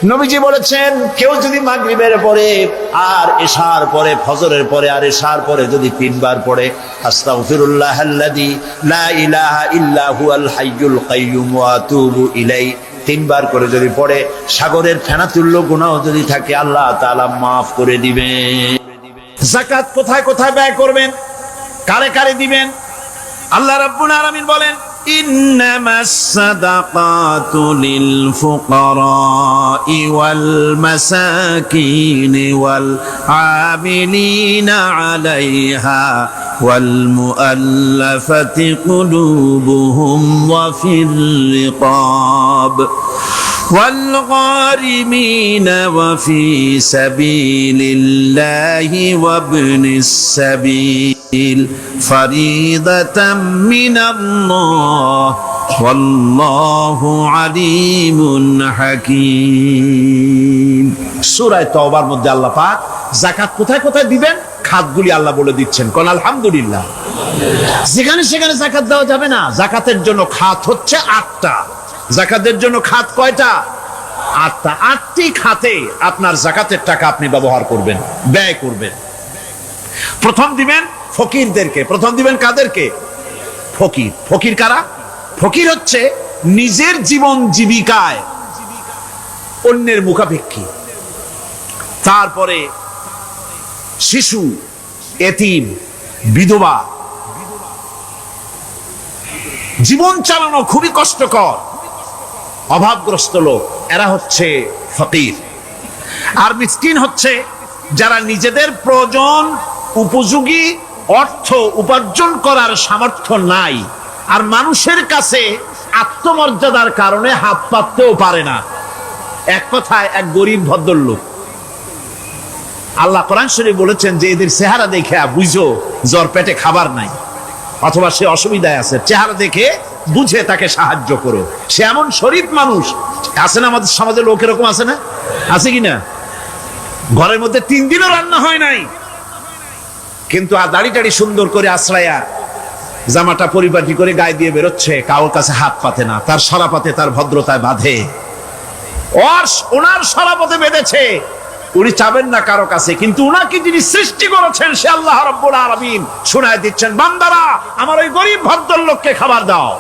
নবীজি বলেছেন, কেউ যদি মাগরিবের পরে আর এশার পরে, ফজরের পরে আর এশার পরে যদি 3 বার পড়ে আস্তাগফিরুল্লাহাল্লাযী লা ইলাহা ইল্লা হুয়াল হাইয়ুল কাইয়্যুম ওয়া আতুবু ইলাইহি 3 বার করে যদি পড়ে, সাগরের ফেনাতুল্য গুনাহ যদি থাকে আল্লাহ তাআলা মাফ করে দিবেন। যাকাত কোথায় কোথায় ব্যয় করবেন, কারে কারে দিবেন? আল্লাহ রাব্বুল আলামিন বলেন, ইন্নামাস সাদাকাতু লিল ফুকারাই ওয়াল মাসাকিন ওয়াল আমিলিনা আলাইহা ওয়াল মুআল্লাফাতি কুলুবুহুম ওয়া ফির রিকাব والغارمين وفي سبيل الله وابن السبيل فريضة من الله والله عليم حكيم। সূরা তাওবার মধ্যে আল্লাহ পাক যাকাত কোথায় কোথায় দিবেন খাতগুলি আল্লাহ বলে দিচ্ছেন। কোন আলহামদুলিল্লাহ। যেখানে সেখানে যাকাত দেওয়া যাবে না। যাকাতের জন্য খাত হচ্ছে 8টা। যাকাতের জন্য খাত কয়টা? 8টা। 8টি খাতে আপনার যাকাতের টাকা আপনি ব্যবহার করবেন, ব্যয় করবেন। প্রথম দিবেন ফকিরদেরকে। প্রথম দিবেন কাদেরকে? ফকির। ফকির কারা? ফকির হচ্ছে নিজের জীবন জীবিকায় অন্যের মুখাপেক্ষী। তারপরে শিশু, এতিম, বিধবা, জীবন চালানো খুবই কষ্টকর, অভাবগ্রস্ত লোক, এরা হচ্ছে ফকির। আর মিসকিন হচ্ছে যারা নিজেদের প্রয়োজন উপযোগী অর্থ উপার্জন করার সামর্থ্য নাই, আর মানুষের কাছে আত্মমর্যাদার কারণে হাত পাততেও পারে না। এক কথায় এক গরিব ভদ্রলোক। আল্লাহ কোরআন শরীফ বলেছেন যে এদের চেহারা দেখে বুঝো জ্বর পেটে খাবার নাই, অথবা সে অসুবিধায় আছে, চেহারা দেখে বুঝে তাকে সাহায্য করো। সে এমন শরীফ মানুষ আছে না আমাদের সমাজে, লোক এরকম আছে না? আছে কিনা? ঘরের মধ্যে 3 দিনও রান্না হয় নাই, কিন্তু দাড়ি টাড়ি সুন্দর করে আশ্রয়া, জামাটা পরিপাটি করে গায়ে দিয়ে বেরোচ্ছে, কারোর কাছে হাত পাতে না, তার সরাপাতে তার ভদ্রতায় বাঁধে। ওনার সরাপথে বেঁধেছে, উনি চাবেন না কারো কাছে, কিন্তু উনাকে যিনি সৃষ্টি করেছেন সে আল্লাহ রাব্বুল আলামিন শোনায় দিচ্ছেন, বান্দারা আমার ওই গরিব ভদ্রলোককে খাবার দাও।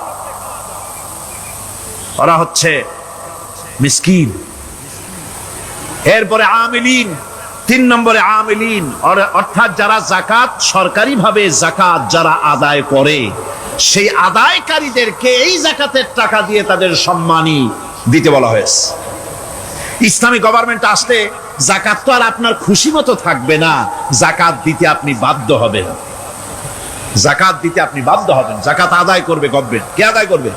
ওরা হচ্ছে মিসকিন। এরপরে আমিলিন, 3 নম্বরে আমিলিন, অর্থাৎ যারা যাকাত সরকারিভাবে যাকাত যারা আদায় করে, সেই আদায়কারীদেরকে এই যাকাতের টাকা দিয়ে তাদের সম্মানী দিতে বলা হয়েছে। ইসলামী গভর্নমেন্ট আসলে যাকাত তো আর আপনার খুশি মতো থাকবে না, যাকাত দিতে আপনি বাধ্য হবেন। যাকাত দিতে আপনি বাধ্য হবেন। যাকাত আদায় করবে গভর্নমেন্ট। কে আদায় করবে?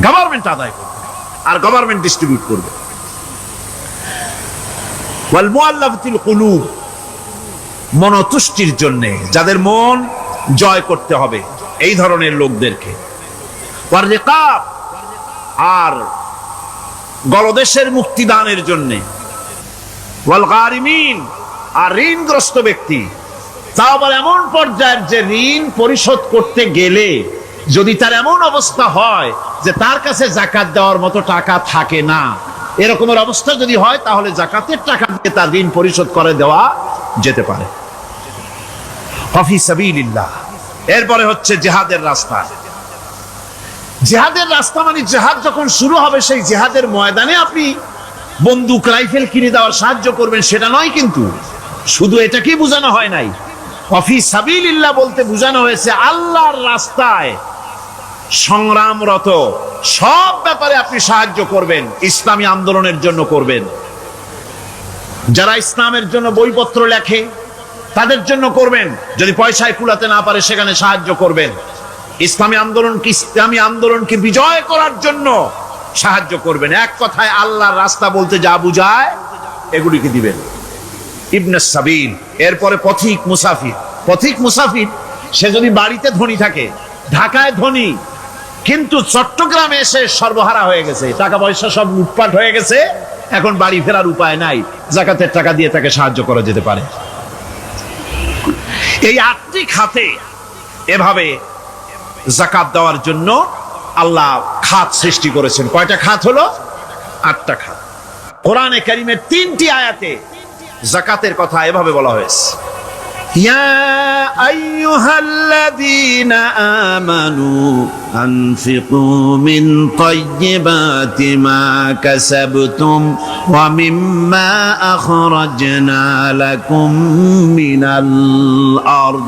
গভর্নমেন্ট আদায় করবে, আর গভর্নমেন্ট ডিস্ট্রিবিউট করবে। ওয়াল মুআল্লাফাতিল কুলুব, মনতুষ্টির জন্য, যাদের মন জয় করতে হবে এই ধরনের লোকদেরকে। ওয়ার রিকাব, আর গলদেশের মুক্তিদানের জন্য। ওয়াল গারিমিন, আর ঋণগ্রস্ত ব্যক্তি, তাও আবার এমন পর্যায়ের যে ঋণ পরিশোধ করতে গেলে যদি তার এমন অবস্থা হয় যে তার কাছে যাকাত দেওয়ার মতো টাকা থাকে না, এরকমের অবস্থা যদি হয়, তাহলে যাকাতের টাকা দিয়ে তার ঋণ পরিশোধ করে দেওয়া যেতে পারে। ফি সাবিলিল্লাহ। এরপরে হচ্ছে জিহাদের রাস্তা। জিহাদের রাস্তা মানে জিহাদ যখন শুরু হবে, সেই জিহাদের ময়দানে আপনি বন্দুক রাইফেল কিনে দেওয়ার সাহায্য করবেন সেটা নয়, কিন্তু শুধু এটাকেই বোঝানো হয় নাই। ফি সাবিলিল্লাহ বলতে বোঝানো হয়েছে আল্লাহর রাস্তায় সংগ্রামরত সব ব্যাপারে আপনি সাহায্য করবেন, ইসলামী আন্দোলনের জন্য করবেন। যারা ইসলামের জন্য বইপত্র লেখে তাদের জন্য করবেন, যদি পয়সায় কুলাতে না পারে সেখানে সাহায্য করবেন। ইসলামী আন্দোলনকে বিজয় করার জন্য সাহায্য করবেন। এক কথায় আল্লাহর রাস্তা বলতে যা বুঝায় এগুলিকে দিবেন। ইবনে সাবিল, এরপরে পথিক মুসাফির। পথিক মুসাফির সে যদি বাড়িতে ধনী থাকে, ঢাকায় ধনী, কিন্তু চট্টগ্রামে এসে সর্বহারা হয়ে গেছে, টাকা পয়সা সব লুটপাট হয়ে গেছে, এখন বাড়ি ফেরার উপায় নাই, যাকাতের টাকা দিয়ে তাকে সাহায্য করা যেতে পারে। এই 8টি খাতে এভাবে যাকাত দেওয়ার জন্য আল্লাহ খাত সৃষ্টি করেছেন। কয়টা খাত হলো? 8টা খাত। কোরআনে কারীমের 3টি আয়াতে যাকাতের কথা এভাবে বলা হয়েছে, ইয়া আইয়ুহাল্লাযীনা আমানু আনফিকু মিন তাইয়্যিবাতি মা কাসাবতুম ওয়া মিম্মা আখরাজনা লাকুম মিনাল আরদ।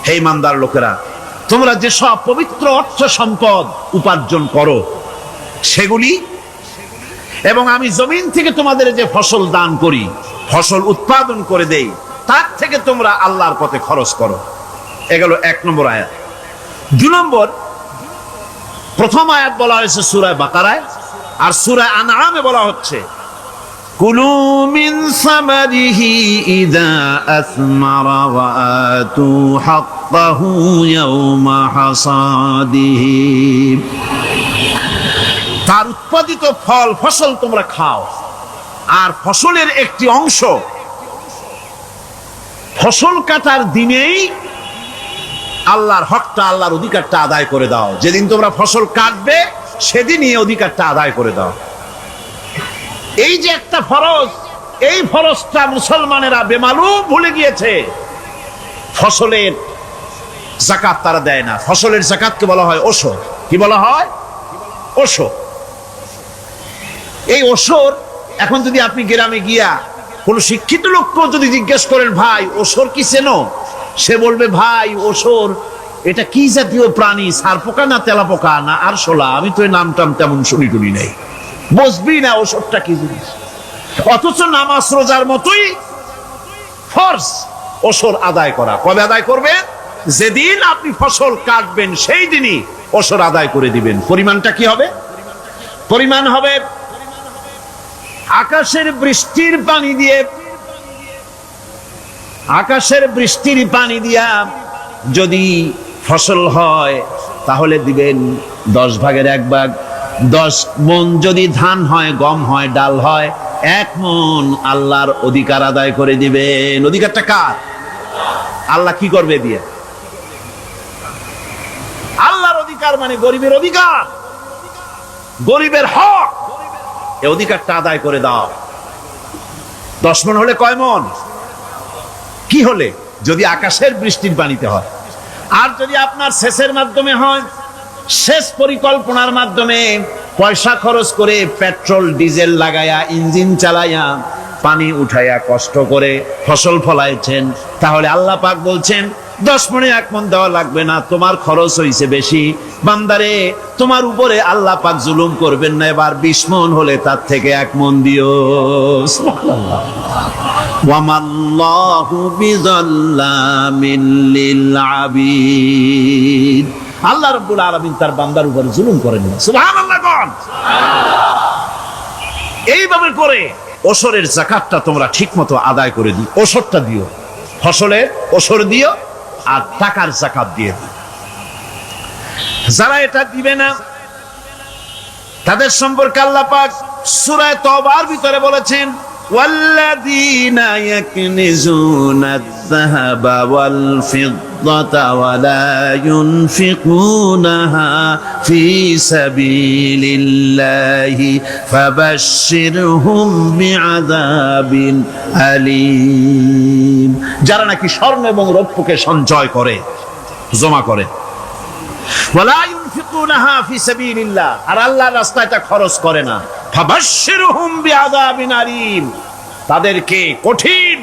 হে ইমানদার লোকেরা, তোমরা যে সব পবিত্র অর্থ সম্পদ উপার্জন করো সেগুলি, এবং আমি জমিন থেকে তোমাদের যে ফসল দান করি, ফসল উৎপাদন করে দেই, তার থেকে তোমরা আল্লাহর পথে খরচ করো। এগুলো 1 নম্বর আয়াত। 2 নম্বর, প্রথম আয়াত বলা হয়েছে সূরা বাকারায়, আর সূরা আনআমে বলা হচ্ছে কুলু মিন সামারিহি ইযা আসমারা ওয়া আতু হাক্কাহু ইয়াওমা হাসাদিহি। তার উৎপাদিত ফল ফসল তোমরা খাও, আর ফসলের একটি অংশ ফসল কাটার দিনেই আল্লাহর হকটা, আল্লাহর অধিকারটা আদায় করে দাও। যেদিন তোমরা ফসল কাটবে সেদিনই অধিকারটা আদায় করে দাও। এই যে একটা ফরজ, এই ফরজটা মুসলমানেরা বেমালুম ভুলে গিয়েছে। ফসলের যাকাত তারা দেয় না। ফসলের যাকাতকে বলা হয় ওশর। কি বলা হয়? ওশর। এই ওশর, এখন যদি আপনি গ্রামে গিয়া কোন শিক্ষিত লোককে যদি জিজ্ঞেস করেন, ভাই ওশর কি চেনো? সে বলবে, ভাই ওশর এটা কি জাতীয় প্রাণী, সারপোকা না তেলাপোকা না আরশোলা, আমি তো এই নামটাম তেমন শুনি টুনি নাই, বুঝবি না ওশরটা কি জিনিস। অথচ নামাজ রোজার মতোই ফরজ ওশর আদায় করা। কবে আদায় করবেন? যেদিন আপনি ফসল কাটবেন সেই দিনই ওশর আদায় করে দিবেন। পরিমাণটা কি হবে? পরিমাণ হবে আকাশের বৃষ্টির পানি দিয়ে, আকাশের বৃষ্টির পানি দিয়া যদি ফসল হয় তাহলে দিবেন 10 ভাগের 1 ভাগ। 10 মণ যদি ধান হয়, গম হয়, ডাল হয়, 1 মণ আল্লাহর অধিকার আদায় করে দিবেন। অধিকারটা কার? আল্লাহ কি করবে দিয়ে? আল্লাহর অধিকার মানে গরিবের অধিকার, গরিবের হক। এই অধিকারটা আদায় করে দাও। 10 মণ হলে কয় মণ? কি হলে? যদি আকাশের বৃষ্টির পানিতে হয়। আর যদি আপনার সেচের মাধ্যমে হয়, সেচ পরিকল্পনার মাধ্যমে পয়সা খরচ করে পেট্রোল ডিজেল লাগায়া ইঞ্জিন চালায়া পানি উঠাইয়া কষ্ট করে ফসল ফলাইছেন, তাহলে আল্লাহ পাক বলছেন 10 মণে 1 মণ দেওয়া লাগবে না, তোমার খরচ হইছে বেশি। বান্দারে, তোমার উপরে আল্লাহ পাক জুলুম করবেন না, এবার 20 মণ হলে তার থেকে 1 মণ দিও। সুবহানাল্লাহ। ওয়া মাল্লাহু বিযাল্লামিন লিল আবিদ। আল্লাহ রাব্বুল আলামিন তার বান্দার উপরে জুলুম করেন না। সুবহানাল্লাহ। কোন এইভাবে করে ওশরের যাকাতটা তোমরা ঠিকমতো আদায় করে দিও। ওশরটা দিও, ফসলের ওশর দিও, আর টাকার যাকাত দিয়ে দিও। যারা এটা দিবে না তাদের সম্পর্কে আল্লাহ পাক সূরা তাওবার ভিতরে বলেছেন, ওয়াল্লাযীনা ইয়াকনিজুনা আয-যাহাবা ওয়াল ফিদ্দাতা ওয়া লা ইউনফিকুনাহা ফী সাবিলিল্লাহি ফাবাশশিরহুম বিআযাবিন আলীম। যারা নাকি স্বর্ণ এবং রৌপ্যকে সঞ্চয় করে, জমা করে, ওয়া লা ইউনফিকুনাহা ফী সাবিলিল্লাহ, আর আল্লাহর রাস্তায় তা খরচ করে না, ফাবাশশিরহুম বিআযাবিন আলীম, তাদেরকে কঠিন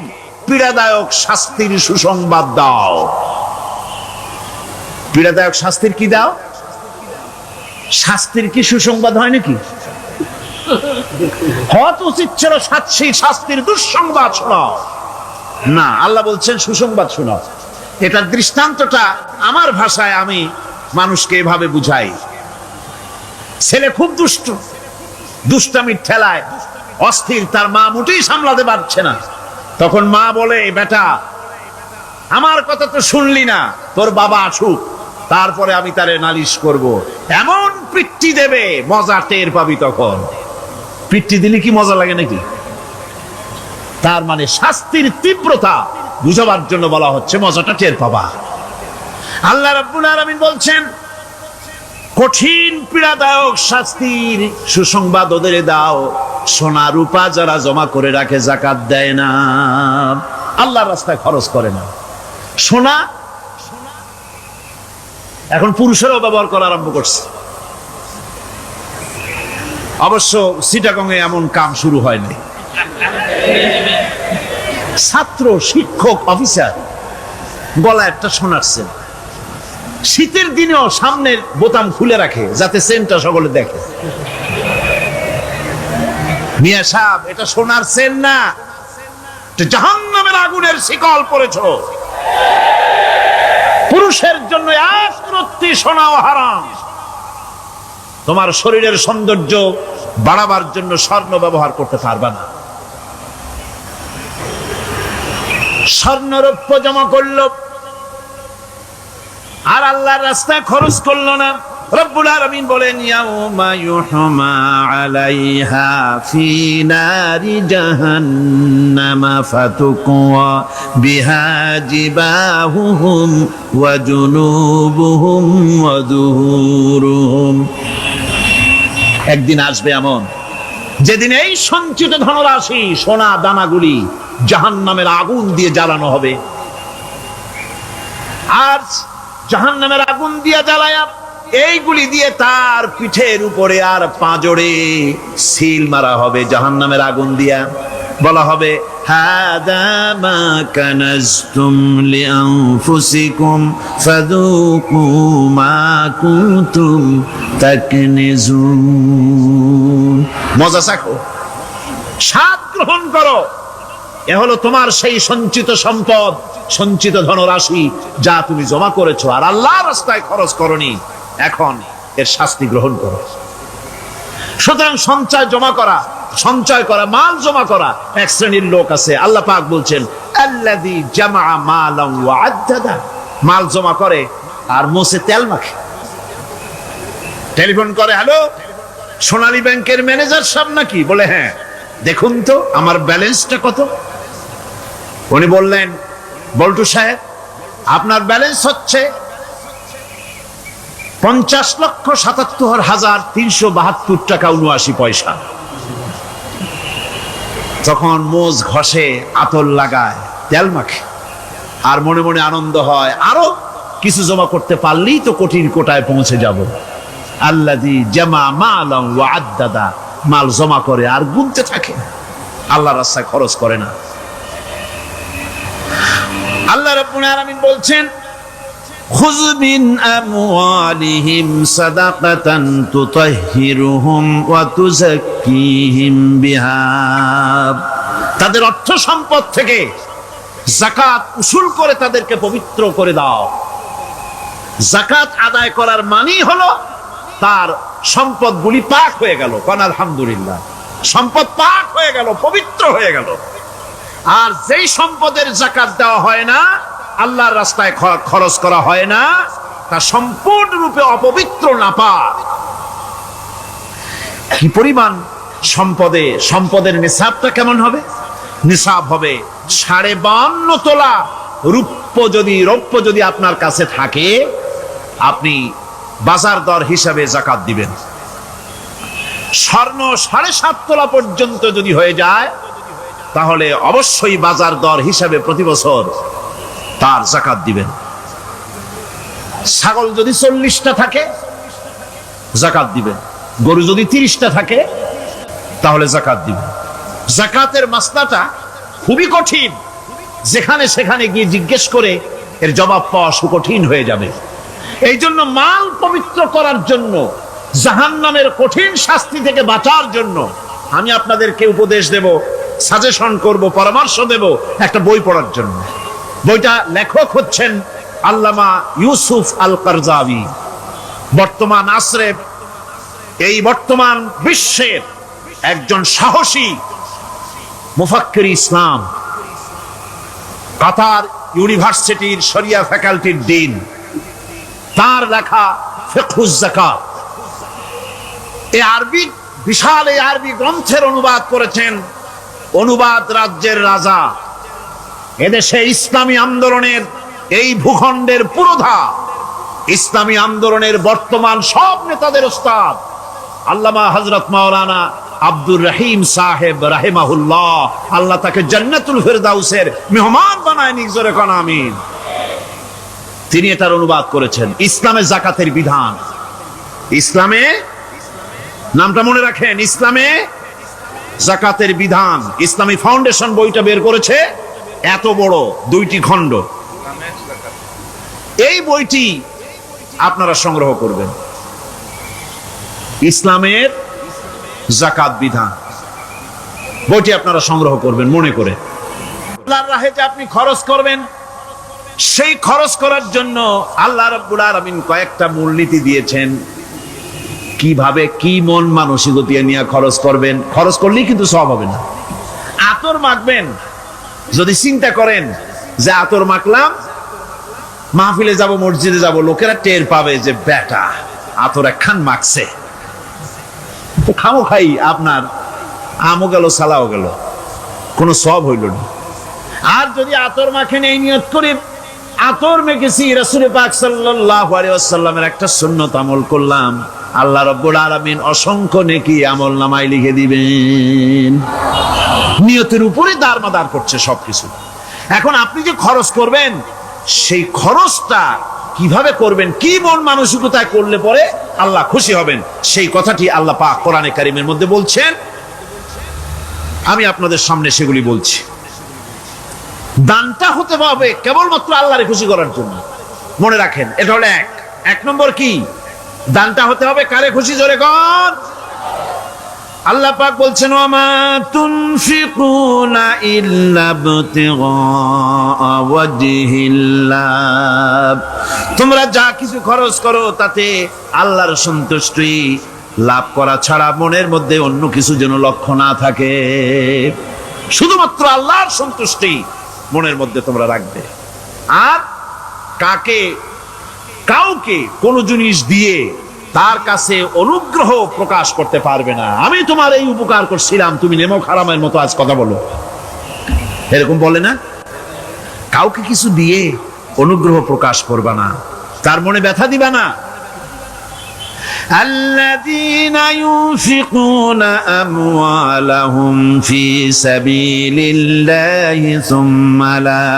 পীড়াদায়ক শাস্তির সুসংবাদ দাও। পীড়াদায়ক শাস্তির কি দাও? শাস্তির কি সুসংবাদ হয় নাকি? হয়তো উচিত ছিল শাস্তির দুঃসংবাদ শোনাও, না, আল্লাহ বলছেন সুসংবাদ শোনাও। এটার দৃষ্টান্তটা আমার ভাষায় আমি মানুষকে এভাবে বুঝাই। ছেলে খুব দুষ্ট, দুষ্টামির ঠেলায় অস্থির, তার মা মোটেই সামলাতে পারছে না। তখন মা বলে, বেটা আমার কথা তো শুনলি না, তোর বাবা আসুক, তারপরে আমি তারে নালিশ করব। এমন পিট্টি দেবে, মজা টের পাবি। তখন পিট্টি দিলে কি মজা লাগে নাকি? তার মানে শাস্তির তীব্রতা বুঝাবার জন্য বলা হচ্ছে, মজাটা টের পাবা। আল্লাহ রাব্বুল আলামিন বলছেন, কঠিন পীড়াদায়ক শাস্তির সুসংবাদ ওদের দাও। সোনা রূপা যারা জমা করে রাখে, যাকাত দেয় না, আল্লাহর রাস্তায় খরচ করে না, সোনা এখন পুরুষেরাও ব্যবহার করা আরম্ভ করছে। অবশ্য চিটাগংয়ে এমন কাম শুরু হয়নি। ছাত্র, শিক্ষক, অফিসার গলা একটা সোনার চেন, শীতের দিনেও সামনের বোতাম খুলে রাখে যাতে চেনটা সকলে দেখে। মিয়া সাহেব, এটা সোনার চেন না, জাহান্নামের আগুনের শিকল পড়েছ। পুরুষের জন্য এক রত্তি সোনাও হারাম। তোমার শরীরের সৌন্দর্য বাড়াবার জন্য স্বর্ণ ব্যবহার করতে পারবা না। স্বর্ণ রৌপ্য জমা করলো আর আল্লাহর রাস্তায় খরচ করলো না। রব্বুল আলামিন বলেন, ইয়াউমা ইউহমা আলাইহা ফি নারি জাহান্নামা ফাতুকওয়া বিহা জিবাহুহুম ওয়া জুনুবুহুম ওয়া যুহুরুহুম। একদিন আসবে এমন যেদিন এই সঞ্চিত ধনরাশি, সোনা দানাগুলি জাহান্নামের আগুন দিয়ে জ্বালানো হবে। আর জাহান্নামের আগুন দিয়ে জ্বালায়া এইগুলি দিয়ে তার পিঠের উপরে আর পাঁজরে সিল মারা হবে জাহান্নামের আগুন দিয়া। বলা হবে, হাদা মা কানাজতুম লিআনফুসিকুম ফাযুকু মা কুনতুম তাকনিজুন। মজা চাখো, স্বাদ গ্রহণ করো। এ হলো তোমার সেই সঞ্চিত সম্পদ, সঞ্চিত ধনরাশি যা তুমি জমা করেছো আর আল্লাহর রাস্তায় খরচ করনি। এখন এর শাস্তি গ্রহণ করো। সুতরাং সঞ্চয় জমা করা, সঞ্চয় করা, মাল জমা করা এক শ্রেণীর লোক আছে। আল্লাহ পাক বলছেন, আল্লাযী জামা মালান ওয়া আদ্দাদা। মাল জমা করে আর মোছে তেল মাখে। টেলিফোন করে, হ্যালো, সোনালী ব্যাংকের ম্যানেজার সাহেব নাকি? বলে, হ্যাঁ, দেখুন তো আমার ব্যালেন্সটা কত। উনি বললেন, বল্টু সাহেব, আপনার ব্যালেন্স হচ্ছে 50,77,372 টাকা 79 পয়সা। তখন মোজ ঘষে, আতর লাগায়, তেল মাখে আর মনে মনে আনন্দ হয়, আরো কিছু জমা করতে পারলেই তো কঠিন কোটায় পৌঁছে যাব। আল্লাযী জামা মালান ওয়া আদ্দাদা। মাল জমা করে আর গুনতে থাকে, আল্লাহর রাস্তায় খরচ করে না। আল্লাহ রাব্বুল আলামিন বলছেন, খুয মিন আমওয়ালিহিম সাদাকাতান তুতাহহিরুহুম ওয়া তুযাক্কিহিম বিহা। তাদের অর্থ সম্পদ থেকে যাকাত উসুল করে তাদেরকে পবিত্র করে দাও। যাকাত আদায় করার মানেই হলো তার সম্পদগুলি পাক হয়ে গেল। কোন আলহামদুলিল্লাহ, সম্পদ পাক হয়ে গেল, পবিত্র হয়ে গেল। আর যেই সম্পদের যাকাত দেওয়া হয় না, আল্লাহর রাস্তায় খরচ করা হয় না, তা সম্পূর্ণরূপে অপবিত্র, নাপাক। কি পরিমাণ সম্পদের নিসাবটা কেমন হবে? নিসাব হবে 52.5 তোলা রৌপ্য। যদি আপনার কাছে থাকে, আপনি বাজার দর হিসাবে যাকাত দিবেন। স্বর্ণ 7.5 তোলা পর্যন্ত যদি হয়ে যায়, তাহলে অবশ্যই বাজার দর হিসাবে প্রতি বছর তার যাকাত দিবেন। ছাগল যদি 40টা থাকে, যাকাত দিবেন। গরু যদি 30টা থাকে, তাহলে যাকাত দিবেন। যাকাতের মাসলাটা খুবই কঠিন। যেখানে সেখানে গিয়ে জিজ্ঞেস করে এর জবাব পাওয়া সুকঠিন হয়ে যাবে। এই জন্য মাল পবিত্র করার জন্য, জাহান্নামের কঠিন শাস্তি থেকে বাঁচার জন্য আমি আপনাদেরকে উপদেশ দেব, সাজেশন করব, পরামর্শ দেব একটা বই পড়ার জন্য। বইটা লেখক হচ্ছেন আল্লামা ইউসুফ আল কারজাবী। বর্তমান আসরে, এই বর্তমান বিশ্বের একজন সাহসী মুফাক্কির ইসলাম, কাতার ইউনিভার্সিটির শরিয়া ফ্যাকাল্টির ডিন। তার লেখা ফিকহুজ যাকাত, এই আরবি, বিশাল এই আরবি গ্রন্থের অনুবাদ করেছেন অনুবাদ রাজ্যের রাজা, এদেশে ইসলামী আন্দোলনের এই ভূখণ্ডের পুরোধা ইসলামী আন্দোলনের বর্তমান সব নেতাদের ওস্তাদ আল্লামা হযরত মাওলানা আব্দুর রহিম সাহেব রাহিমাহুল্লাহ, আল্লাহ তাকে জান্নাতুল ফেরদাউসের মেহমান বানায় নিক, জোরে কোন আমিন। তিনি এটার অনুবাদ করেছেন ইসলামে যাকাতের বিধান। ইসলামে, নামটা মনে রাখেন, ইসলামে যাকাতের বিধান। ইসলামী ফাউন্ডেশন বইটা বের করেছে, এত বড় 2টি খণ্ড। এই বইটি আপনারা সংগ্রহ করবেন, ইসলামের যাকাত বিধান। বইটি আপনারা সংগ্রহ করবেন মনে করে। আল্লাহর রাহে যে আপনি খরচ করবেন, সেই খরচ করার জন্য আল্লাহ রাব্বুল আলামিন কয়েকটা মূলনীতি দিয়েছেন। কিভাবে, কি মন মানসিকতা নিয়ে খরচ করবেন। খরচ করলেই কিন্তু সওয়াব হবে না। আতর মাখবেন, যদি চিন্তা করেন যে আতর মাখলাম, মাহফিলে যাব, মসজিদে যাব, লোকেরা টের পাবে যে বেটা আতর একখান মাখছে, তো খামো খাই আপনার আমও গেল, সালাও গেল, কোনো সওয়াব হইল না। আর যদি আতর মাখেন এই নিয়ত করে আতর মেখেছি, রাসূল পাক সাল্লাল্লাহু আলাইহি ওয়াসাল্লামের একটা সুন্নাত আমল করলাম, আল্লাহ রাব্বুল আলামিন অসংখ্য নেকি আমলনামায় লিখে দিবেন। নিয়তের উপরে দারমাদার করছে সবকিছু। এখন আপনি যে খরচ করবেন, সেই খরচটা কিভাবে করবেন, কি মন মানসিকতায় করলে পরে আল্লাহ খুশি হবেন, সেই কথাটি আল্লাহ পাক কোরআনে কারীমের মধ্যে বলছেন। আমি আপনাদের সামনে সেগুলি বলছি। দানটা হতে হবে কেবলমাত্র আল্লাহরে খুশি করার জন্য। মনে রাখেন, এটা হলো এক নম্বর। কি দানটা হতে হবে কারে খুশি, জোরে কোন। আল্লাহ পাক বলছেন, ওয়ামা তুনফিকুনা ইল্লা ইবতিগা ওয়াজহিল্লাহ, তোমরা যা কিছু খরচ করো তাতে আল্লাহর সন্তুষ্টি লাভ করা ছাড়া মনের মধ্যে অন্য কিছু যেন লক্ষ্য না থাকে। শুধুমাত্র আল্লাহর সন্তুষ্টি মনের মধ্যে তোমরা রাখবে। আর কাউকে কোনো জিনিস দিয়ে তার কাছে অনুগ্রহ প্রকাশ করতে পারবে না। আমি তোমার এই উপকার করছিলাম, তুমি নেমো খারামের মতো আজ কথা বলো, এরকম বলে না। কাউকে কিছু দিয়ে অনুগ্রহ প্রকাশ করবা না, তার মনে ব্যথা দিবা না। الذين ينفقون أموالهم في سبيل الله ثم لا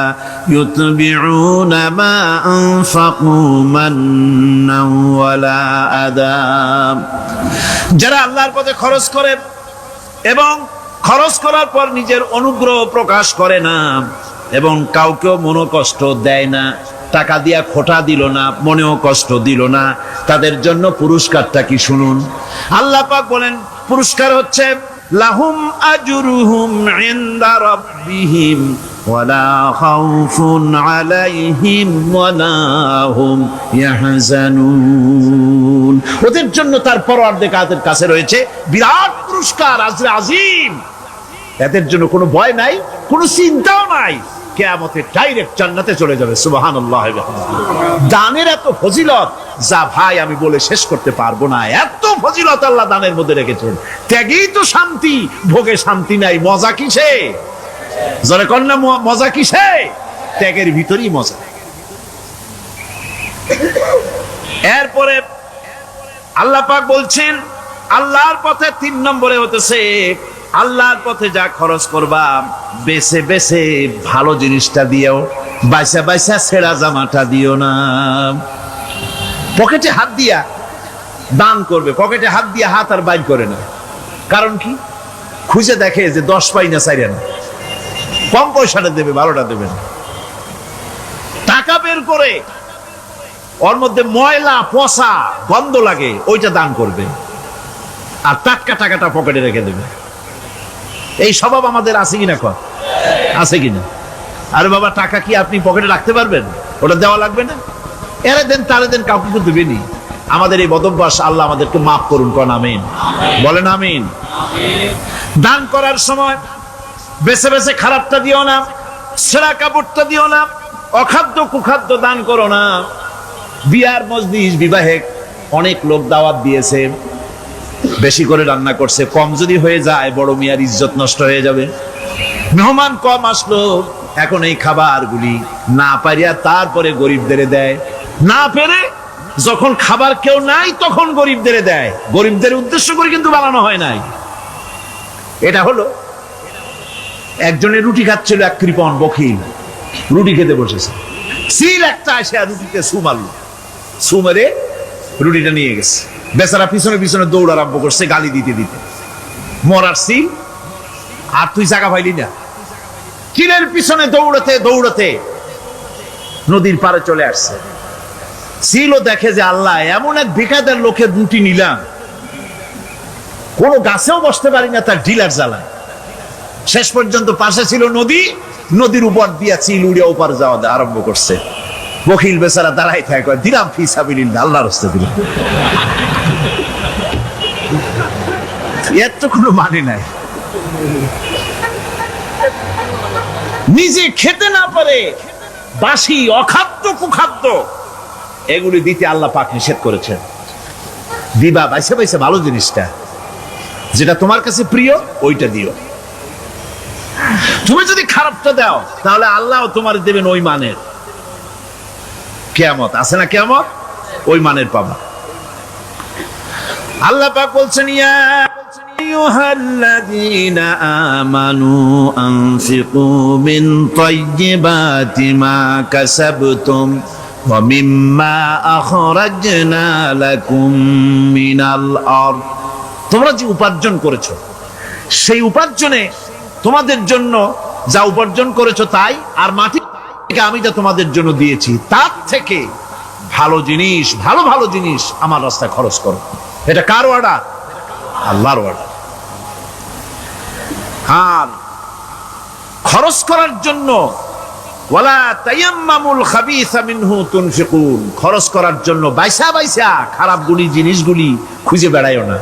يتبعون ما أنفقوا منا ولا أذى, যারা আল্লাহর পথে খরচ করে এবং খরচ করার পর নিজের অনুগ্রহ প্রকাশ করে না এবং কাউকেও মনোকষ্ট দেয় না, টাকা দিয়া খোটা দিল না, মনেও কষ্ট দিল না, তাদের জন্য পুরস্কারটা কি শুনুন। আল্লাহ পাক বলেন, পুরস্কার হচ্ছে লাহুম আজরুহুম ইনদা রাব্বিহিম ওয়ালা খাউফুন আলাইহিম ওয়ালা হুম ইয়াহজানুন, ওদের জন্য তার পরওয়ারদিগারের কাছে রয়েছে বিরাট পুরস্কার, আজরে আজিম। এদের জন্য কোনো ভয় নাই, কোনো চিন্তাও নাই, কিয়ামতে ডাইরেক্ট জান্নাতে চলে যাবে। সুবহানাল্লাহ। দানের এত ফজিলত যা ভাই আমি বলে শেষ করতে পারবো না। এত ফজিলত আল্লাহ দানের মধ্যে রেখেছেন। ত্যাগেই তো শান্তি, ভোগে শান্তি নাই, মজা কিসে? জোরে কন্যা, মজা কিসে? ত্যাগের ভিতরেই মজা। এরপরে আল্লাহ পাক বলছেন, আল্লাহর পথে 3 নম্বরে হতেছে আল্লাহর পথে যা খরচ করবা বেছে বেছে ভালো জিনিসটা দিও, বাইসা বাইসা ছেঁড়া জামাটা দিও না। পকেটে হাত দিয়া দান করবে, পকেটে হাত দিয়া হাত আর বাইর করে না। কারণ কি? খুঁজে দেখে যে 10 পাই না, 4 না, কম পয়সাটা দেবে, ভালোটা দেবে না। টাকা বের করে ওর মধ্যে ময়লা পচা গন্ধ লাগে, ওইটা দান করবে, আর টাটকা টাকাটা পকেটে রেখে দেবে। এই স্বভাব আমাদের আছে কিনা? আছে কিনা? আরে বাবা, টাকা কি আপনি পকেটে রাখতে পারবেন? ওটা দেওয়া লাগবে না, এরে দেন তারে দেন, কাউকে তো দেবেনি। আমাদের এই বদভ্যাস আল্লাহ আমাদেরকে মাফ করুন, কোন আমিন বলেন। আমিন। দান করার সময় বেছে বেছে খারাপটা দিও না, ছেঁড়া কাপড়টা দিও না, অখাদ্য কুখাদ্য দান করো না। বিয়ার মজলিস, বিবাহে অনেক লোক দাওয়াত দিয়েছে, বেশি করে রান্না করছে, কম যদি হয়ে যায় বড় মিয়ার ইজ্জত নষ্ট হয়ে যাবে। মেহমান কম আসলো, এখন এই খাবারগুলি না পারিয়া তারপরে গরিবদের দেয়, না পেরে যখন খাবার কেউ নাই তখন গরিবদের দেয়, গরিবদের উদ্দেশ্য করে কিন্তু বানানো হয় নাই। এটা হলো একজনের রুটি খাচ্ছিল, এক কৃপণ বখিল রুটি খেতে বসেছে, সিল একটা এসে রুটিতে সু মারলো, সু মেরে রুটিটা নিয়ে গেছে। বেচারা পিছনে পিছনে দৌড় আরম্ভ করছে গালি দিতে দিতে, মরার সিল আর তুই জায়গা পাইলি না। চিলের পিছনে দৌড়াতে দৌড়াতে নদীর পারে চলে আসছে। সিলও দেখে যে আল্লাহ, এমন এক বেকায়দার লোকের রুটি নিলাম, কোন গাছেও বসতে পারি না তার ঢিলার জ্বালা। শেষ পর্যন্ত পাশে ছিল নদী, নদীর উপর দিয়া চিল উড়ে ওপার যাওয়া আরম্ভ করছে। বখিল বেচারা দাঁড়াই থাকে, দিলাম ফি সাবিলিল্লাহ, আল্লাহর রাস্তায় দিলাম। এর তো কোনো মানে নাই। নিজে খেতে না পারে বাসি অখাদ্য কুখাদ্য এগুলি দিতে আল্লাহ পাক নিষেধ করেছেন। দিবা বাইসে বাইসে ভালো জিনিসটা, যেটা তোমার কাছে প্রিয় ওইটা দিও। তুমি যদি খারাপটা দাও তাহলে আল্লাহ তোমার দেবেন ওই মানের। কিয়ামত আছে না, কিয়ামত ওই মানের পাবা। আল্লাহ পাক বলছেন, ইয়া আইয়ুহাল্লাযীনা আমানু আনফিকু মিন তাইয়্যিবাতি মা কাসাবতুম ওয়া মিম্মা আখরাজনা লাকুম মিনাল আরদ। তোমরা যে উপার্জন করেছো, সেই উপার্জনে তোমাদের জন্য যা উপার্জন করেছো তাই, আর মাটি থেকে আমি যা তোমাদের জন্য দিয়েছি তার থেকে ভালো জিনিস, ভালো ভালো জিনিস আমার রাস্তায় খরচ করো। এটা কার অর্ডার? আল্লাহর অর্ডার। আর খরচ করার জন্য ওয়ালা তায়াম্মামুল খাবিসা মিনহু তুনফিকুন, খরচ করার জন্য বাইসা বাইসা খারাপগুলি জিনিসগুলি খুঁজে বেড়াইও না,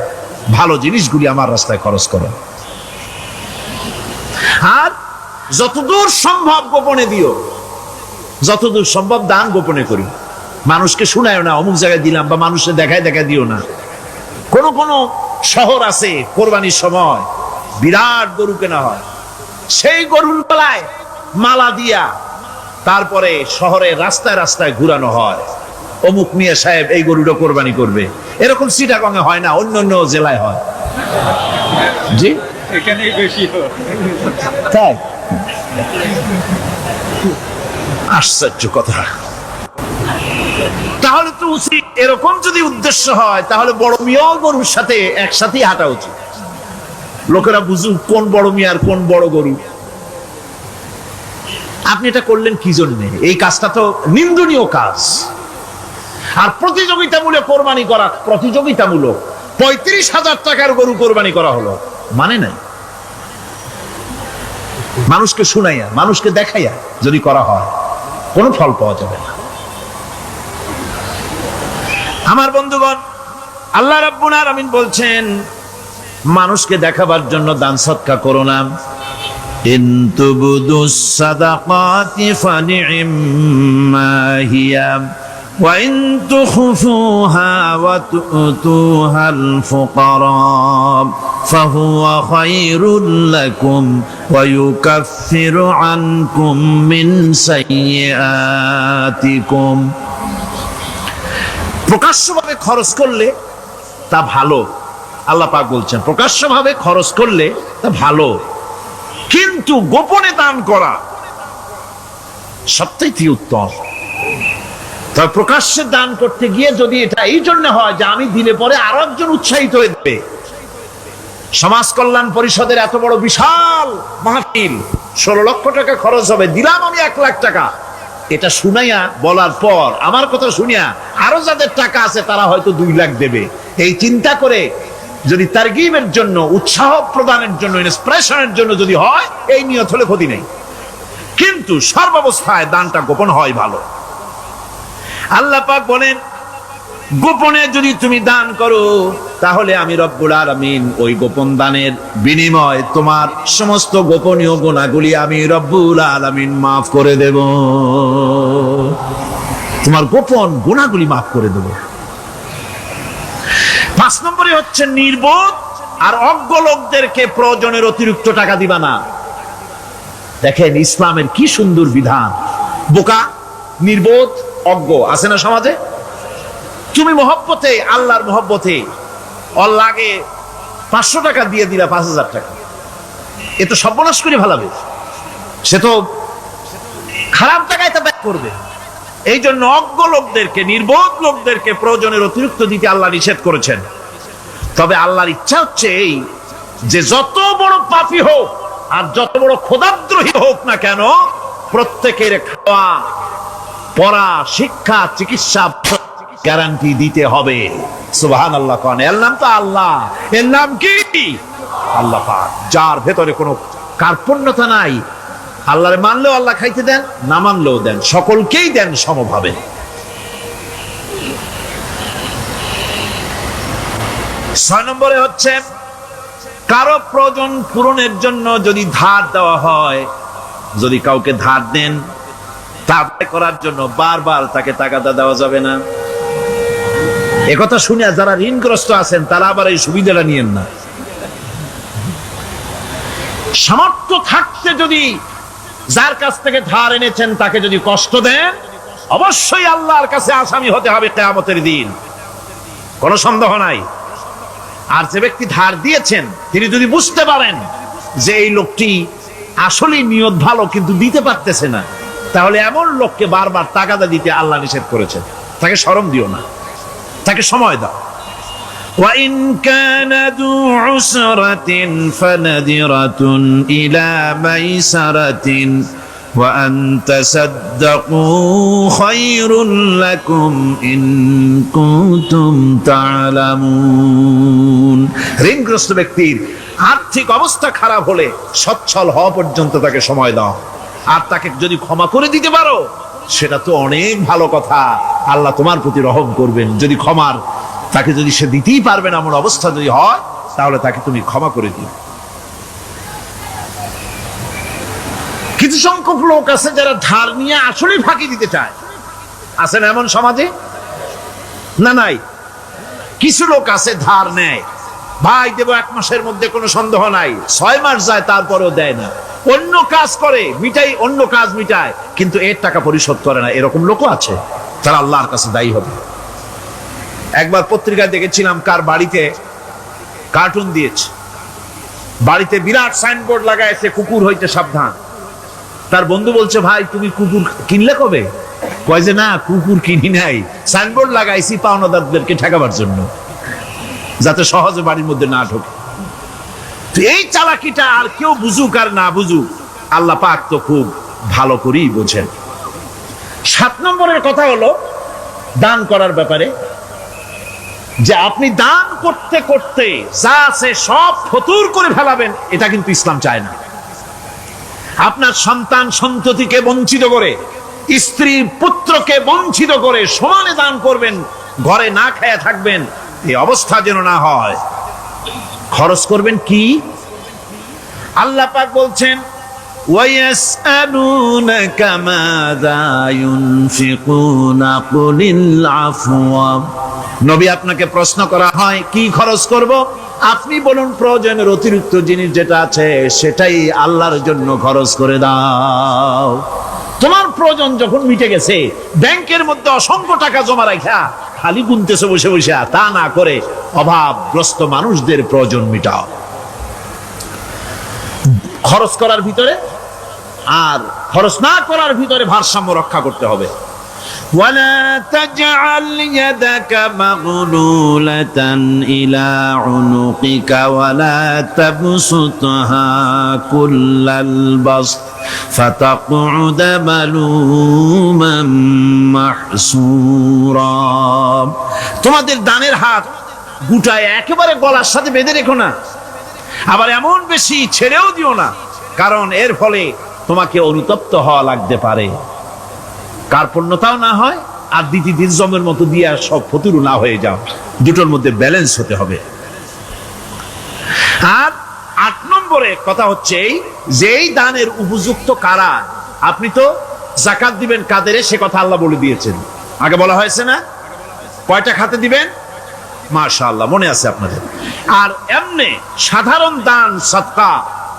ভালো জিনিসগুলি আমার রাস্তায় খরচ করো। আর যতদূর সম্ভব গোপনে দিও, যতদূর সম্ভব দান গোপনে করি। মানুষকে শুনায়ও না অমুক জায়গায় দিলাম, বা মানুষের দেখায় দেখায় দিও না। কোন কোন শহর আছে কোরবানির সময় বিরাট গরু কেনা হয়, সেই গরুর গলায় মালা দিয়া তারপরে শহরের রাস্তায় রাস্তায় ঘুরানো হয়, অমুক মিয়া সাহেব এই গরুটা কোরবানি করবে। এরকম চিটাগংয়ে হয় না, অন্য অন্য জেলায় হয়। জি, এখানেই বেশি হয়। তাই আশ্চর্য কথা। তাহলে তো উচিত, এরকম যদি উদ্দেশ্য হয় তাহলে বড় মিয়া গরুর সাথে একসাথে হাঁটা উচিত, লোকেরা বুঝুক কোন বড় মিয়া আর কোন বড় গরু। আপনি এটা করলেন কি জন্যে? এই কাজটা তো নিন্দনীয় কাজ। আর প্রতিযোগিতামূলক কোরবানি করা, প্রতিযোগিতামূলক 35,000 টাকার গরু কোরবানি করা হলো, মানে নাই। মানুষকে শুনাইয়া, মানুষকে দেখাইয়া যদি করা হয় কোনো ফল পাওয়া যাবে না। আমার বন্ধুগণ, আল্লাহ রাব্বুল আলামিন বলছেন, মানুষকে দেখাবার জন্য দান সদকা করো না। ইন তুবদুস সাদাকাতি ফানি'ম্মা হিয়া ওয়া ইন তুখফুহা ওয়া তু'তুহাল ফুকারা ফাহুয়া খায়রুল লাকুম ওয়া ইউকাফিরু আনকুম মিন সাইয়্যাতিকুম। প্রকাশ্যভাবে খরচ করলে তা ভালো, আল্লাহ পাক বলছেন প্রকাশ্যভাবে খরচ করলে তা ভালো, কিন্তু গোপনে দান করা সবথেকে উত্তম। তবে প্রকাশ্যে দান করতে গিয়ে যদি এটা এই জন্য হয় যে আমি দিলে পরে আরো একজন উৎসাহিত হয়ে যাবে, সমাজ কল্যাণ পরিষদের এত বড় বিশাল মাহফিল, 16 লক্ষ টাকা খরচ হবে, দিলাম আমি 1 লাখ টাকা, এটা শুনাইয়া বলার পর আমার কথা শুনিয়া আরো যাদের টাকা আছে তারা হয়তো 2 লাখ দেবে, এই চিন্তা করে যদি তারগিবের জন্য, উৎসাহ প্রদানের জন্য, ইন্সপিরেশনের জন্য যদি হয়, এই নিয়ত হলে ক্ষতি নেই। কিন্তু সর্বাবস্থায় দানটা গোপন হয় ভালো। আল্লাহ পাক বলেন, গোপনে যদি তুমি দান করো তাহলে আমি রব্বুল আলামিন ওই গোপন দানের বিনিময় তোমার সমস্ত গোপনীয় গুনাহগুলি আমি রব্বুল আলামিন মাফ করে দেব। তোমার গোপন গুনাহগুলি মাফ করে দেব। 5 নম্বরে হচ্ছে নির্বোধ আর অজ্ঞ লোকদেরকে প্রয়োজনের অতিরিক্ত টাকা দিবা না। দেখেন ইসলামের কি সুন্দর বিধান। বোকা, নির্বোধ, অজ্ঞ আছে না সমাজে? তুমি মহব্বতে, আল্লাহর মহব্বতে ওর লাগে 500 টাকা দিয়ে দিলা 5000 টাকা, এ তো সর্বনাশ করে ফেলাবে, সে তো খারাপ জায়গায় তা ব্যয় করবে। এই জন্য অজ্ঞ লোকদেরকে, নির্বোধ লোকদেরকে প্রয়োজনের অতিরিক্ত দিতে আল্লাহ নিষেধ করেছেন। তবে আল্লাহর ইচ্ছা হচ্ছে এই যে যত বড় পাপী হোক আর যত বড় খোদাদ্রোহী হোক না কেন, প্রত্যেকের খাওয়া, পড়া, শিক্ষা, চিকিৎসা গ্যারান্টি দিতে হবে। সুবহানাল্লাহ। কোন এর নাম তো আল্লাহ, এর নাম কি? আল্লাহ পাক, যার ভেতরে কোনো কার্পণ্যতা নাই। আল্লাহরে মানলেও আল্লাহ খাইতে দেন, না মানলেও দেন, সকলকেই দেন সমভাবে। 6 নম্বরে হচ্ছে কারো প্রয়োজন পূরণের জন্য যদি ধার দেওয়া হয়, যদি কাউকে ধার দেন, তা করার জন্য বারবার তাকে টাকাটা দেওয়া যাবে না। একথা শুনে যারা ঋণগ্রস্ত আছেন তারা আবার এই সুবিধাটা নিয়েন না। সামর্থ্য থাকতে যদি যার কাছ থেকে ধার এনেছেন তাকে যদি কষ্ট দেন, অবশ্যই আল্লাহর কাছে আসামি হতে হবে কিয়ামতের দিন, কোনো সন্দেহ নাই। আর যে ব্যক্তি ধার দিয়েছেন তিনি যদি বুঝতে পারেন যে এই লোকটি আসলেই নিয়ত ভালো কিন্তু দিতে পারতেছে না, তাহলে এমন লোককে বারবার টাকাটা দিতে আল্লাহ নিষেধ করেছেন। তাকে শরম দিও না, তাকে সময় দাও। وَإِنْ كَانَ ذُو عُسْرَةٍ فَنَذِرَةٌ إِلَى مَيْسَرَةٍ وَأَنْ تَصَدَّقُوا خَيْرٌ لَكُمْ إِنْ كُنْتُمْ تَعْلَمُونَ। ঋণগ্রস্ত ব্যক্তির আর্থিক অবস্থা খারাপ হলে সচ্ছল হওয়া পর্যন্ত তাকে সময় দাও, আর তাকে যদি ক্ষমা করে দিতে পারো সেটা তো অনেক ভালো কথা। আল্লাহ তোমার প্রতি রহম করবেন। যদি ক্ষমার তাকে যদি সে দিতেই পারবে না এমন অবস্থা যদি হয়, তাহলে তাকে তুমি ক্ষমা করে দিও। কিছু সংখ্যক লোক আছে যারা ধার নিয়ে আসলেই ফাঁকি দিতে চায়, আছে না এমন সমাজে? না নাই? কিছু লোক আছে ধার নেয়, ভাই দেব 1 মাসের মধ্যে, কোনো সন্দেহ নাই। 6 মাস যায় তারপরেও দেয় না, অন্য কাজ করে মিটাই, অন্য কাজ মিটায়, কিন্তু এর টাকা পরিশোধ করে না। এরকম লোকও আছে, তারা আল্লাহর কাছে দায়ী হবে। একবার পত্রিকায় দেখেছিলাম কার বাড়িতে কার্টুন দিয়েছে, বাড়িতে বিরাট সাইনবোর্ড লাগাইছে কুকুর হইতে সাবধান। তার বন্ধু বলছে, ভাই তুমি কুকুর কিনলে কবে? কয় যে না, কুকুর কিনি নাই, সাইনবোর্ড লাগাইছি পাওনাদারদেরকে ঠেকাবার জন্য, যাতে সহজে বাড়ির মধ্যে না ঢোকে। তো এই চালাকিটা আর কেউ বুঝুক আর না বুঝুক, আল্লাহ পাক তো খুব ভালো করেই বোঝেন। 7 নম্বরের কথা হলো দান করার ব্যাপারে, যে আপনি দান করতে করতে যা আছে সব ফতুর করে ফেলাবেন, এটা কিন্তু ইসলাম চায় না। আপনার সন্তান সন্ততিকে বঞ্চিত করে, স্ত্রী পুত্রকে বঞ্চিত করে সমানে দান করবেন, ঘরে না খেয়ে থাকবেন, এই অবস্থা যেন না হয়। খরচ করবেন কি? আল্লাহ পাক বলছেন, وَيَسْأَلُونَكَ مَاذَا يُنْفِقُونَ قُلِ الْعَفْوَ। নবী আপনাকে প্রশ্ন করা হয় কি খরচ করব, আপনি বলুন প্রয়োজনের অতিরিক্ত জিনিস যেটা আছে সেটাই আল্লাহর জন্য খরচ করে দাও। তোমার প্রয়োজন যখন মিটে গেছে, ব্যাংকের মধ্যে অসংখ্য টাকা জমা রাখা খালি গুনতেছে বসে বসে, তা না করে অভাবগ্রস্ত মানুষদের প্রয়োজন মিটাও। খরচ করার ভিতরে আর খরচ না করার ভিতরে ভারসাম্য রক্ষা করতে হবে। ولا تجعل يدك مغلولة إلى عنقك ولا تبسطها كل البسط فتقعد ملوما محسورا। তোমাদের দানের হাত গুটায় একেবারে গলার সাথে বেঁধে রেখো না, আবার এমন বেশি ছেড়েও দিও না, কারণ এর ফলে তোমাকে অনুতপ্ত হওয়া লাগতে পারে, কার্পণ্যতাও না হয়, আর দিন জমের মতো দিয়ে সব ফতুরু না হয়ে যাও। দুটোর মধ্যে ব্যালেন্স হতে হবে। আর 8 নম্বরে কথা হচ্ছে যে এই দানের উপযুক্ত কারা। আপনি তো যাকাত দিবেন কাদের, সে কথা আল্লাহ বলে দিয়েছেন, আগে বলা হয়েছে না? কয়টা খাতে দিবেন? মাশাআল্লাহ, মনে আছে আপনাদের। আর এমনি সাধারণ দান সাদকা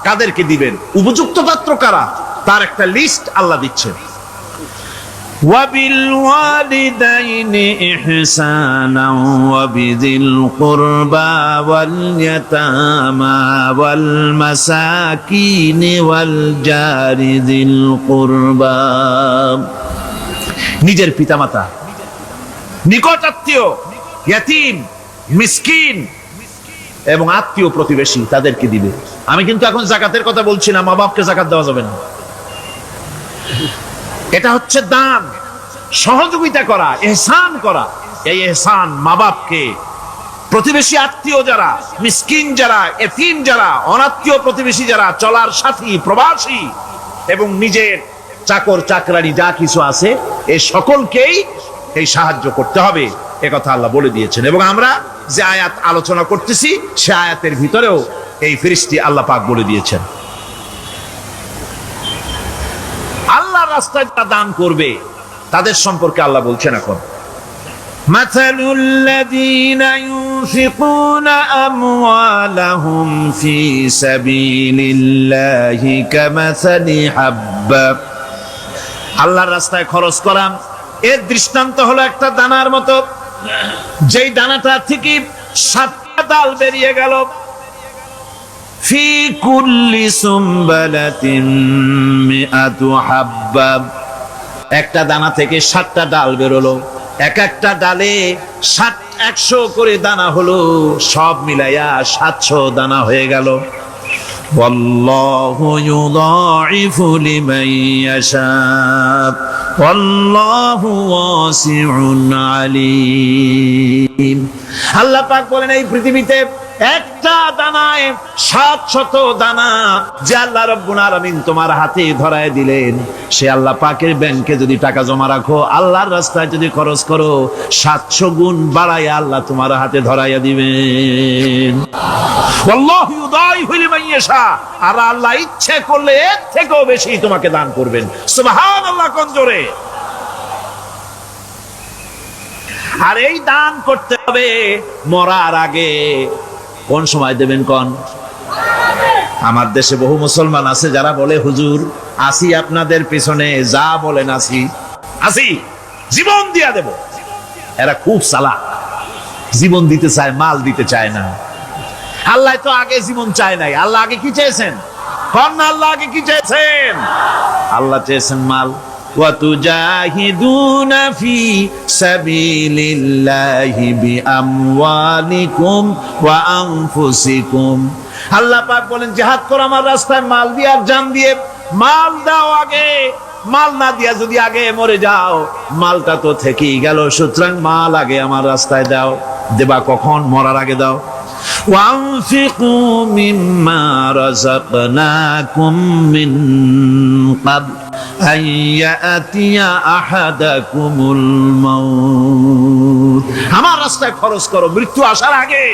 কাদেরকে দিবেন, উপযুক্ত পাত্র কারা, তার একটা লিস্ট আল্লাহ দিচ্ছেন। وبالوالدين إحسانا وبذي القربى واليتامى والمساكين والجار ذي القربى নিজের পিতামাতা, নিকট আত্মীয়, ইয়াতীম, মিসকিন এবং আত্মীয় প্রতিবেশী তাদেরকে দিবে। আমি কিন্তু এখন যাকাতের কথা বলছি না, মা বাপকে যাকাত দেওয়া যাবে না। এটা হচ্ছে দান, সহযোগিতা করা, ইহসান করা। এই ইহসান মা বাপকে, প্রতিবেশী আত্মীয় যারা, মিসকিন যারা, এতিম যারা, অনাত্মীয় প্রতিবেশী যারা, চলার সাথী, প্রবাসী এবং নিজের চাকর চাকরানি যা কিছু আছে, এই সকলকেই এই সাহায্য করতে হবে, এ কথা আল্লাহ বলে দিয়েছেন। এবং আমরা যে আয়াত আলোচনা করতেছি সে আয়াতের ভিতরেও এই ফেরেশতা আল্লাহ পাক বলে দিয়েছেন। আল্লাহর রাস্তায় যারা দান করবে তাদের সম্পর্কে আল্লাহ বলছেন এখন, মাসালুল লাযীনা ইউনফিকুনা আমওয়ালাহুম ফি সাবিলিল্লাহি কামাসালি হাব্বা। আল্লাহর রাস্তায় খরচ করা এর দৃষ্টান্ত হলো একটা দানার মতো, যেই দানাটা থেকে 7টা ডাল বেরিয়ে গেল। ফি কুল্লি সুমবালাতিন মিআতু হাব্বা, একটা দানা থেকে 7টা ডাল বেরোলো, এক একটা ডালে 100 করে দানা হলো, সব মিলাইয়া 700 দানা হয়ে গেল। ওয়াল্লাহু ইউদাইফু লিমান ইয়াশা ওয়াল্লাহু ওয়াসিউন আলীম। আল্লাহ পাক বলেন এই পৃথিবীতে একটা দানায় 700 দানা যে আল্লাহ রাব্বুল আলামিন তোমার হাতে ধরায় দিলেন, সে আল্লাহ পাকের ব্যাংকে যদি টাকা জমা রাখো, আল্লাহর রাস্তায় যদি খরচ করো, 700 গুণ বাড়াইয়া আল্লাহ তোমার হাতে ধরাইয়া দিবেন। আল্লাহু ইউদাইফু লিমান ইয়াশা, আর আল্লাহ ইচ্ছে করলে এর থেকেও বেশি তোমাকে দান করবেন। সুবহানাল্লাহ কোন জোরে। আর এই দান করতে হবে মরার আগে। কোন সময় দেবেন কোন? আমার দেশে বহু মুসলমান আছে যারা বলে, হুজুর আসি আপনাদের পিছনে, যা বলেন আসি, জীবন দিয়া দেব। এরা খুব চালাক, জীবন দিতে চায়, মাল দিতে চায় না। আল্লাহ তো আগে জীবন চায় নাই, আল্লাহ আগে কি চেয়েছেন? কোন আল্লাহ আগে কি চেয়েছেন? আল্লাহ চেয়েছেন মাল। وَتُجَاهِدُونَ فِي سَبِيلِ اللَّهِ بِأَمْوَالِكُمْ وَأَنفُسِكُمْ। আল্লাহ পাক বলেন জিহাদ করো আমার রাস্তায় মাল দিয়ে আর জান দিয়ে। মাল দাও আগে, মাল না দিয়া যদি আগে মরে যাও, মালটা তো থেকেই গেল। সুতরাং মাল আগে আমার রাস্তায় দাও। দেবা কখন? মরার আগে দাও। وَأَنفِقُوا مِمَّا رَزَقْنَاكُم مِّن قَبْلِ أَن يَأْتِيَ أَحَدَكُمُ الْمَوْتُ। আমার রাস্তায় খরচ করো মৃত্যু আসার আগে।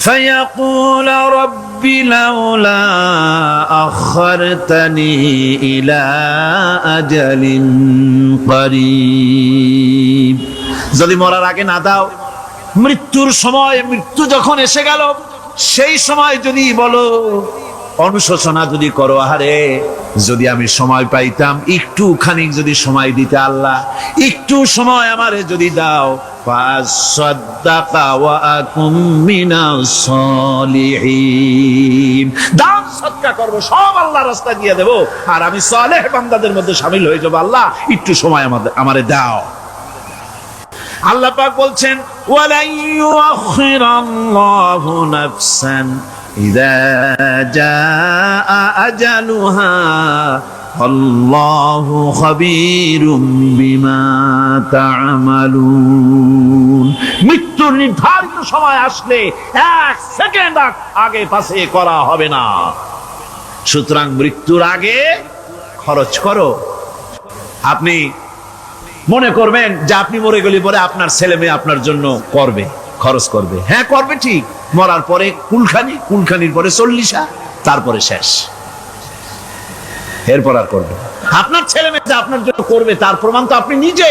فَيَقُولَ رَبِّ لَوْلَا أَخَّرْتَنِي إِلَى أَجَلٍ قَرِيبٍ। যদি মরার আগে না দাও, মৃত্যুর সময়, মৃত্যু যখন এসে গেল, সেই সময় যদি বলো, অনুশোচনা যদি করো, আহারে যদি আমি সময় পাইতাম, একটু খানিক যদি সময় দিতে, আল্লাহ একটু সময় আমারে যদি দাও, ফাসাদ্দাকা ওয়া আকুম মিনাস সালিহিন। দান সদকা করব, সব আল্লাহর রাস্তায় দিয়ে দেব, আর আমি সালেহ বান্দাদের মধ্যে শামিল হয়ে যাব। আল্লাহ একটু সময় আমারে দাও। আল্লাহ পাক বলছেন, ওয়ালা ইউআখিরাল্লাহু নাফসান ইযা জাআ আজালুহা আল্লাহু খাবীরুম বিমা তা'মালুন। মৃত্যুর নির্ধারিত সময় আসলে 1 সেকেন্ড আগে পাশে করা হবে না। সুতরাং মৃত্যুর আগে খরচ করো। আপনি মনে করবেন যে আপনি মরে গেলে পরে আপনার ছেলে মেয়ে আপনার জন্য করবে, খরচ করবে। হ্যাঁ করবে ঠিক, মরার পরে কুলখানির পরে 40, তারপরে শেষ, এরপর আর করবে। আপনার ছেলে মেয়ে যে আপনার জন্য করবে তার প্রমাণ তো আপনি নিজে।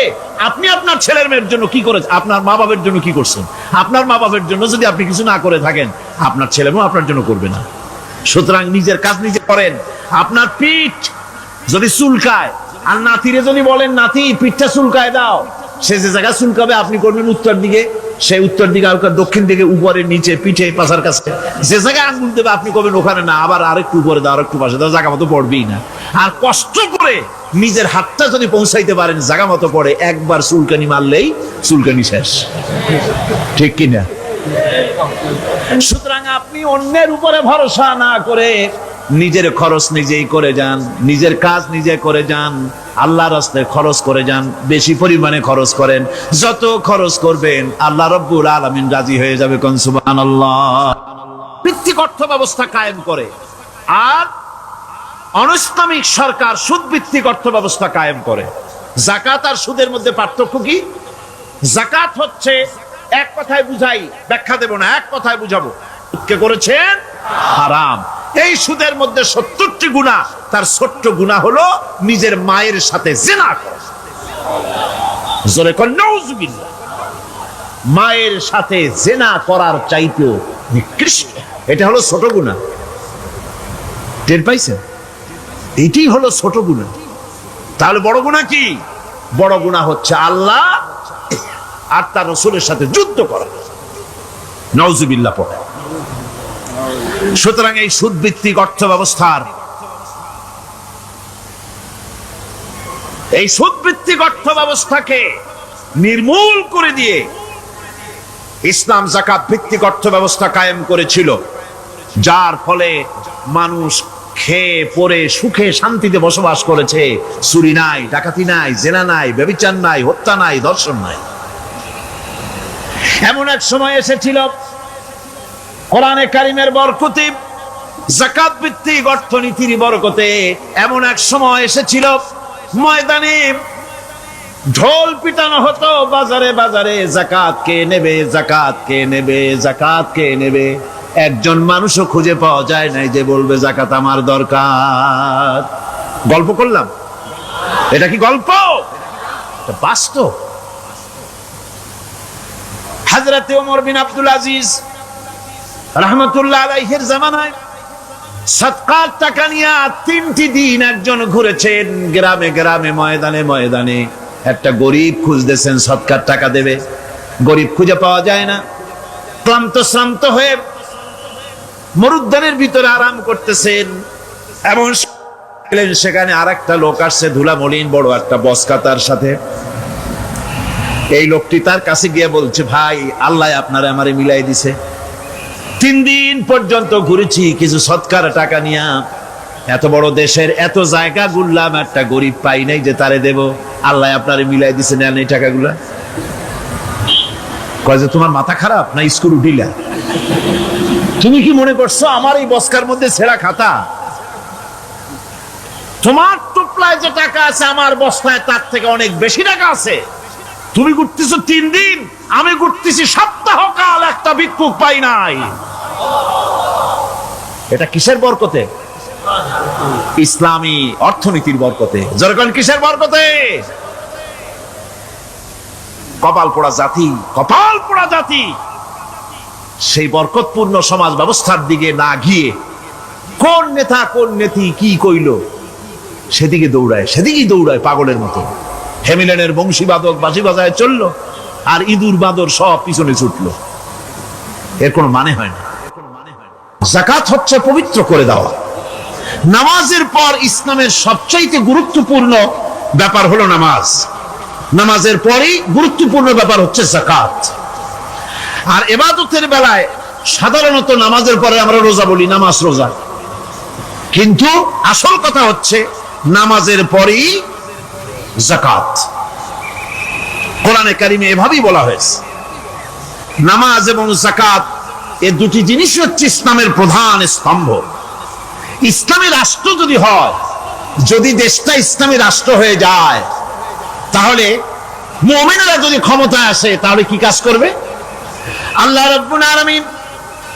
আপনি আপনার ছেলের মেয়ের জন্য কি করেছেন? আপনার মা বাবার জন্য কি করছেন? আপনার মা বাবার জন্য যদি আপনি কিছু না করে থাকেন, আপনার ছেলে মেয়ে আপনার জন্য করবে না। সুতরাং নিজের কাজ নিজে করেন। আপনার পিঠ যদি চুলকায়, আর নাতিরে যদি বলেন নাতি পিঠটা চুলকায় দাও, সে যে জায়গা চুলকাবে আপনি করবেন উত্তর দিকে, সে উত্তর দিকে আর দক্ষিণ দিকে, উপরে নিচে পিঠে পাশার কাছে, যে জায়গায় আঙ্গুল দেবে আপনি করবেন ওখানে না, আবার আরেকটু উপরে দাও আরেকটু পাশে দাও, জায়গা মতো পড়বেই না। আর কষ্ট করে নিজের হাতটা যদি পৌঁছাইতে পারেন জায়গা মতো পড়ে, একবার চুলকানি মারলেই চুলকানি শেষ, ঠিক কিনা? সুতরাং আপনি অন্যের উপরে ভরসা না করে নিজের খরচ নিজেই করে যান, নিজের কাজ নিজে করে যান, আল্লাহর রাস্তায় খরচ করে যান, বেশি পরিমাণে খরচ করেন, যত খরচ করবেন আল্লাহ রাব্বুল আলামিন রাজি হয়ে যাবে। কোন সুবহানাল্লাহ। ভিত্তিক অর্থ ব্যবস্থা কায়েম করে, আর অনিসলামিক সরকার সুদ ভিত্তিক অর্থ ব্যবস্থা কায়েম করে। যাকাত আর সুদের মধ্যে পার্থক্য কি? যাকাত হচ্ছে, এক কথায় বুঝাই, ব্যাখ্যা দেব না, এক কথায় বুঝাবো, কে করেছেন হারাম। এই সুদের মধ্যে 70টি গুনাহ, তার ছোট্ট গুনাহ হলো নিজের মায়ের সাথে জিনা করা। জোরে কোন নাউজুবিল্লাহ। মায়ের সাথে জিনা করার চাইতেও নিকৃষ্ট, এটা হলো ছোট গুনাহ। টের পাইছেন? এটাই হলো ছোট গুনাহ। তাহলে বড় গুনাহ কি? বড় গুনাহ হচ্ছে আল্লাহ আর তার রাসূলের সাথে যুদ্ধ করা। নাউজুবিল্লাহ পড়ে। সুতরাং এই সুদ ভিত্তিক অর্থ ব্যবস্থার, এই সুদ ভিত্তিক অর্থ ব্যবস্থাকে নির্মূল করে দিয়ে ইসলাম যাকাত ভিত্তিক অর্থ ব্যবস্থা কায়েম করেছিল, যার ফলে মানুষ খেয়ে পরে সুখে শান্তিতে বসবাস করেছে। চুরি নাই, ডাকাতি নাই, জেনা নাই, ব্যভিচার নাই, হত্যা নাই, ধর্ষণ নাই। এমন এক সময় এসেছিল কোরআনে কারিমের বরকতে, যাকাত ভিত্তিক অর্থনীতির বরকতে, এমন এক সময় এসেছিল ময়দানে ঢোল পিটানো হতো বাজারে বাজারে, যাকাত কে নেবে, যাকাত কে নেবে, যাকাত কে নেবে। একজন মানুষও খুঁজে পাওয়া যায় নাই যে বলবে যাকাত আমার দরকার। গল্প করলাম? এটা কি গল্প? এটা বাস্তব। হযরত ওমর বিন আব্দুল আজিজ রাহমাতুল্লাহ আলাইহির জামানায় সদকার টাকা নিয়ে 3টি দিন একজন ঘুরেছেন গ্রামে গ্রামে, ময়দানে ময়দানে। একটা গরিব খুঁজতেছেন সদকার টাকা দেবে, গরিব খুঁজে পাওয়া যায় না। ক্লান্ত শ্রান্ত হয়ে মরুদ্যানের ভিতরে আরাম করতেছেন, এমন সেখানে আরেকটা লোক আসছে, ধুলা মলিন বড় একটা বস্কা তার সাথে। এই লোকটি তার কাছে গিয়ে বলছে, ভাই আল্লাহ আপনারে আমারে মিলাই দিছে, 3 দিন পর্যন্ত ঘুরেছি কিছু সদকার টাকা নিয়া, এত বড় দেশের এত জায়গা ঘুরলাম, একটা গরিব পাই নাই যে তারে দেব, আল্লাহ আপনারে মিলাই দিছে, নেন এই টাকাগুলা। কয় যে তোমার মাথা খারাপ না স্কুল উঠিলা? তুমি কি মনে করছো আমার এই বস্কার মধ্যে ছেঁড়া খাতা? তোমার টুপলায় যে টাকা আছে আমার বস্তায় তার থেকে অনেক বেশি টাকা আছে। তুমি ঘুরতেছো 3 দিন, আমি ঘুরতেছি সপ্তাহকাল, একটা ভিক্ষুক পাই নাই। এটা কিসের বরকতে? ইসলামী অর্থনীতির বরকতে। যখন কিসের বরকতে? কপাল পোড়া জাতি, কপাল পোড়া জাতি। সেই বরকতপূর্ণ সমাজ ব্যবস্থার দিকে না গিয়ে কোন নেতা কোন নেত্রী কি কইল সেদিকে দৌড়ায়, সেদিকেই দৌড়ায় পাগলের মতো। হেমিলেনের বংশীবাদক বাঁশি বাজায় চললো, আর ইঁদুর বাদর সব পিছনে ছুটলো। এর কোনো মানে হয় না। যাকাত হচ্ছে পবিত্র করে দেওয়া। নামাজের পর ইসলামের সবচাইতে গুরুত্বপূর্ণ ব্যাপার হলো নামাজ। নামাজের পরেই গুরুত্বপূর্ণ ব্যাপার হচ্ছে যাকাত। আর ইবাদতের বেলায় সাধারণত নামাজের পরে আমরা রোজা বলি, নামাজ রোজা, কিন্তু আসল কথা হচ্ছে নামাজের পরেই যাকাত। কোরআনে কারিমে এভাবেই বলা হয়েছে। নামাজ এবং যাকাত এই দুটি জিনিস হচ্ছে ইসলামের প্রধান স্তম্ভ। ইসলামী রাষ্ট্র যদি হয়, যদি দেশটা ইসলামী রাষ্ট্র হয়ে যায়, তাহলে মুমিনরা যদি ক্ষমতায় আসে তাহলে কি কাজ করবে? আল্লাহ রাব্বুল আলামিন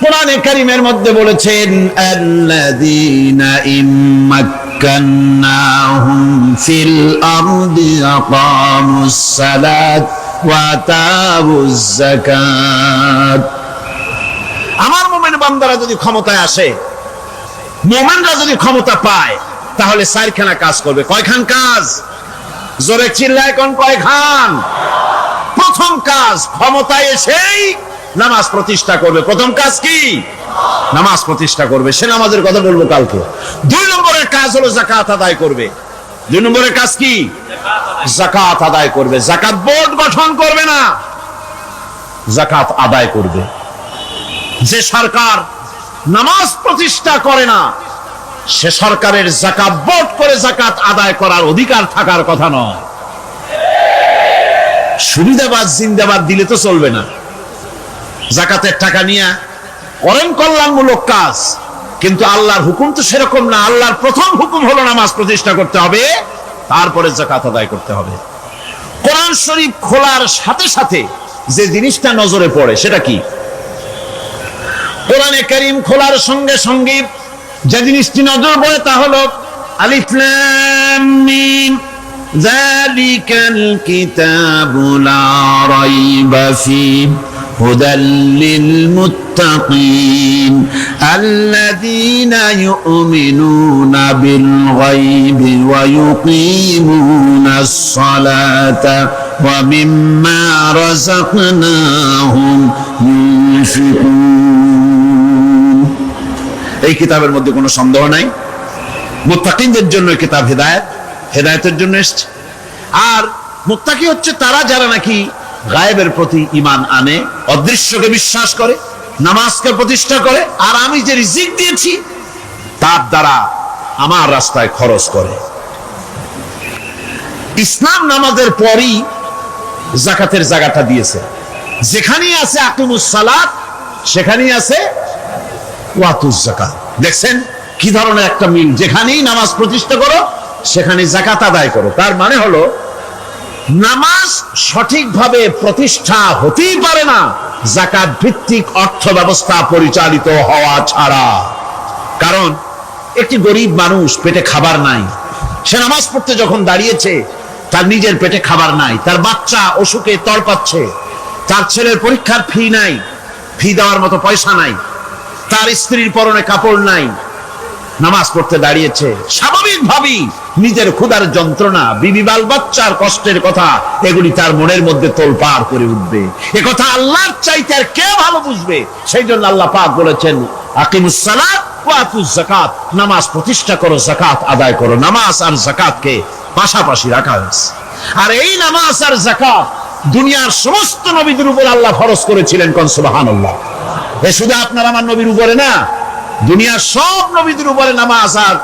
কোরআনে কারীমের মধ্যে বলেছেন, আল্লাযীনা ইম্মাক্কান্নাহুম ফিল আরদি আকামুস সালাত ওয়া আতাউজ যাকাত। আমার মুমিন বান্দারা যদি ক্ষমতায় আসে, মুমিনরা যদি ক্ষমতা পায়, তাহলে 4খানা কাজ করবে। কয়খান কাজ? জোরে চিল্লায় কোন কয় খান? প্রথম কাজ ক্ষমতায় এসেই নামাজ প্রতিষ্ঠা করবে। প্রথম কাজ কি? নামাজ প্রতিষ্ঠা করবে। সে নামাজের কথা বলবো কালকে। 2 নম্বরের কাজ হলো যাকাত আদায় করবে। 2 নম্বরের কাজ কি? যাকাত আদায় করবে। যাকাত বোর্ড গঠন করবে না, যাকাত আদায় করবে। যে সরকার নামাজ প্রতিষ্ঠা করে না, সে সরকারের যাকাত বোর্ড করে যাকাত আদায় করার অধিকার থাকার কথা নয়। সুবিধাবাদ জিন্দাবাদ দিলে তো চলবে না। যাকাতের টাকা নিয়ে করেন কল্যাণমূলক কাজ, কিন্তু আল্লাহর হুকুম তো সেরকম না। আল্লাহর প্রথম হুকুম হলো নামাজ প্রতিষ্ঠা করতে হবে, তারপরে যাকাত আদায় করতে হবে। কোরআন শরীফ খোলার সাথে সাথে যে জিনিসটা নজরে পড়ে সেটা কি? কোরআনে কারীম খোলার সঙ্গে সঙ্গে যে জিনিসটি নজর পড়ে তা হলো আলিফ লাম মিম যালিকাল কিতাবু লা রাইবা ফীহি হুদাল লিল মুত্তাকিন আল্লাযীনা ইউমিনুনা বিল গায়বি ওয়া ইউকিমুনাস সালাতা ওয়া মিম্মা রাযাকনাহুম ইউনফিকুন। এই কিতাবের মধ্যে কোনো সন্দেহ নাই, মুত্তাকিনদের জন্য এই কিতাব হেদায়েতের জন্য এসেছে। আর মুত্তাকি হচ্ছে তারা যারা নাকি গায়েবের প্রতি ঈমান আনে, অদৃশ্যকে বিশ্বাস করে, নামাজকে প্রতিষ্ঠা করে, আর আমি যে রিজিক দিয়েছি তার দ্বারা আমার রাস্তায় খরচ করে। ইসলাম নামাজের পরই যাকাতের জায়গাটা দিয়েছে। যেখানেই আছে আকিমুস সালাত, সেখানেই আছে ওয়াতুজ যাকাত। দেখছেন কি ধরনের একটা মিল? যেখানেই নামাজ প্রতিষ্ঠা করো সেখানে যাকাত আদায় করো। তার মানে হলো নামাজ সঠিকভাবে প্রতিষ্ঠা হতেই পারে না যাকাত ভিত্তিক অর্থ ব্যবস্থা পরিচালিত হওয়া ছাড়া। কারণ একটি গরিব মানুষ, পেটে খাবার নাই, সে নামাজ পড়তে যখন দাঁড়িয়েছে তার নিজের পেটে খাবার নাই, তার বাচ্চা অসুখে তড়পাচ্ছে, তার ছেলের পরীক্ষার ফি নাই, ফি দেওয়ার মতো পয়সা নাই, তার স্ত্রীর পরনে কাপড় নাই, নামাজ পড়তে দাঁড়িয়েছে। স্বাভাবিকভাবেই নিজের ক্ষুধার যন্ত্রণা, বিবি বাল বাচ্চার কষ্টের কথা, এগুলি তার মনের মধ্যে তোলপাড় করে উঠবে। এ কথা আল্লাহর চাইতে আর কে ভালো বুঝবে? সেই জন্য আল্লাহ পাক বলেছেন আকিমুস সালাত ওয়া আতুজ যাকাত, নামাজ প্রতিষ্ঠা করো, যাকাত আদায় করো। নামাজ আর যাকাতকে পাশাপাশি রাখা হয়েছে। আর এই নামাজ আর যাকাত দুনিয়ার সমস্ত নবীদের উপর আল্লাহ ফরজ করেছিলেন। কোন সুবহানাল্লাহ। এ শুধু আপনার আমার নবীর উপরে না, দুনিয়ার সব নবীদের উপরে নামাজ আর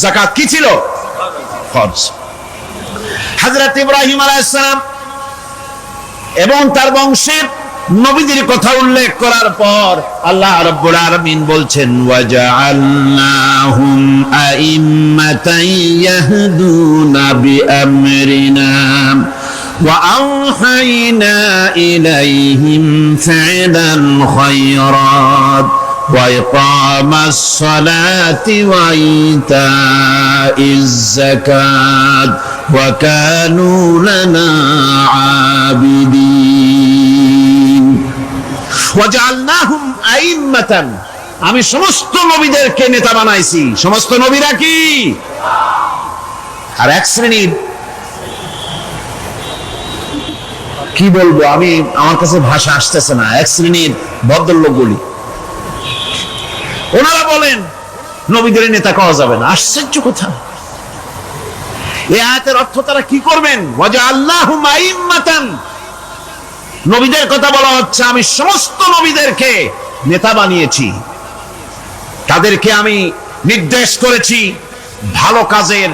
যাকাত কি ছিল? ফরজ। হযরত ইব্রাহিম আলাইহিস সালাম এবং তার বংশের নবীদের কথা উল্লেখ করার পর আল্লাহ রাব্বুল আলামিন বলছেন ওয়াজআলনাহুম আইম্মাতান ইয়াহদুনা বিআমরিনা وأوحينا إليهم فعل الخيرات وإقام الصلاة وإيتاء الزكاة وكانوا لنا عابدين وجعلناهم أئمة আমি সমস্ত নবীদেরকে নেতা বানাইছি। সমস্ত নবীরা কি? আর এক শ্রেণীর, কি বলবো আমি, আমার কাছে ভাষা আসতেছে না, এক শ্রেণীর ভদ্রলোক বলি, ওনারা বলেন নবীদের নেতা কওয়া যাবে না। আশ্চর্য কথা। এই আয়াতের অর্থ তারা কি করবেন? ওয়াজআলনাহুম আইম্মাতান, নবীদের কথা বলা হচ্ছে আমি সমস্ত নবীদেরকে নেতা বানিয়েছি, তাদেরকে আমি নির্দেশ করেছি ভালো কাজের,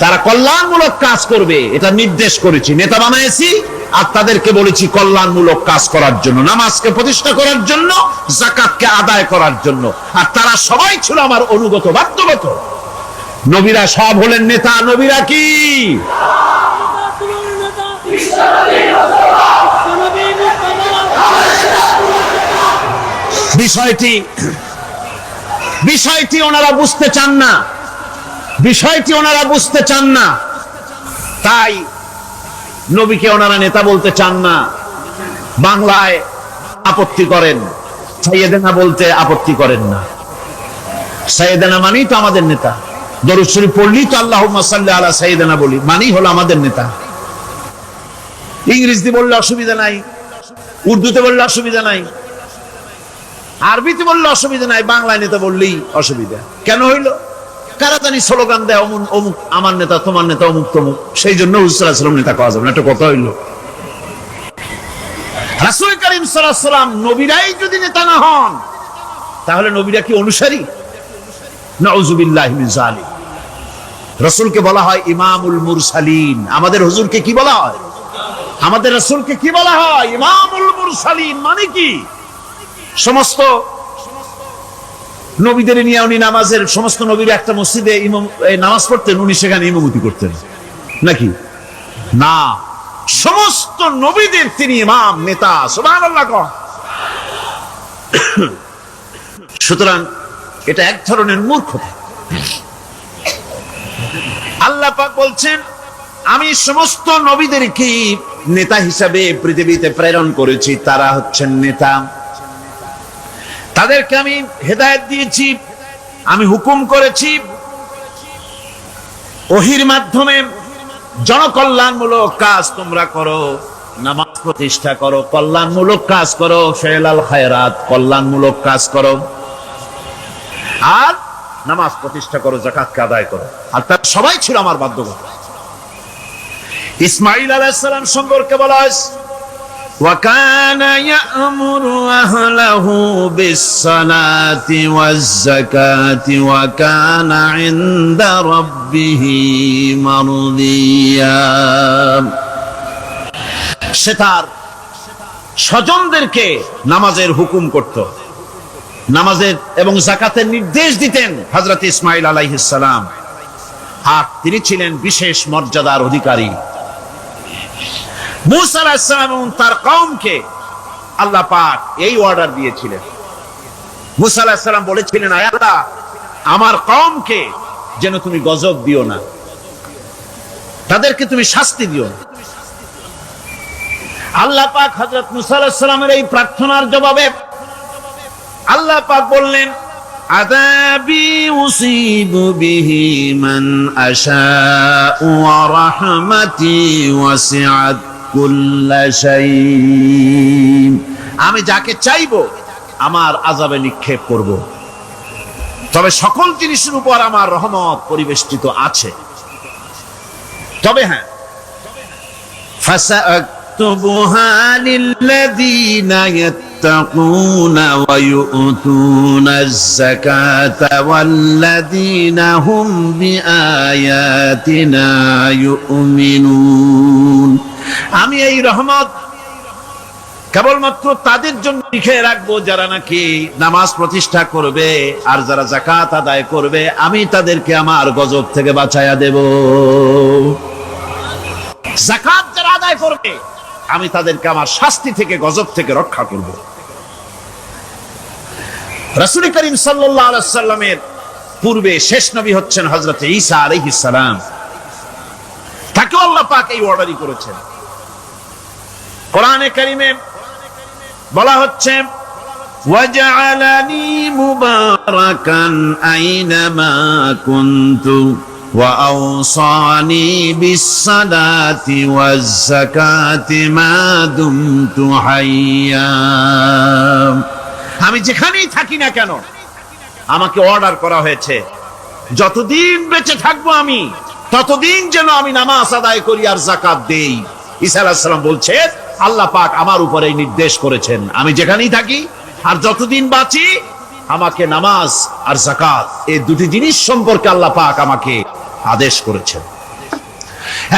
তারা কল্যাণমূলক কাজ করবে এটা নির্দেশ করেছি, নেতা বানাইছি। আর তাদেরকে বলেছি কল্যাণমূলক কাজ করার জন্য, নামাজকে প্রতিষ্ঠা করার জন্য, যাকাতকে আদায় করার জন্য। আর তারা সবাই ছিল আমার অনুগত, বাধ্যগত। নবীরা সব হলেন নেতা। নবীরা কি? বিষয়টি ওনারা বুঝতে চান না, বিষয়টি ওনারা বুঝতে চান না, তাই নবীকে ওনারা নেতা বলতে চান না। বাংলায় আপত্তি করেন, সাইয়েদেনা বলতে আপত্তি করেন না। সাইয়েদেনা মানেই তো আমাদের নেতা। দরুদ শরীফ পড়লি তো আল্লাহুম্মা সাল্লি আলা সাইয়্যিদিনা বলি, মানেই হলো আমাদের নেতা। ইংরেজিতে বললে অসুবিধা নাই, উর্দুতে বললে অসুবিধা নাই, আরবিতে বললে অসুবিধা নাই, বাংলায় নেতা বললেই অসুবিধা। কেন হইল? কারা জানি স্লোগান দেয় অমুক আমার নেতা, তোমার নেতা অমুক তমুক, সেই জন্য হুজুর সাল্লাল্লাহু আলাইহি ওয়াসাল্লাম নেতা কওয়া যাবে না। একটা কথা হইল, রাসূল করিম সাল্লাল্লাহু আলাইহি ওয়াসাল্লাম নবীরাই যদি নেতা না হন, তাহলে নবীরা কি অনুসারী? নাউযুবিল্লাহি মিন যালিক। রাসূলকে বলা হয় ইমামুল মুরসালিন। আমাদের হুজুরকে কি বলা হয়? আমাদের রাসূলকে কি বলা হয়? ইমামুল মুরসালিন। মানে কি? সমস্ত নবীদের নিয়ে উনি নামাজের, সমস্ত নবীর একটা মসজিদে নামাজ পড়তেন, উনি সেখানে ইমামতি করতেন নাকি? না, সমস্ত নবীদের তিনি ইমাম, নেতা। সুবহানাল্লাহ। সুতরাং এটা এক ধরনের মূর্খতা। আল্লাহ পাক বলছেন, আমি সমস্ত নবীদেরকে নেতা হিসাবে পৃথিবীতে প্রেরণ করেছি। তারা হচ্ছেন নেতা, তাদেরকে আমি হেদায়েত দিয়েছি, আমি হুকুম করেছি, ওহীর মাধ্যমে জনকল্যাণমূলক কাজ তোমরা করো, নামাজ প্রতিষ্ঠা করো, কল্যাণমূলক কাজ করো, ফেলাল খায়রাত, কল্যাণমূলক কাজ করো, আর নামাজ প্রতিষ্ঠা করো, যাকাতকে আদায় করো। আর তার সবাই ছিল আমার বাধ্যবাধকতা। ইসমাঈল আলাইহিস সালাম সম্পর্কে বলা হয়েছে, وَكَانَ يَأْمُرُ أَهْلَهُ بِالصَّلَاةِ وَالزَّكَاةِ وَكَانَ عِندَ رَبِّهِ مَرْضِيًّا। সে তার স্বজনদেরকে নামাজের হুকুম করত, নামাজের এবং যাকাতের নির্দেশ দিতেন হযরত ইসমাঈল আলাইহিস সালাম। আর তিনি ছিলেন বিশেষ মর্যাদার অধিকারী। মুসা আলাইহিস সালাম এবং তার কওমকে আল্লাহ পাক এই অর্ডার দিয়েছিলেন। মুসা আলাইহিস সালাম বলেছিলেন, আয় আল্লাহ, আমার কওমকে যেন তুমি গজব দিও না, তাদেরকে তুমি শাস্তি দিও না। আল্লাহ পাক হযরত মুসা আলাইহিস সালামের এই প্রার্থনার জবাবে আল্লাহ পাক বললেন, আযাবি উসিবু বিহি মান আশাউ ওয়া রাহমাতি ওয়াসিআত কুল্লা শাই। আমি যাকে চাইবো আমার আযাবে নিক্ষেপ করব, তবে সকল জিনিসের উপর আমার রহমত পরিবেষ্টিত আছে। তবে হ্যাঁ, ফাসাকতুবুহা লিল্লাযীনা ইয়াত্তাকুনা ওয়া ইউতুনাজ যাকাতা ওয়াল্লাযীনা হুম বিআয়াতিনা ইউমিনুন। আমি এই রহমত কেবলমাত্র তাদের জন্য লিখে রাখবো যারা নাকি নামাজ প্রতিষ্ঠা করবে আর যারা যাকাত আদায় করবে, আমি তাদেরকে আমার গজব থেকে বাঁচাইয়া দেব। যাকাত যারা আদায় করবে আমি তাদেরকে আমার শাস্তি থেকে, গজব থেকে রক্ষা করব। রাসূল করিম সাল্লাল্লাহু আলাইহি ওয়াসাল্লামের পূর্বে শেষ নবী হচ্ছেন হযরত ঈসা আলাইহিস সালাম। তাকে আল্লাহ পাক এই অর্ডারই করেছেন। কোরআনে কারীমে বলা হচ্ছে, ওয়াজআলানি মুবারাকান আইনামা কুনতু ওয়া আওসানি বিস-সালাতি ওয়াজ-যাকাতি মা দুমতু হাইয়্যা। আমি যেখানেই থাকি না কেন আমাকে অর্ডার করা হয়েছে, যতদিন বেঁচে থাকবো আমি ততদিন যেন আমি নামাজ আদায় করি আর যাকাত দেই। ঈসা আলাইহিস সালাম বলছেন, আল্লাহ পাক আমার উপরে নির্দেশ করেছেন, আমি যেখানেই থাকি আর যতদিন বাঁচি আমাকে নামাজ আর যাকাত এই দুটি জিনিস সম্পর্কে আল্লাহ পাক আমাকে আদেশ করেছেন।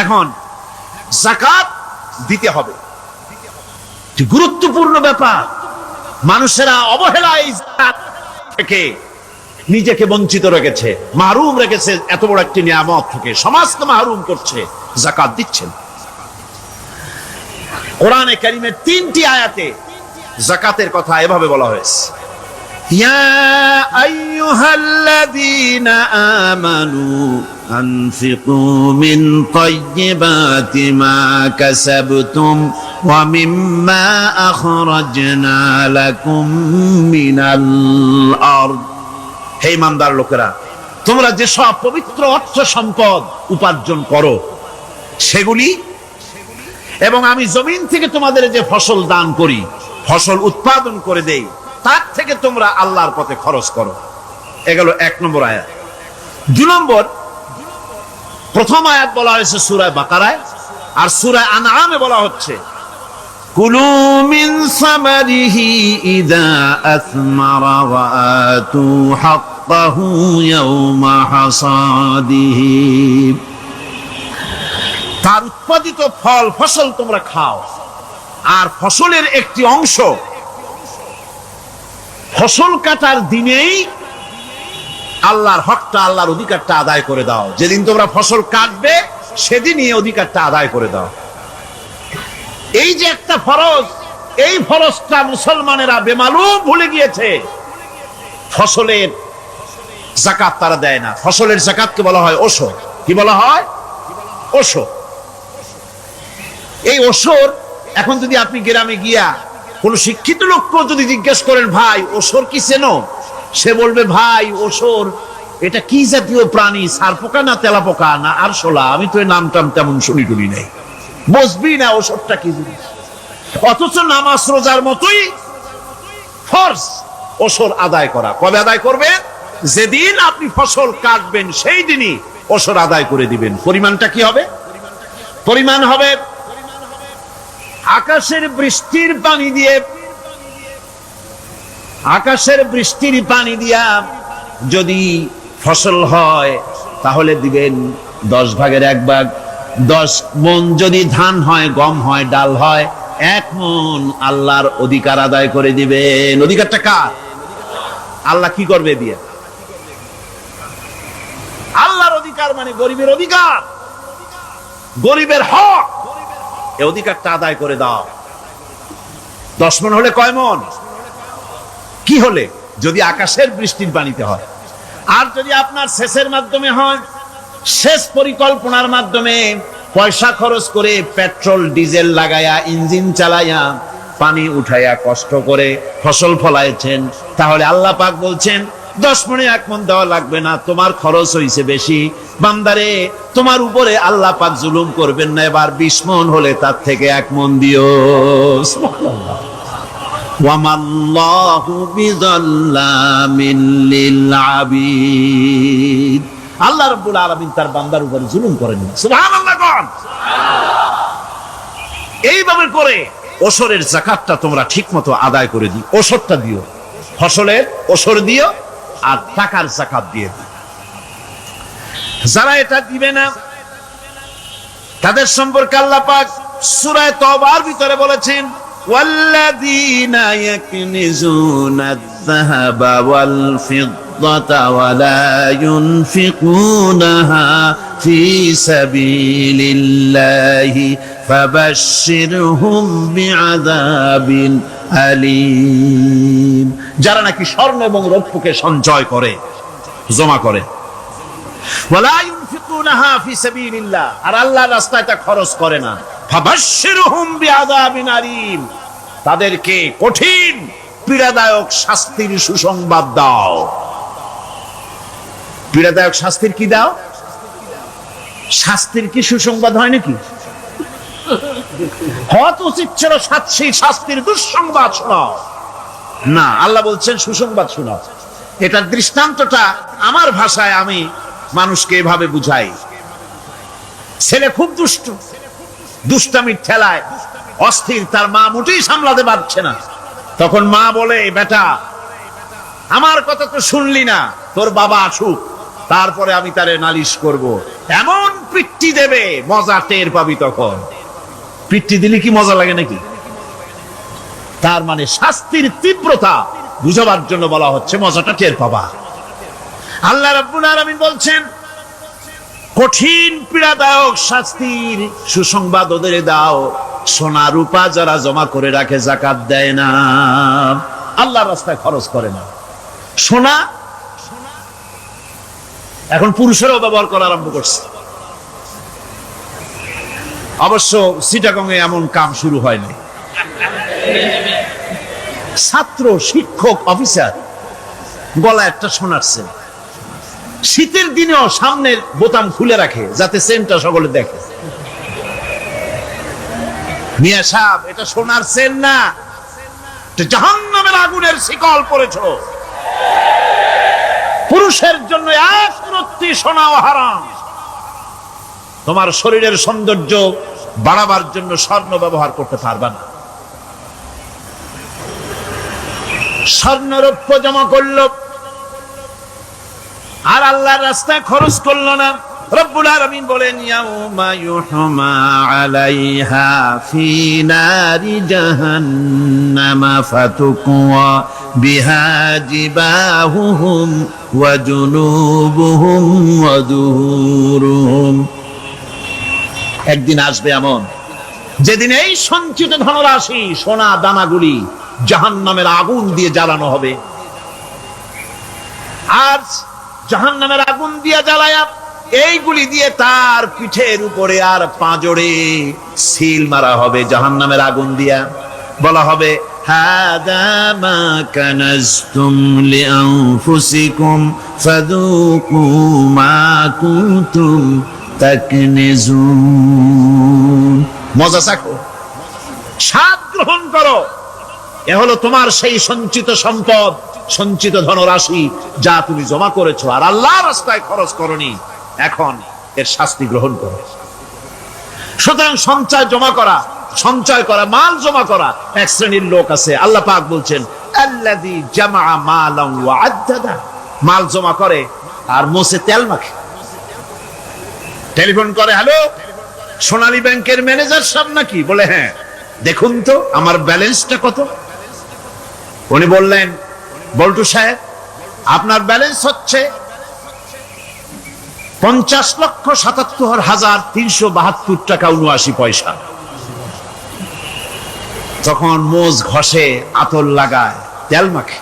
এখন যাকাত দিতে হবে, গুরুত্বপূর্ণ ব্যাপার। মানুষেরা অবহেলায় যাকাত থেকে নিজেকে বঞ্চিত রেখেছে, মাহরুম রেখেছে এত বড় একটি নিয়ামত থেকে। সমাজকে মাহরুম করছে, যাকাত দিচ্ছেন। কোরআনে কারীমের 3টি আয়াতে যাকাতের কথা এভাবে বলা হয়েছে, ইয়া আইয়ুহাল্লাযীনা আমানু আনফিকু মিন তাইয়্যিবাতি মা কাসাবতুম ওয়া মিম্মা আখরাজনা লাকুম মিনাল আরদ। হে ঈমানদার লোকেরা, তোমরা যেসব পবিত্র অর্থ সম্পদ উপার্জন করো সেগুলি, এবং আমি জমিন থেকে তোমাদের যে ফসল দান করি, ফসল উৎপাদন করে দেই, তার থেকে তোমরা আল্লাহর পথে খরচ করো। এগুলো 1 নম্বর আয়াত। 2 নম্বর, প্রথম আয়াত বলা হয়েছে সূরা বাকারায়, আর সূরা আনআমে বলা হচ্ছে কুলু মিন সামারিহি ইযা আসমারা ওয়া আতু হাক্কাহু ইয়াওমা হাসাদিহি। তার উৎপাদিত ফল ফসল তোমরা খাও, আর ফসলের একটি অংশ ফসল কাটার দিনেই আল্লাহর হকটা, আল্লাহর অধিকারটা আদায় করে দাও। যেদিন তোমরা ফসল কাটবে সেদিনই অধিকারটা আদায় করে দাও। এই যে একটা ফরজ, এই ফরজটা মুসলমানেরা বেমালুম ভুলে গিয়েছে। ফসলের যাকাত তারা দেয় না। ফসলের যাকাতকে বলা হয় ওশর। কি বলা হয়? ওশর। এই ওশর এখন যদি আপনি গ্রামে গিয়া কোন শিক্ষিত লোককেও যদি জিজ্ঞেস করেন, ভাই ওশর কি চেনো? সে বলবে, ভাই ওশর এটা কি জাতীয় প্রাণী, সারপোকা না তেলাপোকা না আরশোলা, আমি তো এই নামটাম তেমন শুনি টুনি নাই, বুঝবি না ওশরটা কি জিনিস। অথচ নামাজ রোজার মতোই ফরজ ওশর আদায় করা। কবে আদায় করবেন? যেদিন আপনি ফসল কাটবেন সেই দিনই ওশর আদায় করে দিবেন। পরিমাণটা কি হবে? পরিমাণ হবে আকাশের বৃষ্টির পানি দিয়ে, আকাশের বৃষ্টির পানি দিয়া যদি ফসল হয় তাহলে দিবেন 10 ভাগের 1 ভাগ। 10 মণ যদি ধান হয়, গম হয়, ডাল হয়, 1 মণ আল্লাহর অধিকার আদায় করে দিবেন। অধিকারটা কার? আল্লাহ কি করবে দিয়ে? আল্লাহর অধিকার মানে গরিবের অধিকার, গরিবের হক। এই অধিকারটা আদায় করে দাও। 10 মণ হলে কয় মণ? কি হলে? যদি আকাশের বৃষ্টির পানিতে হয়। আর যদি আপনার সেচের মাধ্যমে হয়, সেচ পরিকল্পনার মাধ্যমে পয়সা খরচ করে পেট্রোল ডিজেল লাগায়া ইঞ্জিন চালাইয়া পানি উঠাইয়া কষ্ট করে ফসল ফলাইছেন, তাহলে আল্লাহ পাক বলছেন 10 মণে 1 মণ দেওয়া লাগবে না, তোমার খরচ হইছে বেশি। বান্দারে, তোমার উপরে আল্লাহ পাক জুলুম করবেন না, এবার 20 মণ হলে তার থেকে 1 মণ দিও। সুবহানাল্লাহ। ওয়ামাল্লাহু বিযাল্লামিন লিল আবিদ। আল্লাহ রাব্বুল আলামিন তার বান্দার উপর জুলুম করেন না। সুবহানাল্লাহ। কোন এইভাবে করে ওশরের যাকাতটা তোমরা ঠিকমতো আদায় করে দিও। ওশরটা দিও, ফসলের ওশর দিও, আর টাকার যাকাত দিয়ে দিও। যারা এটা দিবে না তাদের সম্পর্কে আল্লাহ পাক সূরা তওবার ভিতরে বলেছেন, ওয়াল্লাযীনা ইয়াকনিজুনা আয-যাহাবা ওয়াল ফিদ্দাতা ওয়া লা ইউনফিকুনাহা ফি সাবিলিল্লাহি ফাবাশশিরহুম বিআযাবিন আলীম। যারা নাকি স্বর্ণ এবং রৌপ্যকে সঞ্চয় করে, জমা করে, ওয়া লা ইউনফিকুনাহা ফি সাবিলিল্লাহ, আর আল্লাহর রাস্তায় তা খরচ করে না, ফাবাশশিরহুম বিআযাবিন আলীম, তাদেরকে কঠিন পীড়াদায়ক শাস্তির সুসংবাদ দাও। পীড়াদায়ক শাস্তির কি দাও? শাস্তির কি সুসংবাদ হয় নাকি? হয়তো উচিত ছিল শাস্তির দুঃসংবাদ শোনাও, না, আল্লাহ বলছেন সুসংবাদ শোনাও। এটার দৃষ্টান্তটা আমার ভাষায় আমি মানুষকে এভাবে বুঝাই। ছেলে খুব দুষ্ট, দুষ্টামির ঠেলায় অস্থির, তার মা মোটেই সামলাতে পারছে না। তখন মা বলে, বেটা আমার কথা তো শুনলি না, তোর বাবা আসুক, তারপরে আমি তারে নালিশ করব। এমন পিট্টি দেবে, মজা টের পাবি। তখন পিট্টি দিলে কি মজা লাগে নাকি? তার মানে শাস্তির তীব্রতা বুঝাবার জন্য বলা হচ্ছে, মজাটা টের পাবা। আল্লাহ রাব্বুল আলামিন বলছেন, কঠিন পীড়াদায়ক শাস্তির সুসংবাদ ওদের দাও। সোনা রূপা যারা জমা করে রাখে, যাকাত দেয় না, আল্লাহর রাস্তায় খরচ করে না। সোনা এখন পুরুষেরাও ব্যবহার করা আরম্ভ করছে। অবশ্য চিটাগং এ এমন কাম শুরু হয়নি। ছাত্র, শিক্ষক, অফিসার গলায় একটা সোনার চেন, শীতের দিনেও সামনের বোতাম খুলে রাখে যাতে চেনটা সকলে দেখে। মিয়া সাহেব, এটা সোনার চেন না, এটা জাহান্নামের আগুনের শিকল পড়েছো। পুরুষের জন্য এক রত্তি সোনাও হারাম। তোমার শরীরের সৌন্দর্য বাড়াবার জন্য স্বর্ণ ব্যবহার করতে পারবা না। স্বর্ণ রৌপ্য জমা করলো আর আল্লাহর রাস্তায় খরচ করলো না। রব্বুল আলামিন বলেন, ইয়াউমা ইউহমা আলাইহা ফি নারি জাহান্নামা ফাতুকওয়া বিহা জিবাহুহুম ওয়া জুনুবুহুম ওয়া দুহুরুহুম। একদিন আসবে এমন যেদিন এই সঞ্চিত ধনরাশি সোনা দানাগুলি জাহান্নামের আগুন দিয়ে জ্বালানো হবে। আর জাহান্নামের আগুন দিয়ে জ্বালায়া এইগুলি দিয়ে তার পিঠের উপরে আর পাঁজরে সিল মারা হবে জাহান্নামের আগুন দিয়া। বলা হবে, হাদা মা কানাজতুম লিআনফুসিকুম ফাযুকু মা কুনতুম তাকনিজুন। মজা চাখো, স্বাদ গ্রহণ করো। এ হলো তোমার সেই সঞ্চিত সম্পদ, সঞ্চিত ধনরাশি যা তুমি জমা করেছো আর আল্লাহর রাস্তায় খরচ করনি। এখন এর শাস্তি গ্রহণ করো। সুতরাং সঞ্চয় করা, মাল জমা করা এক শ্রেণীর লোক আছে। আল্লাহ পাক বলছেন, আল্লাযী জামা মালান ওয়া আদ্দাদা। মাল জমা করে আর মোছে তেল মাখে। টেলিফোন করে, হ্যালো, সোনালী ব্যাংকের ম্যানেজার সাহেব নাকি? বলে, হ্যাঁ, দেখুন তো আমার ব্যালেন্সটা কত। উনি বললেন, বল্টু সাহেব, আপনার ব্যালেন্স হচ্ছে 50,77,372 টাকা 79 পয়সা। তখন মোজ ঘষে, আতর লাগায়, তেল মাখে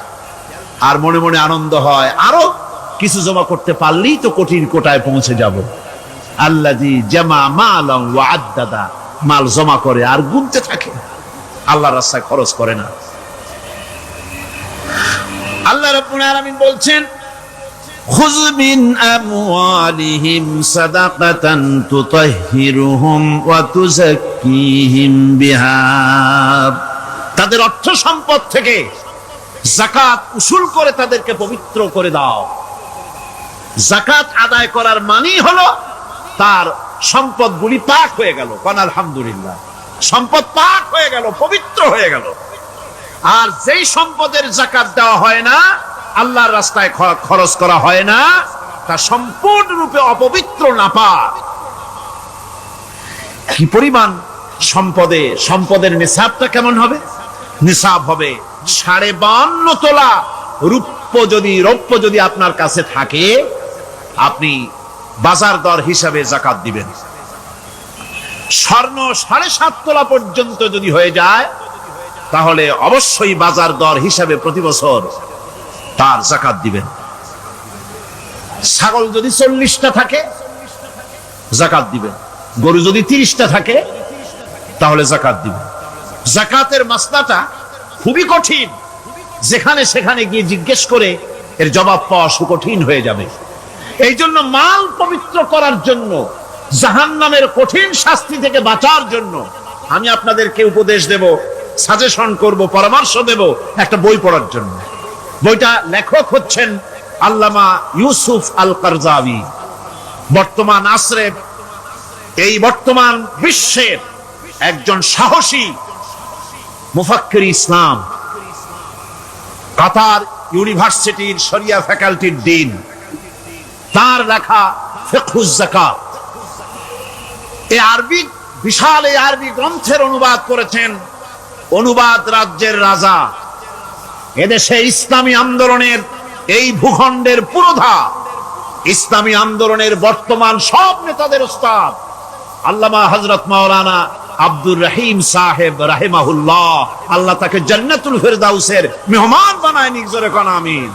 আর মনে মনে আনন্দ হয়, আরো কিছু জমা করতে পারলেই তো কঠিন কোটায় পৌঁছে যাব। আল্লাযী জামা মালান ওয়া আদ্দাদা। মাল জমা করে আর গুনতে থাকে, আল্লাহর রাস্তায় খরচ করে না। আল্লাহ রাব্বুল আলামিন বলছেন, খুয মিন আমওয়ালিহিম সাদাকাতান তুতাহহিরুহুম ওয়া তুযাক্কিহিম বিহা। তাদের অর্থ সম্পদ থেকে যাকাত উসুল করে তাদেরকে পবিত্র করে দাও। যাকাত আদায় করার মানেই হলো তার সম্পদগুলি পাক হয়ে গেল। কারণ আলহামদুলিল্লাহ, সম্পদ পাক হয়ে গেল, পবিত্র হয়ে গেল। আর যেই সম্পদের যাকাত দেওয়া হয় না, আল্লাহর রাস্তায় খরচ করা হয় না, তা সম্পূর্ণরূপে অপবিত্র, নাপাক। কি পরিমাণ সম্পদের নিসাবটা কেমন হবে? নিসাব হবে 52.5 তোলা রৌপ্য যদি আপনার কাছে থাকে, আপনি বাজার দর হিসাবে যাকাত দিবেন। স্বর্ণ 7.5 তোলা পর্যন্ত যদি হয়ে যায়, তাহলে অবশ্যই বাজার দর হিসাবে প্রতি বছর তার যাকাত দিবেন। ছাগল যদি 40টা থাকে, যাকাত দিবেন। গরু যদি 30টা থাকে, তাহলে যাকাত দিবেন। যাকাতের মাসলাটা খুবই কঠিন। যেখানে সেখানে গিয়ে জিজ্ঞেস করে এর জবাব পাওয়া সুকঠিন হয়ে যাবে। এই জন্য মাল পবিত্র করার জন্য, জাহান্নামের কঠিন শাস্তি থেকে বাঁচার জন্য আমি আপনাদেরকে উপদেশ দেব, সাজেশন করব, পরামর্শ দেব একটা বই পড়ার জন্য। বইটা লেখক হচ্ছেন আল্লামা ইউসুফ আল কারজাবী। বর্তমান আসরে, এই বর্তমান বিশ্বের একজন সাহসী মুফাক্কির ইসলাম, কাতার ইউনিভার্সিটির শরিয়া ফ্যাকাল্টির ডিন। তার লেখা ফিকহুজ যাকাত, বিশাল এই আরবি গ্রন্থের অনুবাদ করেছেন অনুবাদ রাজ্যের রাজা। এদেশে ইসলামী আন্দোলনের, এই ভূখণ্ডের পুরোধা ইসলামী আন্দোলনের বর্তমান সব নেতাদের উস্তাদ আল্লামা হযরত মাওলানা আব্দুর রহিম সাহেব রাহিমাহুল্লাহ। আল্লাহ তাকে জান্নাতুল ফেরদাউসের মেহমান বানায় নিক, জোরে কোন আমিন।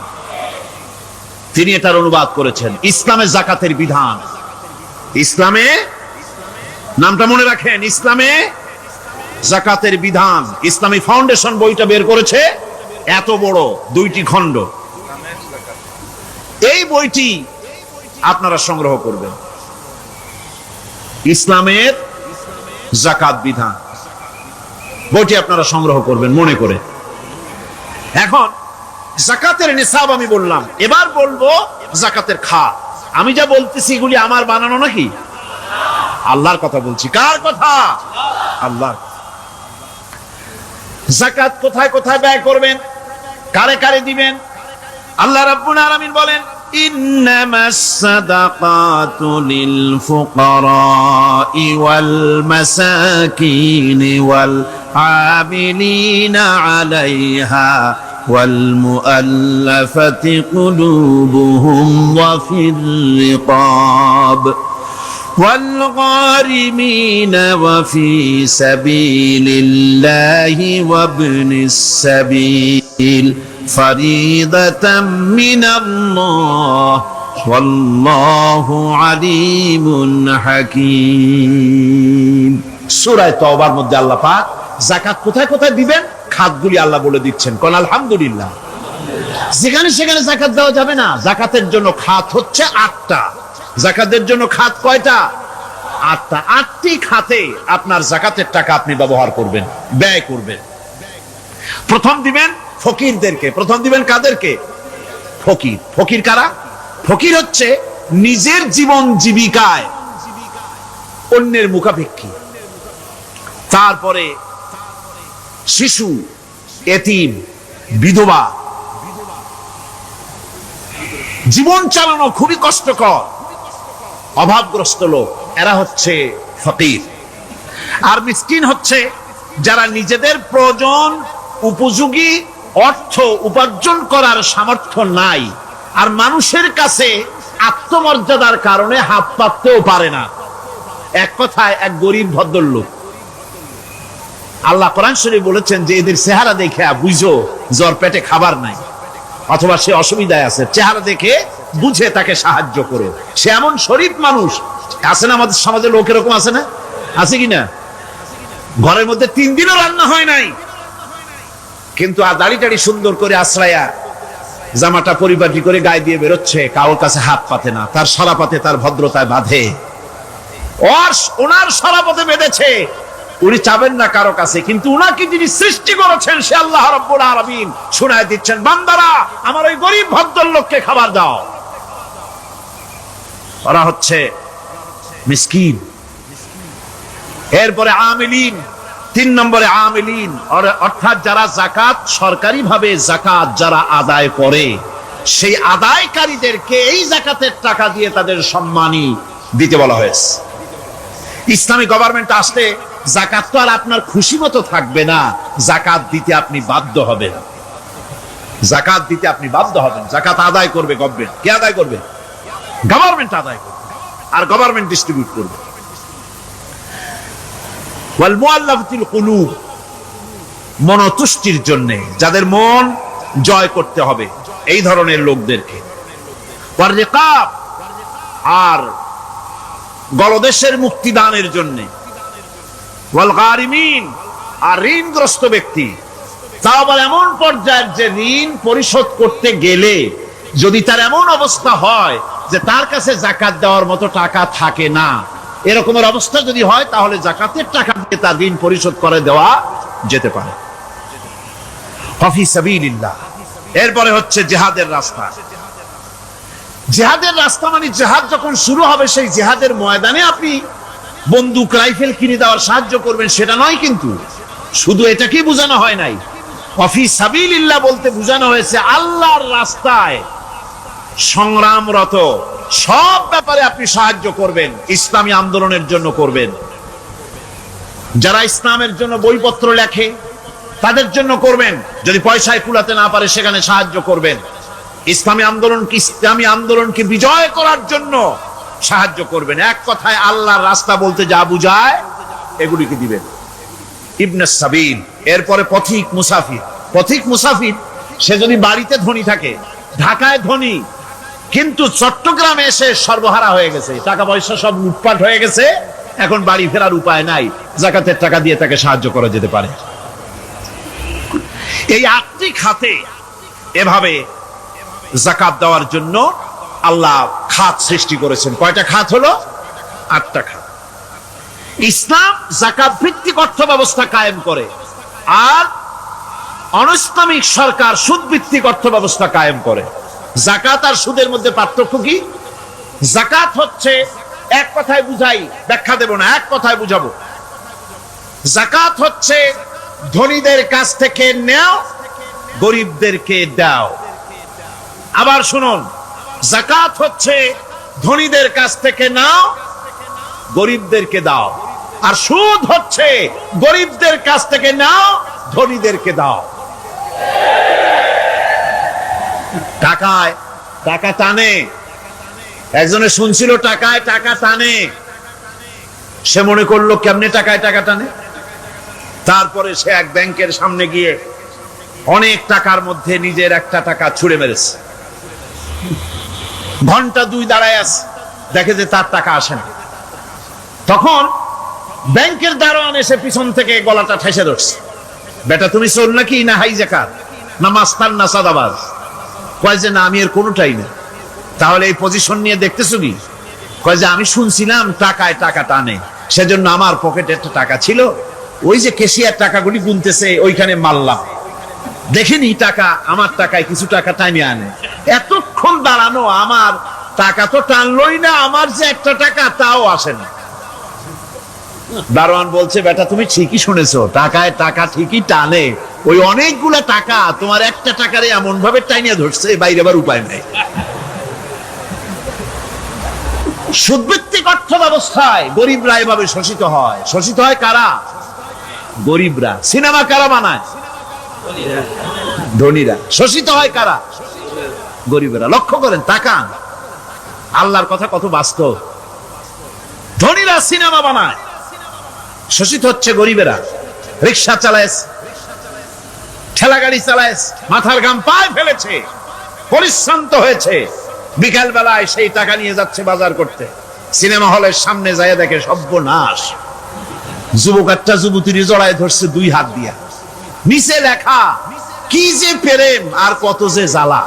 তিনি এটার অনুবাদ করেছেন। ইসলামে যাকাতের বিধান, ইসলামে, নামটা মনে রাখেন, ইসলামে যাকাতের বিধান। ইসলামী ফাউন্ডেশন বইটা বের করেছে, এত বড় 2টি খণ্ড। এই বইটি আপনারা সংগ্রহ করবেন। ইসলামের যাকাত বিধান, বইটি আপনারা সংগ্রহ করবেন মনে করে। এখন যাকাতের নিসাব আমি বললাম, এবার বলবো যাকাতের খাত। আমি যা বলতেছি এগুলি আমার বানানো নাকি? আল্লাহর কথা বলছি। কার কথা? আল্লাহর। যাকাত কোথায় কোথায় ব্যয় করবেন, কারে কারে দিবেন? আল্লাহ রাব্বুল আলামিন বলেন, ইন্নামাস সাদাকাতু লিল ফুকারাই ওয়াল মাসাকিনি ওয়াল আমিলিনা আলাইহা ওয়াল মুআল্লাফাতি কুলুবুহুম ওয়া ফির রিকাব والغارمين وفي سبيل الله وابن السبيل فريضة من الله والله عليم حكيم। সূরা তাওবার মধ্যে আল্লাহ পাক যাকাত কোথায় কোথায় দিবেন খাতগুলি আল্লাহ বলে দিচ্ছেন। কোন আলহামদুলিল্লাহ। যেখানে সেখানে যাকাত দেওয়া যাবে না। যাকাতের জন্য খাত হচ্ছে 8টা। যাকাতের জন্য খাত কয়টা? 8টা। 8টি খাতে আপনার যাকাতের টাকা আপনি ব্যবহার করবেন, ব্যয় করবেন। প্রথম দিবেন ফকিরদেরকে। প্রথম দিবেন কাদেরকে? ফকির। ফকির কারা? ফকির হচ্ছে নিজের জীবন জীবিকায় অন্যের মুখাপেক্ষী। তারপরে শিশু, এতিম, বিধবা, জীবন চালানো খুবই কষ্টকর, অভাবগ্রস্ত লোক, এরা হচ্ছে ফকির। আর মিসকিন হচ্ছে যারা নিজেদের প্রয়োজন উপযোগী অর্থ উপার্জন করার সামর্থ্য নাই, আর মানুষের কাছে আত্মমর্যাদার কারণে হাত পাততেও পারে না। এক কথায় এক গরিব ভদ্রলোক। আল্লাহ কোরআন শরীফে বলেছেন যে এদের চেহারা দেখে বুঝো জ্বর পেটে খাবার নাই, অথবা সে অসুবিধায় আছে, চেহারা দেখে বুঝে তাকে সাহায্য করো। সে এমন শরীফ মানুষ আছে না আমাদের সমাজে? লোক এরকম আছে না? আছে কিনা? ঘরের মধ্যে 3 দিনও রান্না হয় নাই, কিন্তু আর দাড়ি টাড়ি সুন্দর করে আশ্রায়া জামাটা পরিপাটি করে গায়ে দিয়ে বেরোচ্ছে, কারোর কাছে হাত পাতে না, তার সরাপাতে তার ভদ্রতায় বাঁধে। ওনার সরাপথে বেঁধেছে, উনি চাবেন না কারো কাছে, কিন্তু উনাকে যিনি সৃষ্টি করেছেন সে আল্লাহ রাব্বুল আলামিন শোনায় দিচ্ছেন, বান্দারা আমার ওই গরিব ভদ্রলোককে খাবার দাও। ওরা হচ্ছে মিসকিন। এরপরে আমিলিন, 3 নম্বরে আমিলিন, অর্থাৎ যারা যাকাত সরকারি ভাবে যাকাত যারা আদায় করে, সেই আদায়কারীদেরকে এই যাকাতের টাকা দিয়ে তাদের সম্মানী দিতে বলা হয়েছে। ইসলামী গভর্নমেন্ট আসলে যাকাত তো আর আপনার খুশি মতো থাকবে না, যাকাত দিতে আপনি বাধ্য হবেন। যাকাত দিতে আপনি বাধ্য হবেন। যাকাত আদায় করবে গভর্নমেন্ট। কে আদায় করবে? গভর্নমেন্ট আদায় করবে, আর গভর্নমেন্ট ডিস্ট্রিবিউট করবে। ওয়াল মুআল্লাফাতিল কুলুব, মনতুষ্টির জন্য, যাদের মন জয় করতে হবে, এই ধরনের লোকদেরকে। ওয়ার রিকাব, আর গলদেশের মুক্তিদানের জন্য। ওয়াল গারিমিন, আর ঋণগ্রস্ত ব্যক্তি। তা আবার এমন পর্যায়ের যে ঋণ পরিশোধ করতে গেলে যদি তার এমন অবস্থা হয় যে তার কাছে যাকাত দেওয়ার মতো টাকা থাকে না, এরকমের অবস্থা যদি হয়, তাহলে যাকাতের টাকা দিয়ে তার ঋণ পরিশোধ করে দেওয়া যেতে পারে। ফি সাবিলিল্লাহ। এরপরে হচ্ছে জিহাদের রাস্তা। জিহাদের রাস্তা মানে জিহাদ যখন শুরু হবে, সেই জিহাদের ময়দানে আপনি বন্দুক রাইফেল কিনে দেওয়ার সাহায্য করবেন, সেটা নয়। কিন্তু শুধু এটাকেই বোঝানো হয় নাই। ফি সাবিলিল্লাহ বলতে বোঝানো হয়েছে আল্লাহর রাস্তায় সংগ্রামরত সব ব্যাপারে আপনি সাহায্য করবেন, ইসলামী আন্দোলনের জন্য করবেন। যারা ইসলামের জন্য বইপত্র লেখে তাদের জন্য করবেন, যদি পয়সায় কুলাতে না পারে সেখানে সাহায্য করবেন। ইসলামী আন্দোলনকে বিজয় করার জন্য সাহায্য করবেন। এক কথায় আল্লাহর রাস্তা বলতে যা বুঝায় এগুলিকে দিবেন। ইবনে সাবিল, এরপরে পথিক মুসাফির। পথিক মুসাফির সে যদি বাড়িতে ধনী থাকে, ঢাকায় ধনী, কিন্তু চট্টগ্রামে এসে সর্বহারা হয়ে গেছে, টাকা পয়সা সব লুটপাট হয়ে গেছে, এখন বাড়ি ফেরার উপায় নাই, যাকাতের টাকা দিয়ে তাকে সাহায্য করা যেতে পারে। এই 8টি খাতে এভাবে যাকাত দেওয়ার জন্য আল্লাহ খাত সৃষ্টি করেছেন। কয়টা খাত হলো? 8টা খাত। ইসলাম যাকাত ভিত্তিক অর্থ ব্যবস্থা কায়েম করে, আর অনিসলামিক সরকার সুদ ভিত্তিক অর্থ ব্যবস্থা কায়েম করে। যাকাত আর সুদের মধ্যে পার্থক্য কি? যাকাত হচ্ছে, এক কথায় বুঝাই, ব্যাখ্যা দেব না, এক কথায় বুঝাবো। যাকাত হচ্ছে ধনীদের কাছ থেকে নেও, গরিবদেরকে দাও। আবার শুনুন, যাকাত হচ্ছে ধনীদের কাছ থেকে নাও, গরিবদেরকে দাও। আর সুদ হচ্ছে গরিবদের কাছ থেকে নাও, ধনীদেরকে দাও। টাকায় টাকা টানে। একজনে শুনছিল টাকায় টাকা টানে, সে মনে করলো কেমনে টাকায় টাকা টানে। তারপরে সে এক ব্যাংকের সামনে গিয়ে অনেক টাকার মধ্যে নিজের একটা টাকা ছুঁড়ে মেরেছে। ঘন্টা 2 দাঁড়ায় আছে, দেখে যে তার টাকা আসে না। তখন ব্যাংকের দারোয়ান এসে পিছন থেকে গলাটা ঠেসে ধরছে, বেটা তুমি চোর নাকি, না হাইজাকার, না মাস্তান, না সাদাবাজ? কয় যে না, আমি এর কোনোটাই না। তাহলে এই পজিশন নিয়ে দেখতেছো কি? কয় যে আমি শুনছিলাম টাকায় টাকা টানে, সেজন্য আমার পকেটে একটা টাকা ছিল, ওই যে কেশিয়ার টাকাগুলি গুনতেছে ওইখানে মারলাম, দেখিনি টাকা, আমার টাকায় কিছু টাকা টাইমে আনে। এতক্ষণ দাঁড়ানো, আমার টাকা তো টানলই না, আমার যে একটা টাকা তাও আসে না। দারোয়ান বলছে, বেটা তুমি ঠিকই শুনেছো, টাকায় টাকা ঠিকই টানে, ওই অনেকগুলা টাকা তোমার একটা টাকারে এমন ভাবে টাইনিয়া ধরছে, বাইরে আবার উপায় নেই। সুদভিত্তিক অর্থ ব্যবস্থায় গরিবরা এভাবে শোষিত হয়। শোষিত হয় কারা? গরিবরা। সিনেমা কারা বানায়? ধনীরা। শোষিত হয় কারা? গরিবরা। লক্ষ্য করেন, তাকান, আল্লাহর কথা কত বাস্তব। ধনীরা সিনেমা বানায়, শোষিত হচ্ছে গরিবেরা। রিক্সা চালায়, ঠেলা গাড়ি চালায়, মাথার ঘাম পায়ে ফেলেছে, পরিশ্রান্ত হয়েছে, বিকাল বেলায় সেই টাকা নিয়ে যাচ্ছে বাজার করতে। সিনেমা হলের সামনে যায় দেখে সর্বনাশ, যুবক একটা যুবতীর জড়ায় ধরছে 2 হাত দিয়া, নিচে লেখা কি যে প্রেম আর কত যে জ্বালা।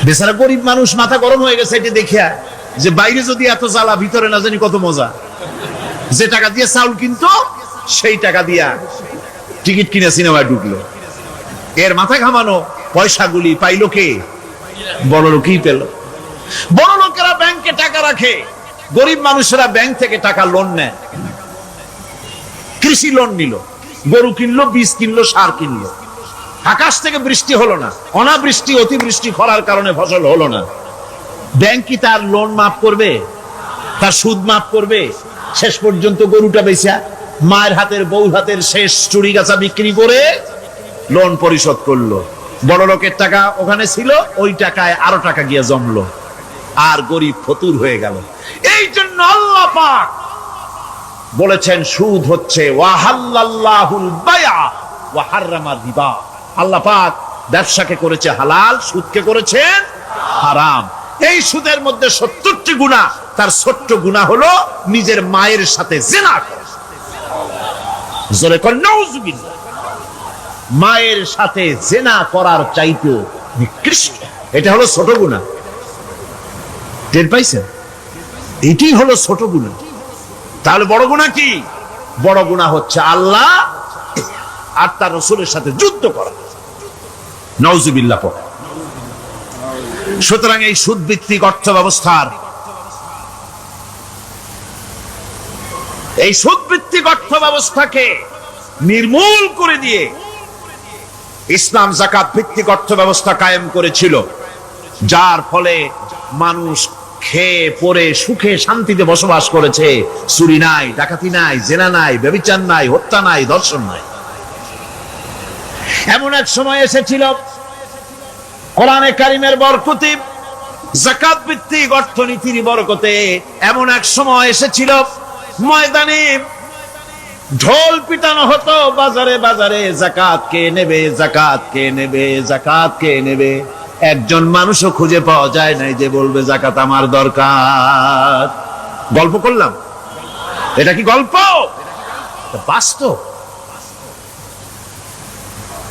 বেচারা গরিব মানুষ মাথা গরম হয়ে গেছে এটি দেখিয়া, যে বাইরে যদি এত জ্বালা, ভিতরে না জানি কত মজা। যে টাকা দিয়ে চাউল কিনতো, সেই টাকা দিয়া টিকিট কিনে সিনেমায় ঢুকলো। এর মাথা ঘামানো পয়সাগুলি পাইলো কে? বড় লোকই পেল। বড় লোকেরা ব্যাংকে টাকা রাখে, গরিব মানুষেরা ব্যাংক থেকে টাকা লোন নেয়। কৃষি লোন নিল, গরু কিনলো, বীজ কিনলো, সার কিনলো। আকাশ থেকে বৃষ্টি হলো না, অনাবৃষ্টি, অতিবৃষ্টি, খরার কারণে ফসল হলো না। ব্যাংক কি তার লোন মাফ করবে? তার সুদ মাফ করবে? শেষ পর্যন্ত গরুটা বেচা, মায়ের হাতের, বউ হাতের শেষ চুরি গাছা বিক্রি করে লোন পরিশোধ করলো। বড় লোকের টাকা ওখানে ছিল, ওই টাকায় আরো টাকা গিয়ে জমলো, আর গরিব ফতুর হয়ে গেল। এই জন্য আল্লাহ পাক বলেছেন, সুদ হচ্ছে ওয়াহাল্লাল্লাহুল বায়আ ওয়া হাররামা রিবা। আল্লাহ পাক ব্যবসাকে করেছে হালাল, সুদকে করেছেন হারাম। এই সুদের মধ্যে 70টি গুনাহ, তার ছোট্ট গুনাহ হলো নিজের মায়ের সাথে জিনা করা। জোরে কর নাউযুবিল্লাহ। মায়ের সাথে জিনা করার চাইতে নিকৃষ্ট, এটা হলো ছোট গুনাহ। টের পাইছেন? এটি হলো ছোট গুনাহ। তাহলে বড় গুনাহ কি? বড় গুনাহ হচ্ছে আল্লাহ আর তার রাসূলের সাথে যুদ্ধ করা। নাউযুবিল্লাহ। সুতরাং এই সুদ ভিত্তিক অর্থ ব্যবস্থার, এই সুদ ভিত্তিক অর্থ ব্যবস্থাকে নির্মূল করে দিয়ে ইসলাম যাকাত ভিত্তিক অর্থ ব্যবস্থা কায়েম করেছিল, যার ফলে মানুষ খেয়ে পরে সুখে শান্তিতে বসবাস করেছে। চুরি নাই, ডাকাতি নাই, জেনা নাই, ব্যভিচার নাই, হত্যা নাই, ধর্ষণ নাই। এমন এক সময় এসেছিল, কোরআনে কারিমের বরকতে, যাকাত ভিত্তিক অর্থনীতির বরকতে এমন এক সময় এসেছিল, ময়দানে ঢোল পিটানো হতো, বাজারে বাজারে যাকাত কে নেবে, যাকাত কে নেবে, যাকাত কে নেবে। একজন মানুষও খুঁজে পাওয়া যায় নাই যে বলবে যাকাত আমার দরকার। গল্প করলাম? এটা কি গল্প? বাস্তব।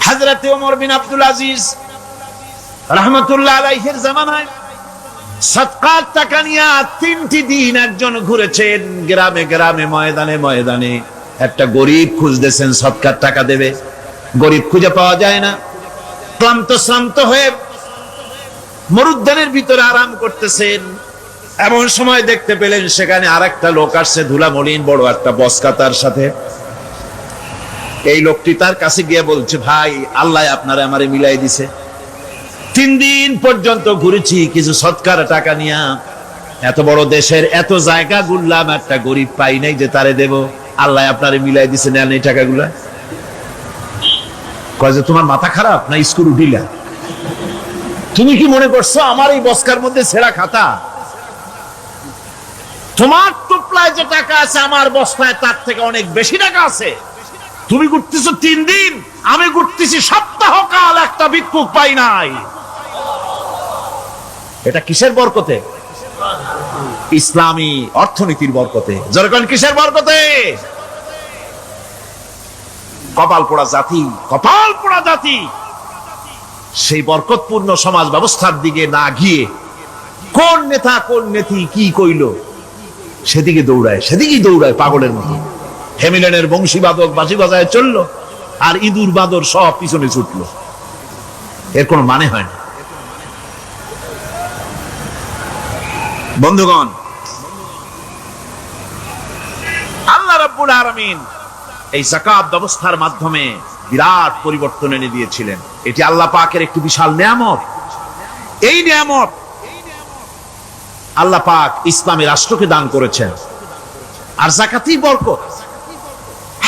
হযরত ওমর বিন আব্দুল আজিজ রাহমাতুল্লাহ আলাইহির জামানায় সাদকার টাকা নিয়ে 3টি দিন একজন ঘুরেছেন গ্রামে গ্রামে, ময়দানে ময়দানে, একটা গরিব খুঁজতেছেন সদকার টাকা দেবে। গরিব খুঁজে পাওয়া যায় না। ক্লান্ত শ্রান্ত হয়ে মরুদ্যানের ভিতরে আরাম করতেছেন, এমন সময় দেখতে পেলেন সেখানে আরেকটা লোক আসছে, ধুলা মলিন বড় একটা বস্কা তার সাথে। এই লোকটি তার কাছে গিয়ে বলছে, ভাই আল্লাহ আপনারে আমারে মিলাই দিছে, 3 দিন পর্যন্ত ঘুরেছি কিছু সদকার টাকা নিয়া, এত বড় দেশের এত জায়গা ঘুরলাম, একটা গরিব পাই নাই যে তারে দেব, আল্লাহ আপনারে মিলাই দিছে, নেন এই টাকাগুলা। কয় যে তোমার মাথা খারাপ না স্কুল উঠিলা? তুমি কি মনে করছো আমার এই বস্কার মধ্যে ছেঁড়া খাতা? তোমার টুপলায় যে টাকা আছে আমার বস্তায় তার থেকে অনেক বেশি টাকা আছে। তুমি ঘুরতেছো 3 দিন, আমি ঘুরতেছি সপ্তাহকাল, একটা ভিক্ষুক পাই নাই। এটা কিসের বরকতে? ইসলামী অর্থনীতির বরকতে। যখন কিসের বরকতে? কপাল পোড়া জাতি, কপাল পোড়া জাতি সেই বরকতপূর্ণ সমাজ ব্যবস্থার দিকে না গিয়ে কোন নেতা কোন নেত্রী কি কইল সেদিকে দৌড়ায়, সেদিকেই দৌড়ায় পাগলের মতো। হেমিলেনের বংশীবাদক বাঁশি বাজায় চললো, আর ইঁদুর বাদর সব পিছনে ছুটলো। এর কোনো মানে হয় না। বন্ধুগণ, আল্লাহ রাব্বুল আলামিন এই যাকাত ব্যবস্থার মাধ্যমে বিরাট পরিবর্তন এনে দিয়েছিলেন। এটি আল্লাহ পাকের একটি বিশাল নিয়ামত। এই নিয়ামত আল্লাহ পাক ইসলামী রাষ্ট্রকে দান করেছেন। আর যাকাতই বরকত।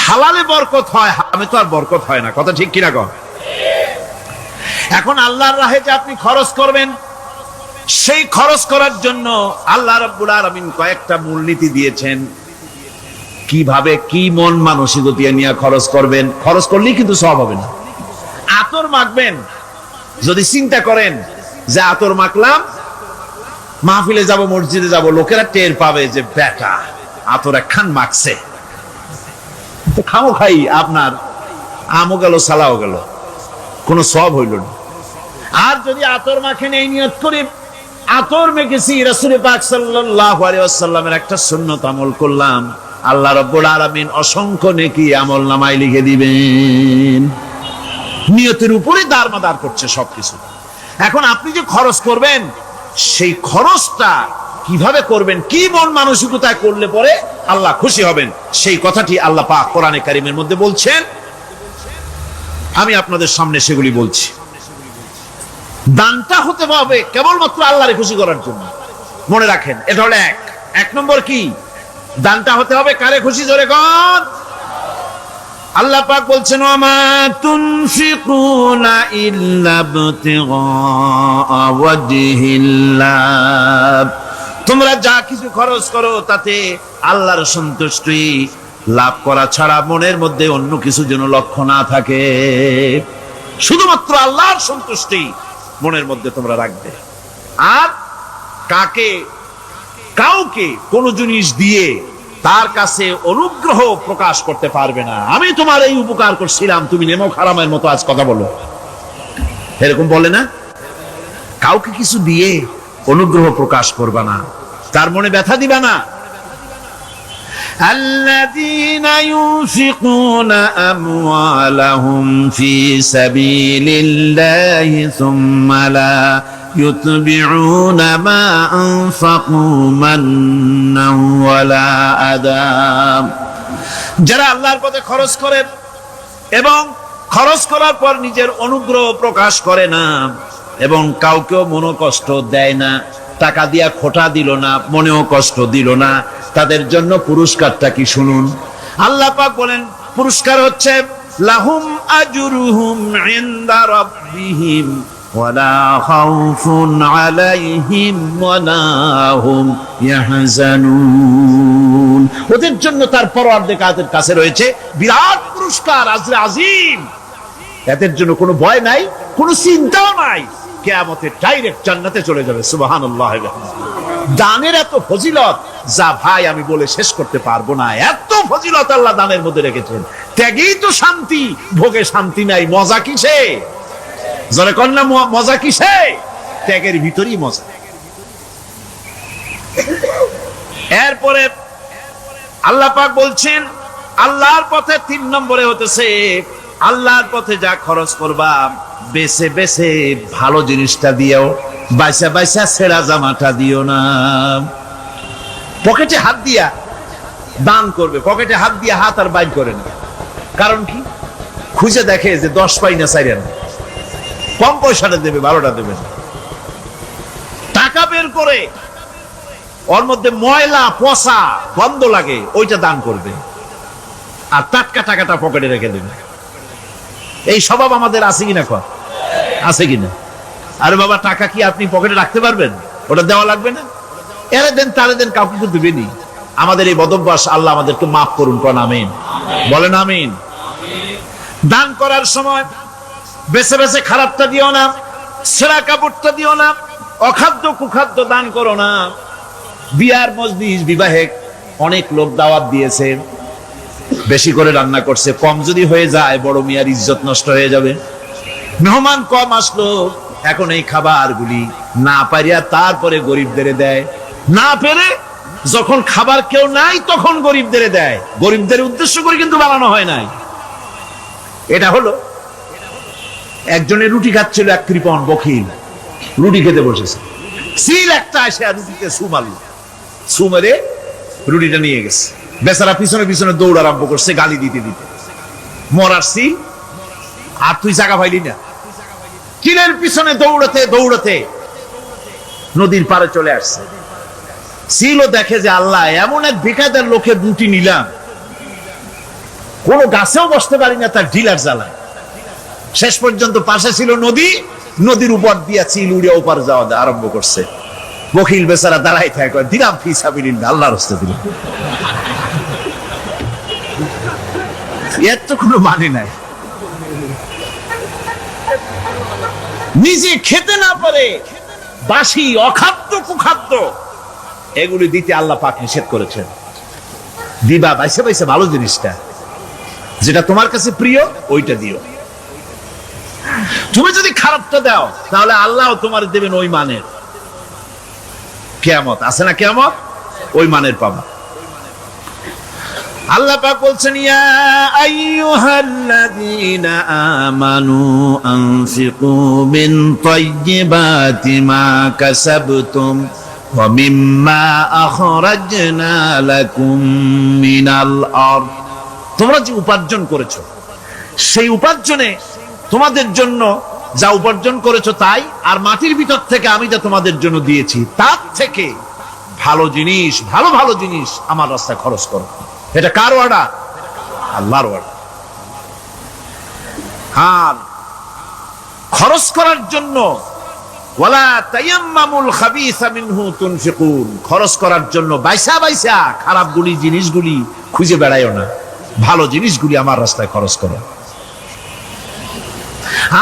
হালালে বরকত হয়, হারামে তো আর বরকত হয় না। কথা ঠিক কিনা কন? এখন আল্লাহর রাহে যে আপনি খরচ করবেন, সেই খরচ করার জন্য আল্লাহ রাব্বুল আলামিন কয়েকটা মূলনীতি দিয়েছেন। কিভাবে কি মন মানসিকতা নিয়ে খরচ করবেন। খরচ করলেই কিন্তু সওয়াব হবে না। আতর মাখবেন, যদি চিন্তা করেন যে আতর মাখলাম, মাহফিলে যাব, মসজিদে যাব, লোকেরা টের পাবে যে বেটা আতর একখান মাখছে, তো খামো খাই আপনার আমও গেল সালাও গেল, কোনো সওয়াব হইল না। আর যদি আতর মাখেন এই নিয়ত করে আতর মেখেছি, রাসূল পাক সাল্লাল্লাহু আলাইহি ওয়াসাল্লামের একটা সুন্নাত আমল করলাম, আল্লাহ রাব্বুল আলামিন অসংখ্য নেকি আমলনামায় লিখে দিবেন। নিয়তের উপরে দারমাদার করছে সবকিছু। এখন আপনি যে খরচ করবেন, সেই খরচটা কিভাবে করবেন, কি মন মানসিকতায় করলে পরে আল্লাহ খুশি হবেন, সেই কথাটি আল্লাহ পাক কোরআনে কারীমের মধ্যে বলছেন। আমি আপনাদের সামনে সেগুলি বলছি। দানটা হতে হবে কেবলমাত্র আল্লাহরে খুশি করার জন্য। মনে রাখেন, এটা হলো এক নম্বর। কি দানটা হতে হবে কারে খুশি? জোরে কোন? আল্লাহ পাক বলছেন, ওয়ামা তুনফিকুনা ইল্লা ইবতিগা ওয়াজহিল্লাহ, তোমরা যা কিছু খরচ করো তাতে আল্লাহর সন্তুষ্টি লাভ করা ছাড়া মনের মধ্যে অন্য কিছু যেন লক্ষ্য না থাকে। শুধুমাত্র আল্লাহর সন্তুষ্টি মনের মধ্যে তোমরা রাখবে। আর কাউকে কোন জিনিস দিয়ে তার কাছে অনুগ্রহ প্রকাশ করতে পারবে না। আমি তোমার এই উপকার করছিলাম, তুমি নেমো খারামের মতো আজ কথা বলো, এরকম বলে না। কাউকে কিছু দিয়ে অনুগ্রহ প্রকাশ করবা না, তার মনে ব্যথা দিবা না। الذين ينفقون أموالهم في سبيل الله ثم لا يتبعون ما أنفقوا منا ولا أذى, যারা আল্লাহর পথে খরচ করেন এবং খরচ করার পর নিজের অনুগ্রহ প্রকাশ করে না এবং কাউকেও মনো কষ্ট দেয় না, টাকা দিয়া খোটা দিল না, মনেও কষ্ট দিল না, তাদের জন্য পুরস্কারটা কি শুনুন। আল্লাহ পাক বলেন পুরস্কার হচ্ছে লাহুম আজরুহুম ইনদা রাব্বিহিম ওয়ালা খাউফুন আলাইহিম ওয়ালা হুম ইয়াহজানুন, ওদের জন্য তার পরওয়ারদিগারের কাছে রয়েছে বিরাট পুরস্কার, আজরে আজিম। এদের জন্য কোনো ভয় নাই, কোনো চিন্তাও নাই, কিয়ামতে ডাইরেক্ট জান্নাতে চলে যাবে। সুবহানাল্লাহ। দানের এত ফজিলত যা ভাই আমি বলে শেষ করতে পারবো না। এত ফজিলত আল্লাহ দানের মধ্যে রেখেছেন। ত্যাগেই তো শান্তি, ভোগে শান্তি নাই, মজা কিসে? জলে কন্যা মজা কিসে? ত্যাগের ভিতরই মজা। এরপরে আল্লাহ পাক বলছেন আল্লাহর পথে 3 নম্বরে হতেছে আল্লাহর পথে যা খরচ করবা বেছে বেছে ভালো জিনিসটা দিও, বাইসা বাইসা ছেঁড়া জামাটা দিও না। পকেটে হাত দিয়া দান করবে, পকেটে হাত দিয়া হাত আর বাইর করে না। কারণ কি? খুঁজে দেখে যে 10 পাই না 4 আনা, কম পয়সাটা দেবে, 12টা দেবে না। টাকা বের করে ওর মধ্যে ময়লা পচা গন্ধ লাগে, ওইটা দান করবে, আর টাটকা টাকাটা পকেটে রেখে দেবে। এই স্বভাব আমাদের আছে কিনা? আছে কিনা? আরে বাবা, টাকা কি আপনি পকেটে রাখতে পারবেন? ওটা দেওয়া লাগবে না? এরে দেন তারে দেন, কাউকে তো দেবেনি। আমাদের এই বদভ্যাস আল্লাহ আমাদেরকে মাফ করুন। কোন আমিন বলেন। আমিন। দান করার সময় বেছে বেছে খারাপটা দিও না, ছেঁড়া কাপড়টা দিও না, অখাদ্য কুখাদ্য দান করো না। বিয়ার মজলিস, বিবাহে অনেক লোক দাওয়াত দিয়েছে, বেশি করে রান্না করছে, কম যদি হয়ে যায় বড় মিয়ার ইজ্জত নষ্ট হয়ে যাবে। মেহমান কম আসলো, এখন এই খাবারগুলি না পারিয়া তারপরে গরিবদের দেয়, না পেরে যখন খাবার কেউ নাই তখন গরিবদের দেয়। গরিবদের উদ্দেশ্য করে কিন্তু বানানো হয় নাই। এটা হলো একজনের রুটি খাচ্ছিল, এক কৃপণ বখিল রুটি খেতে বসেছে, সিল একটা এসে রুটিতে সুমারল, সুমেরে রুটিটা নিয়ে গেছে। বেচারা পিছনে পিছনে দৌড় আরম্ভ করছে, গালি দিতে দিতে। মরার সিল, আর তুই জায়গা পাইলি না। কিলের পিছনে দৌড়াতে দৌড়াতে নদীর পারে চলে আসছে। সিলও দেখে যে আল্লাহ, এমন এক বেকায়দার লোকের রুটি নিলাম, কোন গাছেও বসতে পারি না তার ঢিলার জ্বালা। শেষ পর্যন্ত পাশে ছিল নদী, নদীর উপর দিয়া চিল উড়ে ওপার যাওয়া আরম্ভ করছে। বখিল বেচারা দাঁড়াই থাকে, দিলাম ফি সাবিলিল্লাহ, আল্লাহর রাস্তায় দিলাম। এর তো কোনো মানে নাই। নিজে খেতে না পারে বাসি অখাদ্য কুখাদ্য এগুলি দিতে আল্লাহ পাক নিষেধ করেছেন। দিবা বাইসে বাইসে ভালো জিনিসটা, যেটা তোমার কাছে প্রিয়, ওইটা দিও। তুমি যদি খারাপটা দাও তাহলে আল্লাহ তোমার দেবেন ওই মানের। কিয়ামত আছে না? কিয়ামত ওই মানের পাবা। আল্লাহ পাক বলছেন, ইয়া আইয়ুহাল্লাযীনা আমানু আনফিকু মিন তাইয়্যিবাতি মা কাসাবতুম ওয়া মিম্মা আখরাজনা লাকুম মিনাল আরদ। তোমরা যে উপার্জন করেছো, সেই উপার্জনে তোমাদের জন্য যা উপার্জন করেছো তাই, আর মাটির ভিতর থেকে আমি যা তোমাদের জন্য দিয়েছি তার থেকে ভালো জিনিস, ভালো ভালো জিনিস আমার রাস্তায় খরচ করো। এটা কার ওয়াদা? আল্লাহর ওয়াদা। আর খরচ করার জন্য ওয়ালা তায়াম্মামুল খাবিসা মিনহু তুনফিকুন, খরচ করার জন্য বাইসা বাইসা খারাপগুলি জিনিসগুলি খুঁজে বেড়াইও না, ভালো জিনিসগুলি আমার রাস্তায় খরচ করো।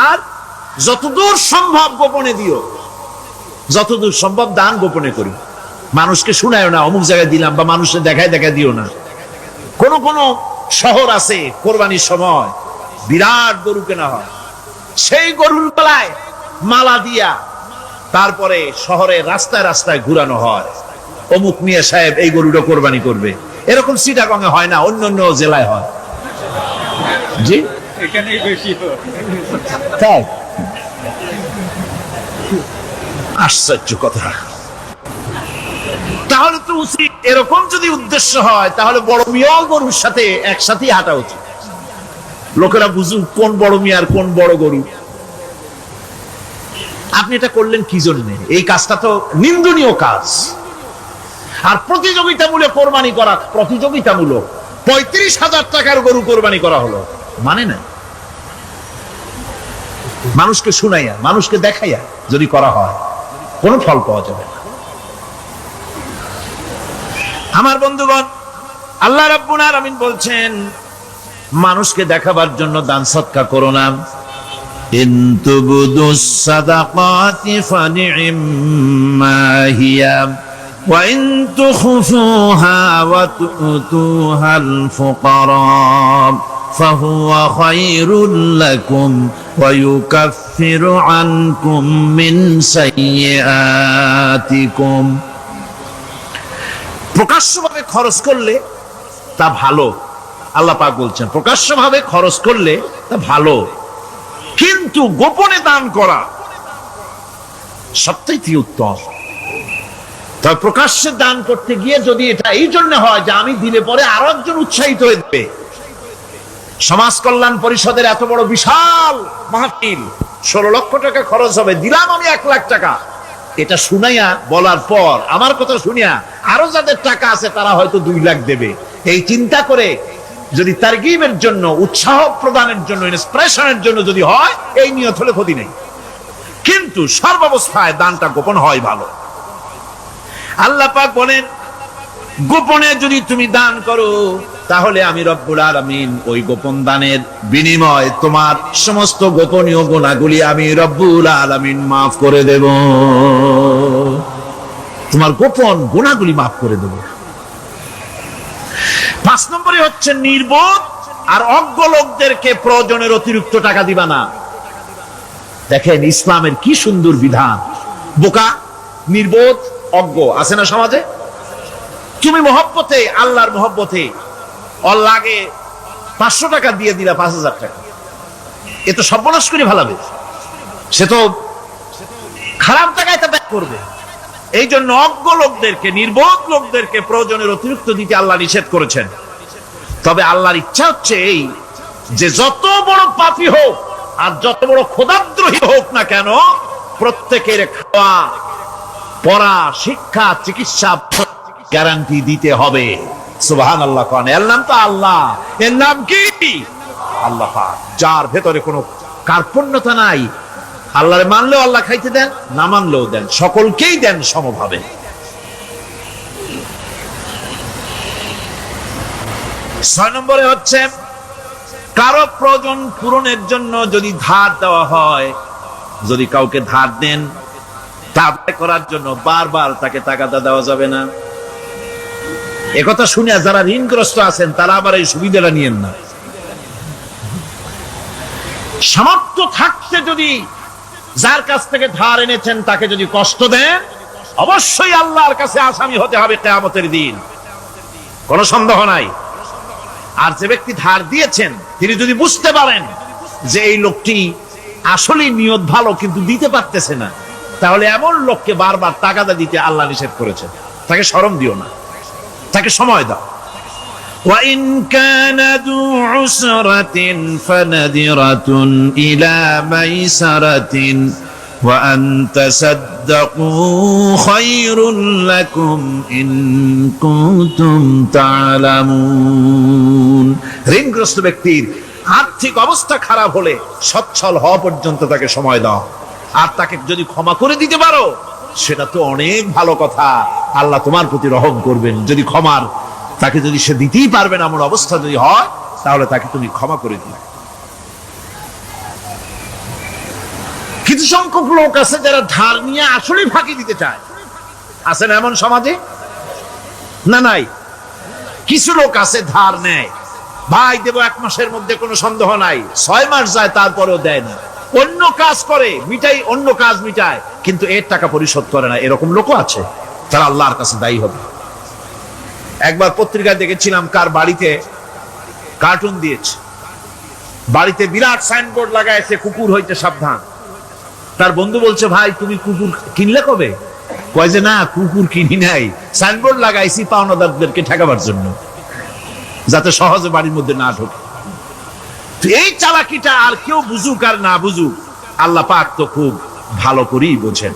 আর যতদূর সম্ভব গোপনে দিও, যতদূর সম্ভব দান গোপনে করি। মানুষকে শুনায়ও না অমুক জায়গায় দিলাম, বা মানুষের দেখায় দেখায় দিও না। কোন কোন শহর আছে কোরবানির সময় বিরাট গরু কেনা হয়, সেই গরুর গলায় মালা দিয়া তারপরে শহরের রাস্তায় রাস্তায় ঘুরানো হয়, অমুক মিয়া সাহেব এই গরুটা কোরবানি করবে। এরকম চিটাগং এ হয় না, অন্য অন্য জেলায় হয়। জি, এখানেই বেশি হয়। তাই? আশ্চর্য কথা। তাহলে তো উচিত, এরকম যদি উদ্দেশ্য হয় তাহলে বড় মিয়া গরুর সাথে একসাথেই হাঁটা উচিত। লোকেরা বুঝুক কোন বড় মিয়া আর কোন বড় গরু। আপনি এটা করলেন কি জন্য? এই কাজটা তো নিন্দনীয় কাজ। আর প্রতিযোগিতামূলক কোরবানি করা, প্রতিযোগিতামূলক 35,000 টাকার গরু কোরবানি করা হলো, মানে না। মানুষকে শুনাইয়া, মানুষকে দেখাইয়া যদি করা হয় কোনো ফল পাওয়া যাবে না। আমার বন্ধুগণ, আল্লাহ রাব্বুল আলামিন বলছেন, মানুষকে দেখাবার জন্য দান সদকা করো না। ইন তুবদুস সাদাকাতি ফানি'ম্মা হিয়া ওয়া ইন তুখফুহা ওয়া তুতুহাল ফুকারা فهو خير لكم ويكفر عنكم من سيئاتكم। প্রকাশ্যভাবে খরচ করলে তা ভালো, আল্লাহ পাক বলছেন প্রকাশ্যভাবে খরচ করলে তা ভালো, কিন্তু গোপনে দান করা সবচেয়ে উত্তম। তবে প্রকাশ্যে দান করতে গিয়ে যদি এটা এই জন্য হয় যে আমি দিলে পরে আরো একজন উৎসাহিত হয়ে যাবে, সমাজ কল্যাণ পরিষদের এত বড় বিশাল মাহফিল, 16 লক্ষ টাকা খরচ হবে, দিলাম আমি 1 লাখ টাকা, এটা শুনাইয়া বলার পর আমার কথা শুনিয়া আরো যাদের টাকা আছে তারা হয়তো 2 লাখ দেবে, এই চিন্তা করে যদি তারগিবের জন্য, উৎসাহ প্রদানের জন্য, ইন্সপিরেশনের জন্য যদি হয়, এই নিয়ত হলে ক্ষতি নেই। কিন্তু সর্বাবস্থায় দানটা গোপন হয় ভালো। আল্লাহ পাক বলেন গোপনে যদি তুমি দান করো তাহলে আমি রব্বুল আলামিন ওই গোপন দানের বিনিময়ে তোমার সমস্ত গোপনীয় গুনাহগুলি আমি রব্বুল আলামিন মাফ করে দেব, তোমার গোপন গুনাহগুলি মাফ করে দেব। 5 নম্বরে হচ্ছে নির্বোধ আর অজ্ঞ লোকদেরকে প্রয়োজনের অতিরিক্ত টাকা দিবা না। দেখেন ইসলামের কি সুন্দর বিধান। বোকা, নির্বোধ, অজ্ঞ আছে না সমাজে? তুমি মহব্বতে, আল্লাহর মহব্বতে ওর লাগে 500 টাকা দিয়ে দিলা 5000 টাকা, এ তো সর্বনাশ করে ফেলাবে, সে তো খারাপ টাকায় তা ব্যয় করবে। এই জন্য অজ্ঞ লোকদেরকে, নির্বোধ লোকদেরকে প্রয়োজনের অতিরিক্ত দিতে আল্লাহ নিষেধ করেছেন। তবে আল্লাহর ইচ্ছা হচ্ছে এই যে যত বড় পাপী হোক আর যত বড় খোদাদ্রোহী হোক না কেন, প্রত্যেকের খাওয়া, পড়া, শিক্ষা, চিকিৎসা গ্যারান্টি দিতে হবে। সুবহানাল্লাহ। কোন এর নাম তো আল্লাহ, এর নাম কি? আল্লাহ পাক, যার ভেতরে কোনো কার্পণ্যতা নাই। আল্লাহরে মানলেও আল্লাহ খাইতে দেন, না মানলেও দেন, সকলকেই দেন সমভাবে। 6 নম্বরে হচ্ছে কারো প্রয়োজন পূরণের জন্য যদি ধার দেওয়া হয়, যদি কাউকে ধার দেন, তা আদায় করার জন্য বারবার তাকে টাকাটা দেওয়া যাবে না। একথা শুনে যারা ঋণগ্রস্ত আছেন তারা আবার এই সুবিধাটা নিয়েন না। সামর্থ্য থাকতে যদি যার কাছ থেকে ধার এনেছেন তাকে যদি কষ্ট দেন, অবশ্যই আল্লাহর কাছে আসামি হতে হবে কিয়ামতের দিন, কোনো সন্দেহ নাই। আর যে ব্যক্তি ধার দিয়েছেন তিনি যদি বুঝতে পারেন যে এই লোকটি আসলে নিয়ত ভালো কিন্তু দিতে পারতেছে না, তাহলে এমন লোককে বারবার টাকাটা দিতে আল্লাহ নিষেধ করেছেন। তাকে শরম দিও না, তাকে সময় দাও। وَإِنْ كَانَ ذُو عُسْرَةٍ فَنَذِرَةٌ إِلَى مَيْسَرَةٍ وَأَنْ تَصَدَّقُوا خَيْرٌ لَكُمْ إِنْ كُنْتُمْ تَعْلَمُونَ। ঋণগ্রস্ত ব্যক্তির আর্থিক অবস্থা খারাপ হলে সচ্ছল হওয়া পর্যন্ত তাকে সময় দাও, আর তাকে যদি ক্ষমা করে দিতে পারো সেটা তো অনেক ভালো কথা। আল্লাহ তোমার প্রতি রহম করবেন। যদি ক্ষমার তাকে যদি সে দিতেই পারবে না এমন অবস্থা যদি হয়, তাহলে তাকে তুমি ক্ষমা করে দিও। কিছু সংখ্যক লোক আছে যারা ধার নিয়ে আসলেই ফাঁকি দিতে চায়, আছে না এমন সমাজে? না নাই? কিছু লোক আছে ধার নেয়, ভাই দেব 1 মাসের মধ্যে, কোনো সন্দেহ নাই। 6 মাস যায় তারপরেও দেয় না, অন্য কাজ করে মিটাই, অন্য কাজ মিটায়, কিন্তু এর টাকা পরিশোধ করে না। এরকম লোকও আছে, তারা আল্লাহর কাছে দায়ী হবে। একবার পত্রিকায় দেখেছিলাম কার বাড়িতে কার্টুন দিয়েছে, বাড়িতে বিরাট সাইনবোর্ড লাগাইছে কুকুর হইতে সাবধান। তার বন্ধু বলছে ভাই তুমি কুকুর কিনলে কবে? কয় যে না কুকুর কিনি নাই, সাইনবোর্ড লাগাইছি পাওনাদারদেরকে ঠেকাবার জন্য, যাতে সহজে বাড়ির মধ্যে না ঢোকে। এই চালাকিটা আর কেউ বুঝুক আর না বুঝুক, আল্লাহ পাক তো খুব ভালো করেই বোঝেন।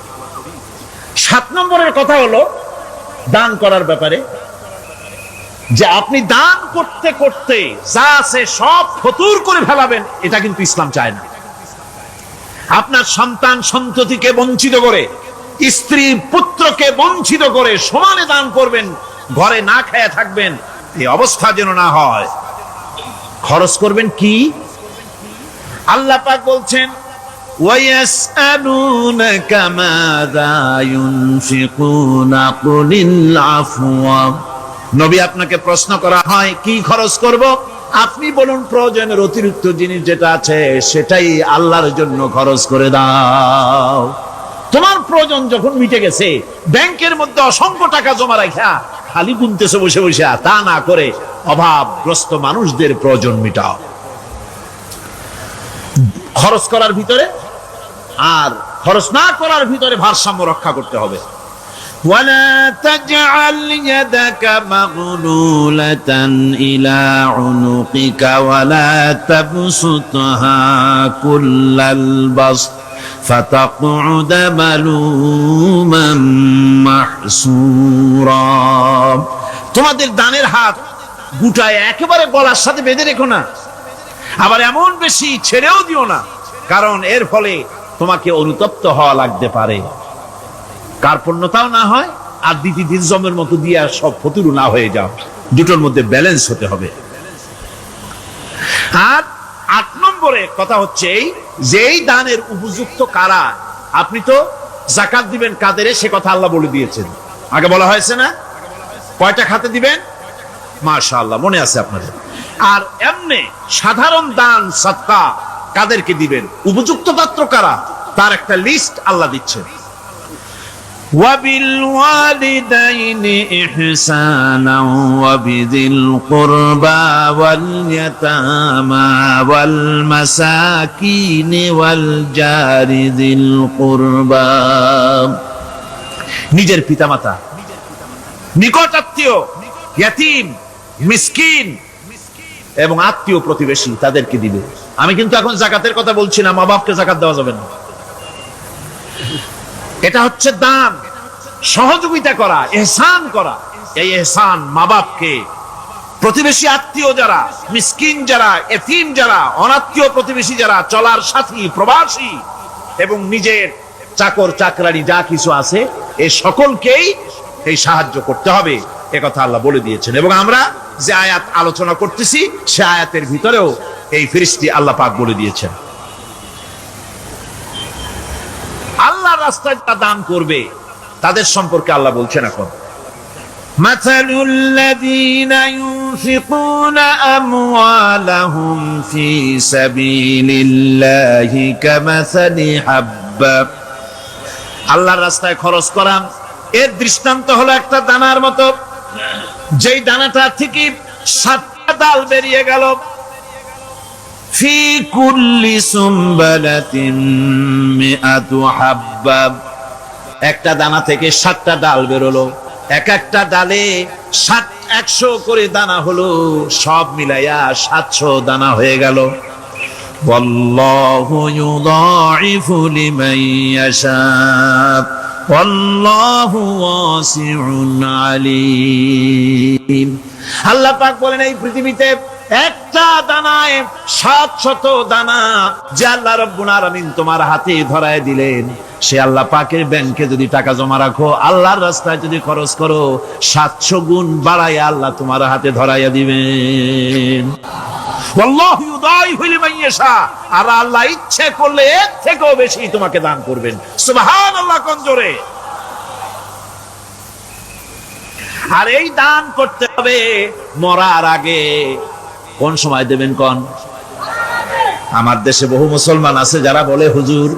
7 নম্বরের কথা হলো দান করার ব্যাপারে, যে আপনি দান করতে করতে যা আছে সব ফতুর করে ফেলাবেন, এটা কিন্তু ইসলাম চায় না। আপনার সন্তান সন্ততিকে বঞ্চিত করে, স্ত্রী পুত্রকে বঞ্চিত করে সমানে দান করবেন, ঘরে না খেয়ে থাকবেন, এই অবস্থা যেন না হয়। খরচ করবেন কি? আল্লাহ পাক বলছেন ওয়ায়াসআলুনাকা মাযা ইউনফিকুনা কুলিল আফওয়া। নবী আপনাকে প্রশ্ন করা হয় কি খরচ করব? আপনি বলুন প্রয়োজনের অতিরিক্ত জিনিস যেটা আছে সেটাই আল্লাহর জন্য খরচ করে দাও। তোমার প্রয়োজন যখন মিটে গেছে, ব্যাংকের মধ্যে অসংখ্য টাকা জমা রাখা খালি গুনতেছে বসে বসে, তা না করে অভাবগ্রস্ত মানুষদের প্রয়োজন মিটাও। খরচ করার ভিতরে আর খরচ না করার ভিতরে ভারসাম্য রক্ষা করতে হবে। ولا تجعل يدك مغلولة إلى عنقك ولا تبسطها كل البسط فتقعد ملوما محسورا। তোমাদের দানের হাত গুটায় একেবারে গলার সাথে বেঁধে রেখো না, আবার এমন বেশি ছেড়েও দিও না, কারণ এর ফলে তোমাকে অনুতপ্ত হওয়া লাগতে পারে, কার্পণ্যতাও না হয় আর দিন জমের মতো দিয়ে সব ফতুরু না হয়ে যাও। দুটোর মধ্যে ব্যালেন্স হতে হবে। আর 8 নম্বরে কথা হচ্ছে এই যে এই দানের উপযুক্ত কারা। আপনি তো যাকাত দিবেন কাদের, সে কথা আল্লাহ বলে দিয়েছেন, আগে বলা হয়েছে না? কয়টা খাতে দিবেন? মাশাআল্লাহ, মনে আছে আপনাদের। আর এমনি সাধারণ দান সাদকা কাদেরকে দিবেন, উপযুক্ত পাত্র কারা, তার একটা লিস্ট আল্লাহ দিচ্ছেন। وبالوالدين إحسانا وبذي القربى واليتامى والمساكين والجار ذي القربى। নিজের পিতামাতা, নিকট আত্মীয়, ইয়াতীম, মিসকিন এবং আত্মীয় প্রতিবেশী তাদেরকে দিবে। আমি কিন্তু এখন যাকাতের কথা বলছি না, মা বাপকে যাকাত দেওয়া যাবে না। এটা হচ্ছে দান, সহযোগিতা করা, ইহসান করা। এই ইহসান মা বাপকে, প্রতিবেশী আত্মীয় যারা, মিসকিন যারা, এতিম যারা, অনাত্মীয় প্রতিবেশী যারা, চলার সাথী, প্রবাসী এবং নিজের চাকর চাকরানি যা কিছু আছে, এই সকলকেই এই সাহায্য করতে হবে, একথা আল্লাহ বলে দিয়েছেন। এবং আমরা যে আয়াত আলোচনা করতেছি সে আয়াতের ভিতরেও এই ফিরিস্তি আল্লাহ পাক বলে দিয়েছেন। আল্লাহর রাস্তায় যারা দান করবে তাদের সম্পর্কে আল্লাহ বলছেন এখন, مثل الذين ينفقون أموالهم في سبيل الله كمثل حبة। আল্লাহর রাস্তায় খরচ করা এর দৃষ্টান্ত হলো একটা দানার মতো, যেই দানাটা থেকে 7টা ডাল বেরিয়ে গেল। في كل سنبلة 100 حبة। একটা দানা থেকে 7টা ডাল বেরোলো, এক একটা ডালে 100 করে দানা হলো, সব মিলাইয়া 700 দানা হয়ে গেল। والله يضاعف لمن يشاء والله واسع عليم। আল্লাহ পাক বলেন এই পৃথিবীতে একটা দানায় 700 দানা যে আল্লাহ রাব্বুল আলামিন তোমার হাতে ধরায় দিলেন, সে আল্লাহ পাকের ব্যাংকে যদি টাকা জমা রাখো, আল্লাহর রাস্তায় যদি খরচ করো, 700 গুণ বাড়াইয়া আল্লাহ তোমার হাতে ধরাইয়া দিবেন। আল্লাহু ইউদাইফু লিমান ইয়াশা, আর আল্লাহ ইচ্ছে করলে এর থেকেও বেশি তোমাকে দান করবেন। সুবহানাল্লাহ, কোন জোরে। আর এই দান করতে হবে মরার আগে। কোন সময় দেবেন কোন? আমার দেশে বহু মুসলমান আছে যারা বলে, হুজুর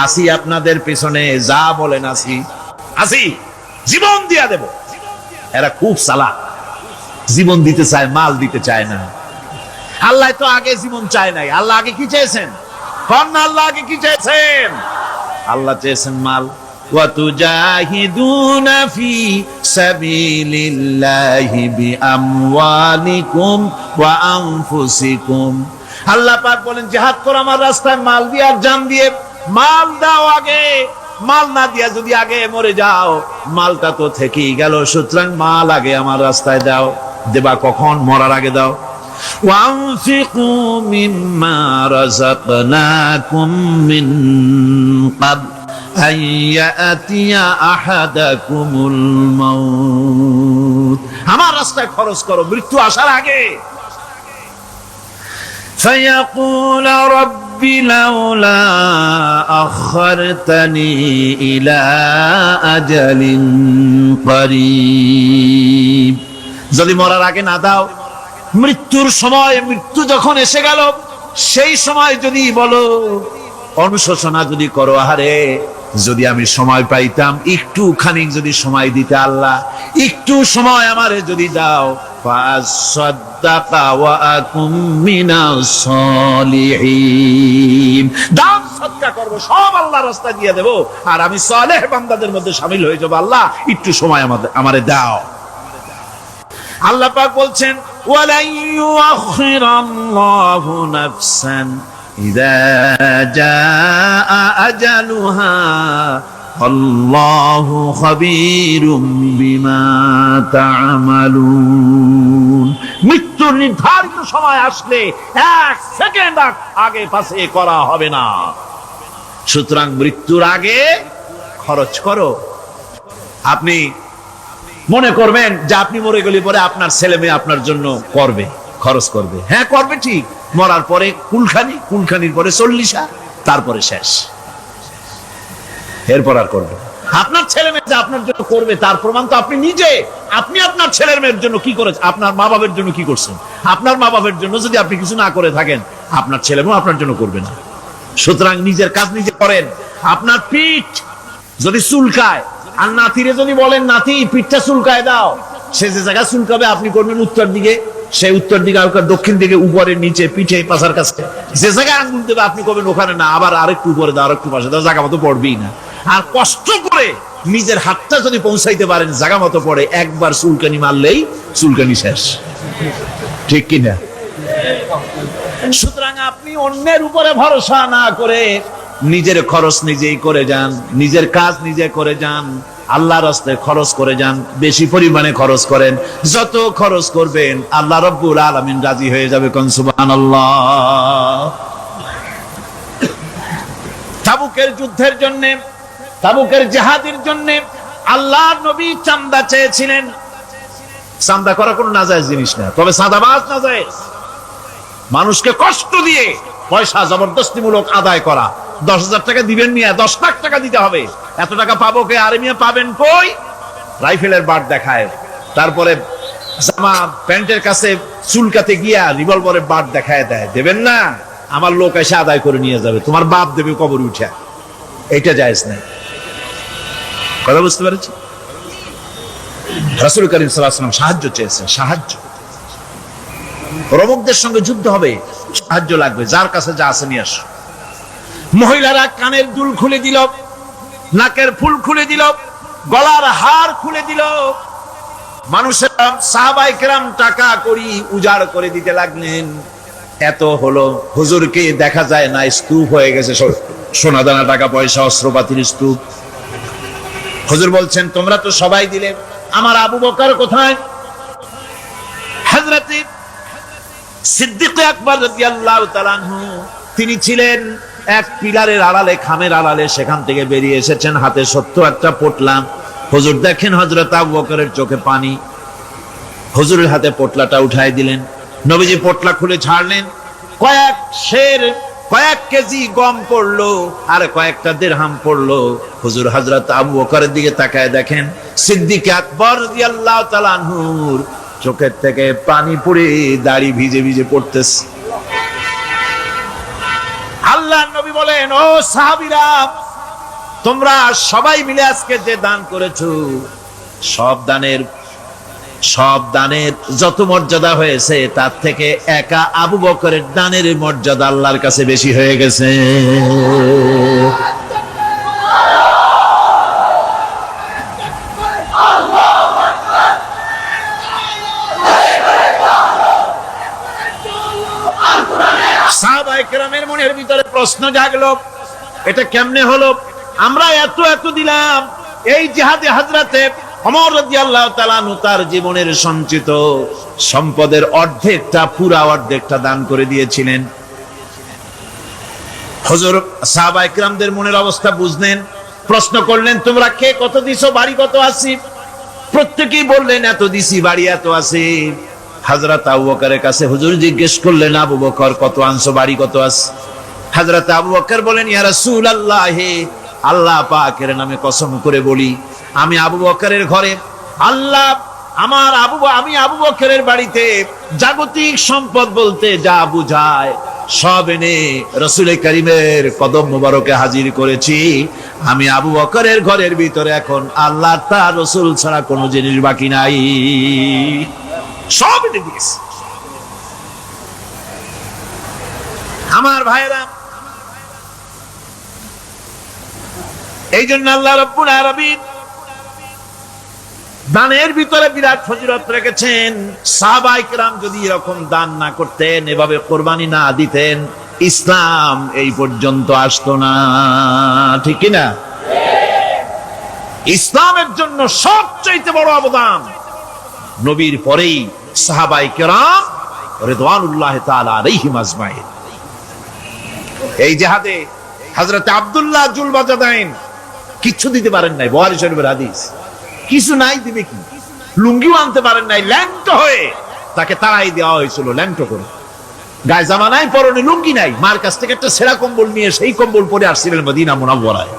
আসি আপনাদের পেছনে, যা বলেন আসি, জীবন দিয়া দেব। এরা খুব চালাক, জীবন দিতে চায়, মাল দিতে চায় না। আল্লাহ তো আগে জীবন চায় নাই, আল্লাহ আগে কি চেয়েছেন? কোন আল্লাহ আগে কি চেয়েছেন? আল্লাহ চেয়েছেন মাল। وتجاهدون في سبيل الله بأموالكم وأنفسكم। আল্লাহ পাক বলেন জিহাদ করো আমার রাস্তায় মাল দিয়ে আর জান দিয়ে। মাল দাও আগে, মাল না দিয়া যদি আগে মরে যাও, মালটা তো থেকেই গেল। সুতরাং মাল আগে আমার রাস্তায় দাও। দেবা কখন? মরার আগে দাও। وأنفقوا مما رزقناكم من قبل أن يأتي أحدكم الموت। আমার রাস্তায় খরচ করো মৃত্যু আসার আগে। فيقول رب لولا أخرتني إلى أجل قريب। যদি মরার আগে না দাও, মৃত্যুর সময়, মৃত্যু যখন এসে গেল, সেই সময় যদি বলো, অনুশোচনা যদি করো, আহারে যদি আমি সময় পাইতাম, একটু খানিক যদি সময় দিতে, আল্লাহ একটু সময় আমারে যদি দাও, ফাসাদ্দাকা ওয়া আকুম মিনাস সালিহিন, দান সদকা করব, সব আল্লাহর রাস্তায় দিয়ে দেব, আর আমি সালেহ বান্দাদের মধ্যে শামিল হয়ে যাব। আল্লাহ একটু সময় আমারে দাও। আল্লাহ পাক বলছেন, ওয়ালা ইউআখিরাল্লাহু নাফসান ইযা জাআ আজালুহা আল্লাহু খাবীরুম বিমা তা'মালুন। মৃত্যুর নির্ধারিত সময় আসলে এক সেকেন্ড আগে পাশে করা হবে না। সুতরাং মৃত্যুর আগে খরচ করো। আপনি মনে করবেন যে আপনি মরে গেলে পরে আপনার ছেলে মেয়ে আপনার জন্য করবে, খরচ করবে। হ্যাঁ করবে, ঠিক। মরার পরে কুলখানির পরে 40, তারপরে শেষ, এরপর আর করবে। আপনার ছেলে মেয়ে যে আপনার জন্য করবে তার প্রমাণ তো আপনি নিজে। আপনি আপনার ছেলের মেয়ের জন্য কি করেছেন? আপনার মা বাবার জন্য কি করছেন? আপনার মা বাবার জন্য যদি আপনি কিছু না করে থাকেন, আপনার ছেলে মেয়ে আপনার জন্য করবে না। সুতরাং নিজের কাজ নিজে করেন। আপনার পিঠ যদি চুলকায়, আর নাতিরে যদি বলেন, নাতি পিঠটা চুলকায় দাও, সে যে জায়গা চুলকাবে আপনি করবেন উত্তর দিকে, সে উত্তর দিকে, দক্ষিণ দিকে, উপরে, নিচে, পিঠে, পাশার কাছে, যে জায়গায় আঙ্গুল দেবে আপনি করবেন ওখানে না, আবার আরেকটু উপরে দাও, আরেকটু পাশে দাও, জায়গা মতো পড়বেই না। আর কষ্ট করে নিজের হাতটা যদি পৌঁছাইতে পারেন জায়গা মতো পড়ে, একবার চুলকানি মারলেই চুলকানি শেষ, ঠিক কিনা? সুতরাং আপনি অন্যের উপরে ভরসা না করে নিজের খরচ নিজেই করে যান, নিজের কাজ নিজে করে যান, আল্লাহর রাস্তায় খরচ করে যান, বেশি পরিমাণে খরচ করেন। যত খরচ করবেন আল্লাহ রাব্বুল আলামিন রাজি হয়ে যাবে। কোন সুবহানাল্লাহ। তাবুকের যুদ্ধের জন্য, তাবুকের জিহাদের জন্য আল্লাহর নবী চাঁদা চেয়েছিলেন। চাঁদা করা কোনো নাজায়েজ জিনিস না, তবে চাঁদাবাজ নাজায়েজ। মানুষকে কষ্ট দিয়ে পয়সা জবরদস্তিমূলক আদায় করা। 10,000 টাকা দিবেন মিয়া, 10 লাখ টাকা দিতে হবে, এত টাকা পাবো কে? আরে মিয়া পাবেন কই? রাইফেলের বাট দেখায়, তারপরে জামা প্যান্টের কাছে চুলকাতে গিয়া রিভলভারের বাট দেখায় দেয়। দেবেন না, আমার লোক এসে আদায় করে নিয়ে যাবে, তোমার বাপ দেবে কবরে উঠে। এটা জায়েজ নাই। কথা বুঝতে পেরেছি? রাসূল করিম সাল্লাল্লাহু আলাইহি ওয়াসাল্লাম সাহায্য চেয়েছেন, সাহায্য। রোমকদের সঙ্গে যুদ্ধ হবে, সাহায্য লাগবে, যার কাছে যা আছে নিয়ে আসো। মহিলারা কানের দুল খুলে দিল, নাকের ফুল খুলে দিল, গলার হার খুলে দিল। মানুষের সাহাবায়ে কেরাম টাকা করি উজাড় করে দিতে লাগলেন। এত হলো, হুজুরকে দেখা যায় না, স্তূপ হয়ে গেছে, সোনা দানা টাকা পয়সা অস্ত্রপাতির স্তূপ। হুজুর বলছেন, তোমরা তো সবাই দিলে, আমার আবু বকর কোথায়? হযরত সিদ্দিক আকবর রাদিয়াল্লাহু তাআলা আনহু, তিনি ছিলেন এক পিলারের আড়ালে, খামের আড়ালে, সেখান থেকে বেরিয়ে এসেছেন, হাতে 70 পোটলা। হুজুর দেখেন হযরত আবু বকরের চোখে পানি। হুজুরের হাতে পোটলাটা উঠাই দিলেন। নবীজি পোটলা খুলে ছাড়লেন, কয়েক সের, কয়েক কেজি গম পড়লো, আর কয়েকটা দিরহাম পড়লো। হুজুর হযরত আবু বকরের দিকে তাকায় দেখেন সিদ্দিক আকবর রাদিয়াল্লাহু তাআলা আনহুর চোখের থেকে পানি পড়ে দাড়ি ভিজে ভিজে পড়তেছে। আল্লাহর নবী বলেন, ও সাহাবীরা, তোমরা সবাই মিলে আজকে যে দান করেছো, সব দানের যত মর্যাদা হয়েছে তার থেকে একা আবু বকরের দানের মর্যাদা আল্লাহর কাছে বেশি হয়ে গেছে। সাহাবায়ে কেরামের মনের ভিতরে প্রশ্ন জাগলো, এটা কেমনে হলো? আমরা এত এত দিলাম। এই জিহাদে হযরতে ওমর রাদিয়াল্লাহু তাআলা আনহু তার জীবনের সঞ্চিত সম্পদের অর্ধেকটা, পুরা অর্ধেকটা দান করে দিয়েছিলেন। হুজুর সাহাবায়ে কেরামদের মনের অবস্থা বুঝলেন, প্রশ্ন করলেন, তোমরা কে কত দিছো, বাড়ি কত আছে? প্রত্যেকেই বললেন, এত দিছি, বাড়ি এত আছে। হযরত আবু বকরের কাছে হুজুর জিজ্ঞেস করলেন, আবু বকর কত আনছো, বাড়ি কত আছে? হযরত আবু বকর বলেন, ইয়া রাসূলুল্লাহ, আল্লাহ পাকের নামে কসম করে বলি, আমি আবু বকরের ঘরে আল্লাহ আমি আবু বকরের বাড়িতে জাগতিক সম্পদ বলতে যা বুঝায় সব এনে রসুল করিমের কদম মুবারকে হাজির করেছি। আমি আবু বকরের ঘরের ভিতরে এখন আল্লাহ তার রসুল ছাড়া কোনো জিনিস বাকি নাই, সব এনে দিয়েছি। আমার ভাইরা, এই জন্য আল্লাহ রাব্বুল আলামিন দানের ভিতরে বিরাট ফজিলত রেখেছেন। সাহাবায়ে কেরাম যদি এরকম দান না করতেন, এভাবে কোরবানি না দিতেন, ইসলাম এই পর্যন্ত আসতো না, ঠিক কি না? ইসলামের জন্য সবচাইতে বড় অবদান নবীর পরেই সাহাবায়ে কেরাম রিদওয়ানুল্লাহি তাআলা আলাইহিম আজমাইন। এই জিহাদে হযরত আব্দুল্লাহ জুলবাজাদাইন কিচ্ছু দিতে পারেন নাই, বুখারী শরীফের হাদিস। কিছু নাই, দিবে কি? লুঙ্গিও আনতে পারেন নাই, ল্যাংটো হয়ে তাকে তাড়াই দেওয়া হয়েছিল, ল্যাংটো করে। গায়ে জামা নাই, পরনে লুঙ্গি নাই, মার কাছ থেকে একটা সেরা কম্বল নিয়ে সেই কম্বল পরে আসছিলেন মদিনা মুনাওয়ারায়।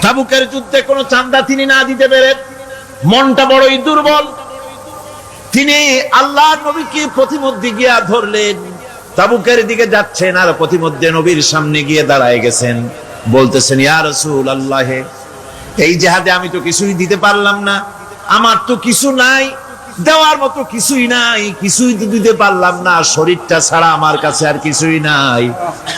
তাবুকের যুদ্ধে কোনো চাঁদা তিনি না দিতে পেরে মনটা বড়ই দুর্বল। তিনি আল্লাহর নবীকে প্রতিমধ্যে গিয়া ধরলেন, তাবুকের দিকে যাচ্ছেন আর প্রতিমধ্যে নবীর সামনে গিয়ে দাঁড়ায় গেছেন, বলতেছেন, ইয়া রাসূলুল্লাহ, এই জিহাদে আমি তো কিছুই দিতে পারলাম না, আমার তো কিছু নাই, দেওয়ার মতো কিছুই নাই, কিছুই তো দিতে পারলাম না, শরীরটা ছাড়া আমার কাছে আর কিছুই নাই।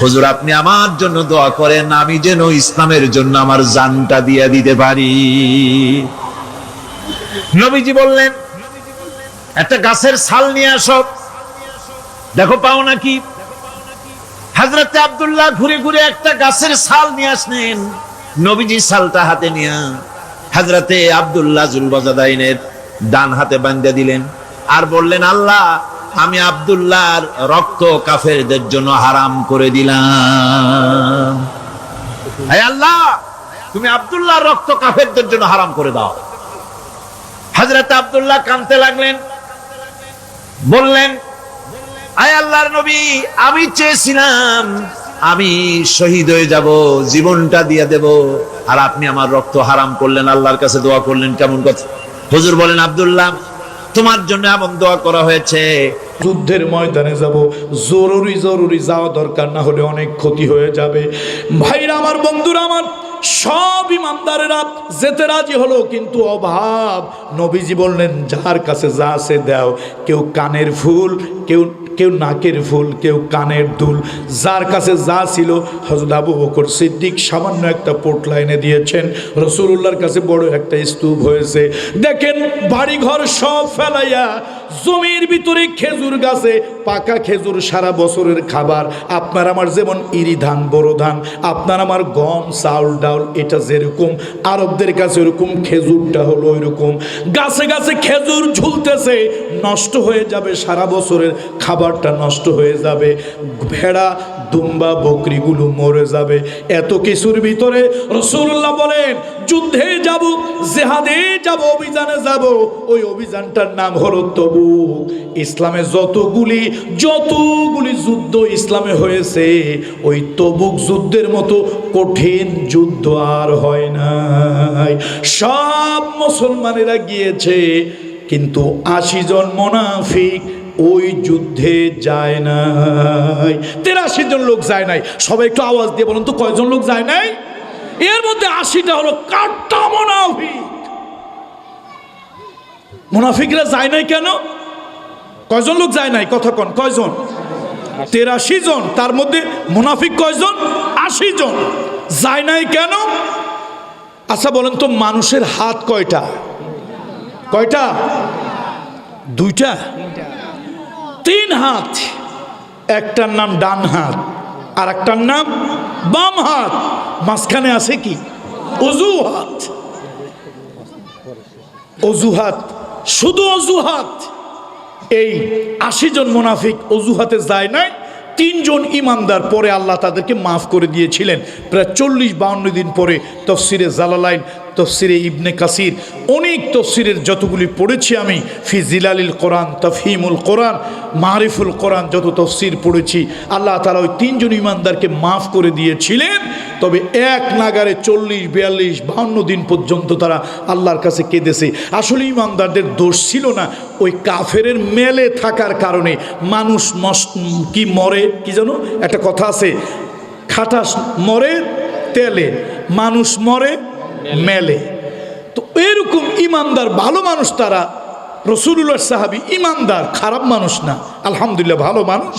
হুজুর, আপনি আমার জন্য দোয়া করেন, আমি যেন ইসলামের জন্য আমার জানটা দিয়ে দিতে পারি। নবীজি বললেন, একটা গাছের ছাল নিয়ে আসো, দেখো পাও নাকি। হযরত আব্দুল্লাহ ঘুরে ঘুরে একটা গাছের ছাল নিয়ে আসলেন। নবীজি ছালটা হাতে নিয়ে হযরতে আব্দুল্লাহ জুলবাজাদাইনের ডান হাতে বাঁধা দিলেন আর বললেন, আল্লাহ, আমি আব্দুল্লাহর রক্ত কাফেরদের জন্য হারাম করে দিলাম। হে আল্লাহ, তুমি আব্দুল্লাহর রক্ত কাফেরদের জন্য হারাম করে দাও। হযরত আব্দুল্লাহ কাঁদতে লাগলেন, বললেন, আয় আল্লাহর নবী, আমি চেয়েছিলাম আমি শহীদ হয়ে যাব, জীবনটা দিয়ে দেব, আর আপনি আমার রক্ত হারাম করলেন, আল্লাহর কাছে দোয়া করলেন, কেমন কথা। হুজুর বলেন, আব্দুল্লাহ, তোমার জন্য এমন দোয়া করা হয়েছে, যুদ্ধের ময়দানে যাব, জরুরি যাওয়া দরকার, না হলে অনেক ক্ষতি হয়ে যাবে। ভাইরা আমার, বন্ধুরা আমার, সব ইমানদারেরা যেতে রাজি হলো, কিন্তু অভাব। নবীজি বললেন, যার কাছে যা আছে দাও। কেউ কানের ফুল, কেউ নাকের ফুল, কেউ কানের দুল, যার কাছে যা ছিল। হযরত আবু বকর সিদ্দিক সামান্য একটা পোটলা এনে দিয়েছেন, রাসূলুল্লাহর কাছে বড় একটা স্তূপ হয়েছে। দেখেন, বাড়িঘর সব ফেলাইয়া জমির ভিতরে খেজুর গাছে পাকা খেজুর, সারা বছরের খাবার। আপনার আমার যেমন ইরি ধান, বড় ধান, আপনার আমার গম, চাউল, ডাউল, এটা যেরকম আরবদের কাছে ওরকম খেজুরটা হলো ওইরকম। গাছে গাছে খেজুর ঝুলতেছে, নষ্ট হয়ে যাবে, সারা বছরের খাবারটা নষ্ট হয়ে যাবে, ভেড়া, দুম্বা, বকরিগুলো মরে যাবে। এত কিছুর ভিতরে রাসূলুল্লাহ বলেন, যুদ্ধে যাব, জিহাদে যাব, অভিযানে যাব। ওই অভিযানটার নাম হলো তবুক। ইসলামে যতগুলি যুদ্ধ ইসলামে হয়েছে, ওই তবুক যুদ্ধের মতো কঠিন যুদ্ধ আর হয় নাই। সব মুসলমানেরা গিয়েছে, কিন্তু 80 জন মুনাফিক ওই যুদ্ধে যায় নাই। 83 জন লোক যায় নাই। সবাই একটু আওয়াজ দিয়ে বলুন তো, কয়জন লোক যায় নাই? এর মধ্যে 80টা হলো কাটা মুনাফিক। মুনাফিকরা যায় নাই কেন? কয়জন লোক যায় নাই? কথা কন, কয়জন? 83 জন। তার মধ্যে মুনাফিক কয়জন? 80 জন। যায় নাই কেন? আচ্ছা বলেন তো, মানুষের হাত কয়টা? কয়টা? 2টা? 3 হাত। একটার নাম ডান হাত, আর একটার নাম বাম হাত। মাঝখানে আছে কি? অজুহাত। অজুহাত, শুধু অজুহাত। এই 80 জন মুনাফিক অজুহাতে যায় নাই। 3 জন ইমানদার, পরে আল্লাহ তাদেরকে মাফ করে দিয়েছিলেন। প্রায় 40-52 দিন পরে তফসিরে জালালাইন তফসিরে ইবনে কাসির, অনেক তফসিরের যতগুলি পড়েছি আমি, ফি জিলালিল কোরআন, তাফহিমুল কোরআন, মারিফুল কোরআন, যত তফসির পড়েছি, আল্লাহ তাআলা ওই তিনজন ইমানদারকে মাফ করে দিয়েছিলেন। তবে এক নাগারে 40, 42, 52 দিন পর্যন্ত তারা আল্লাহর কাছে কেঁদেছে। আসলে ইমানদারদের দোষ ছিল না, ওই কাফেরের মেলে থাকার কারণে মানুষ কি মরে, কি জানো একটা কথা আছে, খাটাস মরে তেলে, মানুষ মরে মেলে। তো এরকম ইমানদার ভালো মানুষ তারা, রসুলুল্লাহ সাহাবী ইমানদার, খারাপ মানুষ না, আলহামদুলিল্লাহ ভালো মানুষ।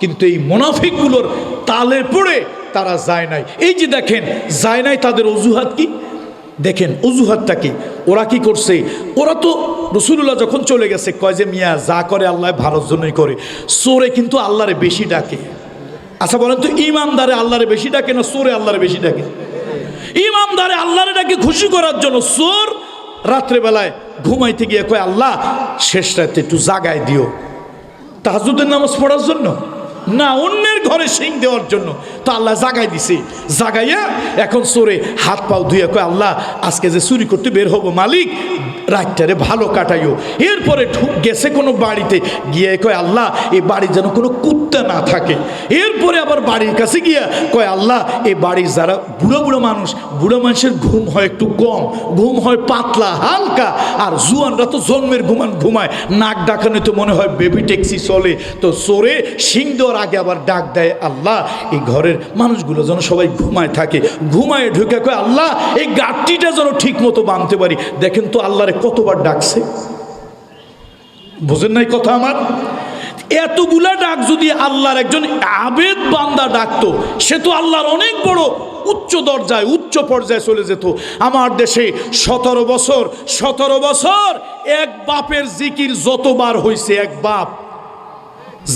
কিন্তু এই মুনাফিকগুলোর তালে পড়ে তারা যায় নাই। এই যে দেখেন যায় নাই, তাদের অজুহাত কি দেখেন, অজুহাতটা কি? ওরা কি করছে? ওরা তো রসুলুল্লাহ যখন চলে গেছে কয় যে মিয়া যা করে আল্লাহ ভালোর জন্যই করে। চোরে কিন্তু আল্লাহরে বেশি ডাকে। আচ্ছা বলেন তো, ইমানদারে আল্লাহরে বেশি ডাকে না চোরে আল্লাহরে বেশি ডাকে? ইমানদারে আল্লাহরে ডাকে খুশি করার জন্য, চোর রাত্রেবেলায় ঘুমাইতে গিয়ে কয় আল্লাহ শেষ রাতে একটু জাগায় দিও, তাহাজ্জুদের নামাজ পড়ার জন্য না, অন্যের ঘরে শিং দেওয়ার জন্য। তো আল্লাহ জাগাই দিছে, জাগাইয়া এখন চোরে হাত পাও ধুয়ে কয় আল্লাহ আজকে যে চুরি করতে বের হবো মালিক, রাতটারে ভালো কাটাইও। এরপরে গেছে কোনো বাড়িতে, গিয়ে কয় আল্লাহ এই বাড়ি যেন কোনো কুত্তা না থাকে। এরপরে আবার বাড়ির কাছে গিয়া কয় আল্লাহ এই বাড়ির যারা বুড়ো বুড়ো মানুষ, বুড়ো মানুষের ঘুম হয় একটু কম, ঘুম হয় পাতলা হালকা, আর জুয়ানরা তো জন্মের ঘুমায়, নাক ডাকানো তো মনে হয় বেবি ট্যাক্সি চলে। তো চোরে শিং দেওয়ার আগে আবার ডাক দেয় আল্লাহ এই ঘরের মানুষগুলো যেন সবাই ঘুমায় থাকে, ঘুমায় ঢুকে কয় আল্লাহ এই গাঁটটিটা যেন ঠিক মতো বাঁধতে পারি। দেখেন তো আল্লাহরে কতবার ডাকছে, বুঝেন নাই কথা আমার? এতগুলা ডাক যদি আল্লাহর একজন আবেদ বান্দা ডাকতো, সে তো আল্লাহর অনেক বড় উচ্চ দরজায় উচ্চ পর্যায়ে চলে যেত। আমার দেশে 17 বছর এক বাপের জিকির যতবার হয়েছে, এক বাপ